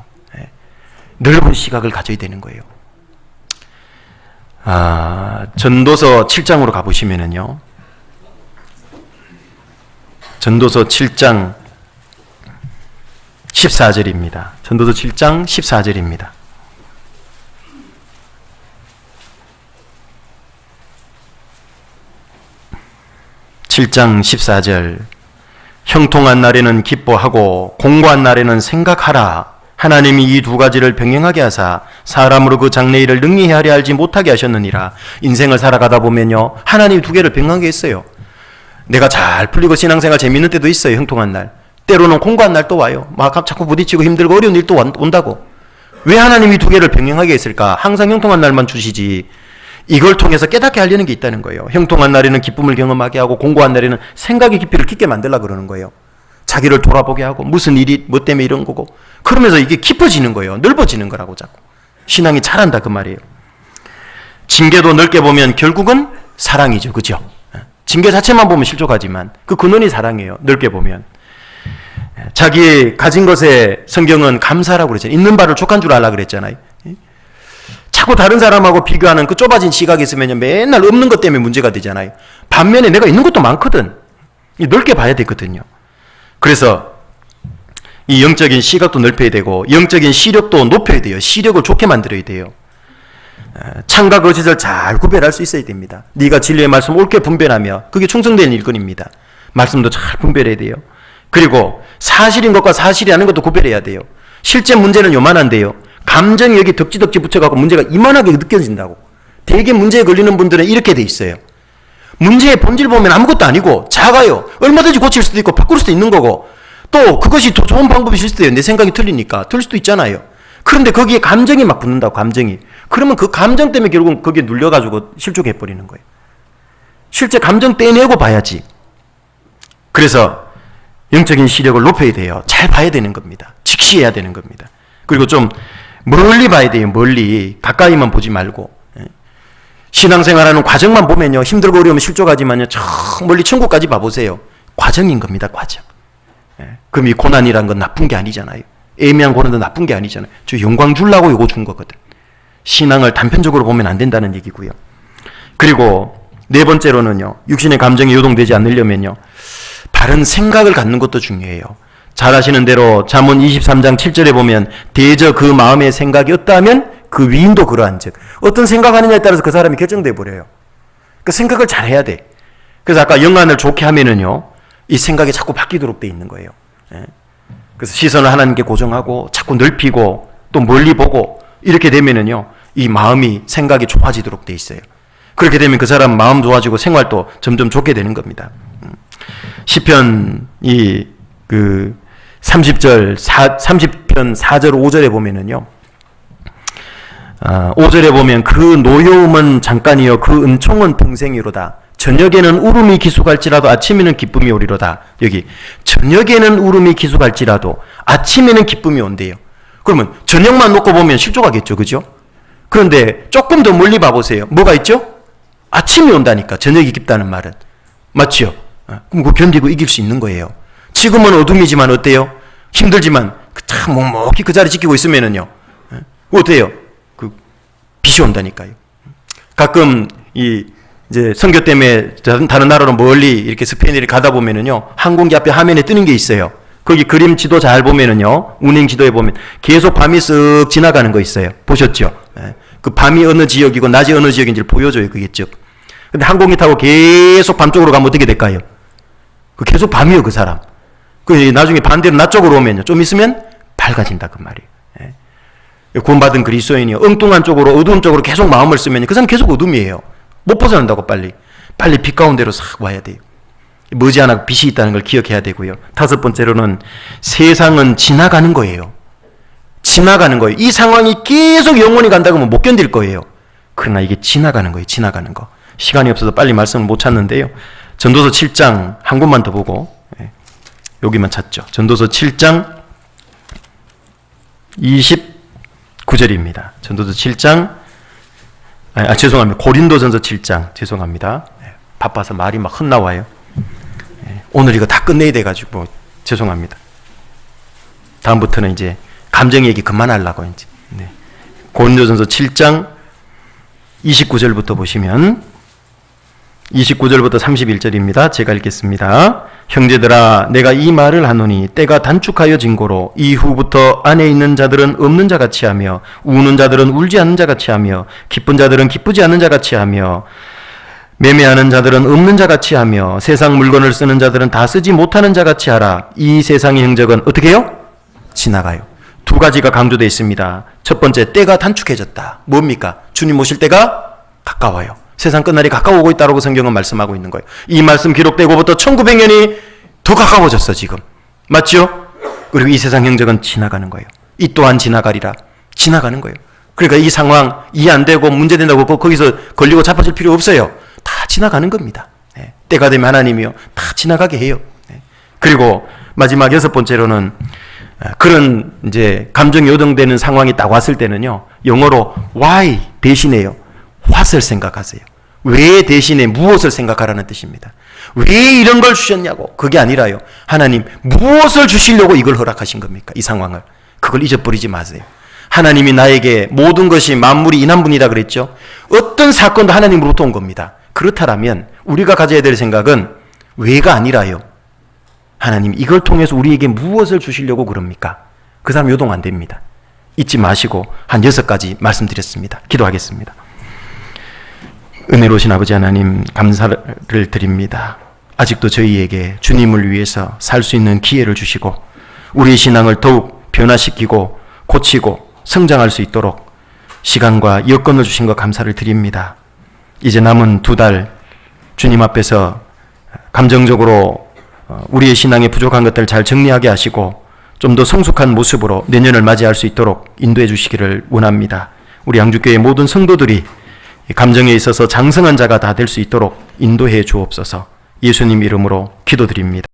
넓은 시각을 가져야 되는 거예요. 전도서 7장으로 가보시면은요, 전도서 7장 14절입니다. 전도서 7장 14절입니다. (7장 14절) 형통한 날에는 기뻐하고 공고한 날에는 생각하라. 하나님이 이 두 가지를 병행하게 하사 사람으로 그 장래일을 능히 헤아려 알지 못하게 하셨느니라. 인생을 살아가다 보면요, 하나님이 두 개를 병행하게 했어요. 내가 잘 풀리고 신앙생활 재밌는 때도 있어요. 형통한 날. 때로는 공고한 날도 와요. 막 자꾸 부딪히고 힘들고 어려운 일도 온다고. 왜 하나님이 두 개를 병행하게 했을까? 항상 형통한 날만 주시지 이걸 통해서 깨닫게 하려는 게 있다는 거예요. 형통한 날에는 기쁨을 경험하게 하고 공고한 날에는 생각의 깊이를 깊게 만들려고 그러는 거예요. 자기를 돌아보게 하고 무슨 일이 뭐 때문에 이런 거고 그러면서 이게 깊어지는 거예요. 넓어지는 거라고 자꾸. 신앙이 자란다 그 말이에요. 징계도 넓게 보면 결국은 사랑이죠. 그죠? 징계 자체만 보면 실족하지만 그 근원이 사랑이에요. 넓게 보면. 자기 가진 것에 성경은 감사라고 그랬잖아요. 있는 바를 족한 줄 알라 그랬잖아요. 자꾸 다른 사람하고 비교하는 그 좁아진 시각이 있으면 맨날 없는 것 때문에 문제가 되잖아요. 반면에 내가 있는 것도 많거든. 넓게 봐야 되거든요. 그래서 이 영적인 시각도 넓혀야 되고 영적인 시력도 높여야 돼요. 시력을 좋게 만들어야 돼요. 참과 거짓을 잘 구별할 수 있어야 됩니다. 네가 진리의 말씀을 옳게 분별하며 그게 충성된 일꾼입니다. 말씀도 잘 분별해야 돼요. 그리고 사실인 것과 사실이 아닌 것도 구별해야 돼요. 실제 문제는 요만한데요. 감정이 여기 덕지덕지 붙여갖고 문제가 이만하게 느껴진다고. 되게 문제에 걸리는 분들은 이렇게 돼 있어요. 문제의 본질 보면 아무것도 아니고 작아요. 얼마든지 고칠 수도 있고 바꿀 수도 있는 거고 또 그것이 더 좋은 방법일 수도 있어요. 내 생각이 틀리니까. 틀릴 수도 있잖아요. 그런데 거기에 감정이 막 붙는다고. 감정이. 그러면 그 감정 때문에 결국은 거기에 눌려가지고 실족해버리는 거예요. 실제 감정 떼내고 봐야지. 그래서 영적인 시력을 높여야 돼요. 잘 봐야 되는 겁니다. 직시해야 되는 겁니다. 그리고 좀 멀리 봐야 돼요. 멀리. 가까이만 보지 말고. 신앙생활하는 과정만 보면요. 힘들고 어려우면 실족하지만요. 저 멀리 천국까지 봐보세요. 과정인 겁니다. 과정. 그럼 이 고난이란 건 나쁜 게 아니잖아요. 애매한 고난도 나쁜 게 아니잖아요. 저 영광 주려고 이거 준 거거든. 신앙을 단편적으로 보면 안 된다는 얘기고요. 그리고 네 번째로는요. 육신의 감정이 요동되지 않으려면요. 바른 생각을 갖는 것도 중요해요. 잘 아시는 대로 잠언 23장 7절에 보면 대저 그 마음의 생각이 어떠하면 그 위인도 그러한즉 어떤 생각하느냐에 따라서 그 사람이 결정돼 버려요. 그 생각을 잘 해야 돼. 그래서 아까 영안을 좋게 하면은요. 이 생각이 자꾸 바뀌도록 돼 있는 거예요. 그래서 시선을 하나님께 고정하고 자꾸 넓히고 또 멀리 보고 이렇게 되면은요. 이 마음이 생각이 좋아지도록 돼 있어요. 그렇게 되면 그 사람 마음 좋아지고 생활도 점점 좋게 되는 겁니다. 시편 30편 4절 5절에 보면은요. 5절에 보면 그 노여움은 잠깐이요 그 은총은 평생이로다. 저녁에는 울음이 기숙할지라도 아침에는 기쁨이 오리로다. 여기 저녁에는 울음이 기숙할지라도 아침에는 기쁨이 온대요. 그러면 저녁만 놓고 보면 실족하겠죠. 그죠? 그런데 조금 더 멀리 봐보세요. 뭐가 있죠? 아침이 온다니까. 저녁이 깊다는 말은. 맞죠? 그럼 그거 견디고 이길 수 있는 거예요. 지금은 어둠이지만 어때요? 힘들지만 참 묵묵히 그 자리 지키고 있으면은요. 어때요? 그 빛이 온다니까요. 가끔 이제 선교 때문에 다른 나라로 멀리 이렇게 스페인을 가다 보면은요. 항공기 앞에 화면에 뜨는 게 있어요. 거기 그림 지도 잘 보면은요. 운행 지도에 보면 계속 밤이 쓱 지나가는 거 있어요. 보셨죠? 그 밤이 어느 지역이고 낮이 어느 지역인지를 보여줘요. 그게 쭉. 근데 항공기 타고 계속 밤 쪽으로 가면 어떻게 될까요? 그 계속 밤이요, 그 사람. 그 나중에 반대로 낮 쪽으로 오면요. 좀 있으면 밝아진다 그 말이에요. 구원받은 그리스도인이 엉뚱한 쪽으로 어두운 쪽으로 계속 마음을 쓰면 그 사람 계속 어둠이에요. 못 벗어난다고 빨리 빛 가운데로 싹 와야 돼요. 머지않아 빛이 있다는 걸 기억해야 되고요. 다섯 번째로는 세상은 지나가는 거예요. 지나가는 거예요. 이 상황이 계속 영원히 간다고 하면 못 견딜 거예요. 그러나 이게 지나가는 거예요. 지나가는 거. 시간이 없어서 빨리 말씀을 못 찾는데요. 전도서 7장 한 곳만 더 보고 여기만 찾죠. 전도서 7장 29절입니다. 전도서 7장 죄송합니다. 고린도전서 7장 죄송합니다. 바빠서 말이 막 헛나와요. 오늘 이거 다 끝내야 돼가지고 죄송합니다. 다음부터는 이제 감정 얘기 그만하려고 이제. 고린도전서 7장 29절부터 보시면 29절부터 31절입니다. 제가 읽겠습니다. 형제들아 내가 이 말을 하노니 때가 단축하여 진고로 이후부터 안에 있는 자들은 없는 자같이 하며 우는 자들은 울지 않는 자같이 하며 기쁜 자들은 기쁘지 않는 자같이 하며 매매하는 자들은 없는 자같이 하며 세상 물건을 쓰는 자들은 다 쓰지 못하는 자같이 하라. 이 세상의 행적은 어떻게 해요? 지나가요. 두 가지가 강조되어 있습니다. 첫 번째, 때가 단축해졌다. 뭡니까? 주님 오실 때가 가까워요. 세상 끝날이 가까워오고 있다고 성경은 말씀하고 있는 거예요. 이 말씀 기록되고부터 1900년이 더 가까워졌어 지금. 맞죠? 그리고 이 세상 행적은 지나가는 거예요. 이 또한 지나가리라. 지나가는 거예요. 그러니까 이 상황 이해 안 되고 문제된다고 거기서 걸리고 자빠질 필요 없어요. 다 지나가는 겁니다. 때가 되면 하나님이요 다 지나가게 해요. 그리고 마지막 6번째로는 그런 이제 감정이 요동되는 상황이 딱 왔을 때는요, 영어로 why 대신에요 what을 생각하세요. 왜 대신에 무엇을 생각하라는 뜻입니다. 왜 이런 걸 주셨냐고. 그게 아니라요, 하나님 무엇을 주시려고 이걸 허락하신 겁니까? 이 상황을. 그걸 잊어버리지 마세요. 하나님이 나에게 모든 것이 만물이 인한분이다 그랬죠. 어떤 사건도 하나님으로부터 온 겁니다. 그렇다면 우리가 가져야 될 생각은 왜가 아니라요, 하나님 이걸 통해서 우리에게 무엇을 주시려고 그럽니까? 그 사람 요동 안 됩니다. 잊지 마시고 한 6가지 말씀드렸습니다. 기도하겠습니다. 은혜로우신 아버지 하나님, 감사를 드립니다. 아직도 저희에게 주님을 위해서 살 수 있는 기회를 주시고 우리의 신앙을 더욱 변화시키고 고치고 성장할 수 있도록 시간과 여건을 주신 것 감사를 드립니다. 이제 남은 2달 주님 앞에서 감정적으로 우리의 신앙에 부족한 것들 잘 정리하게 하시고 좀 더 성숙한 모습으로 내년을 맞이할 수 있도록 인도해 주시기를 원합니다. 우리 양주교회 모든 성도들이 감정에 있어서 장성한 자가 다 될 수 있도록 인도해 주옵소서. 예수님 이름으로 기도드립니다.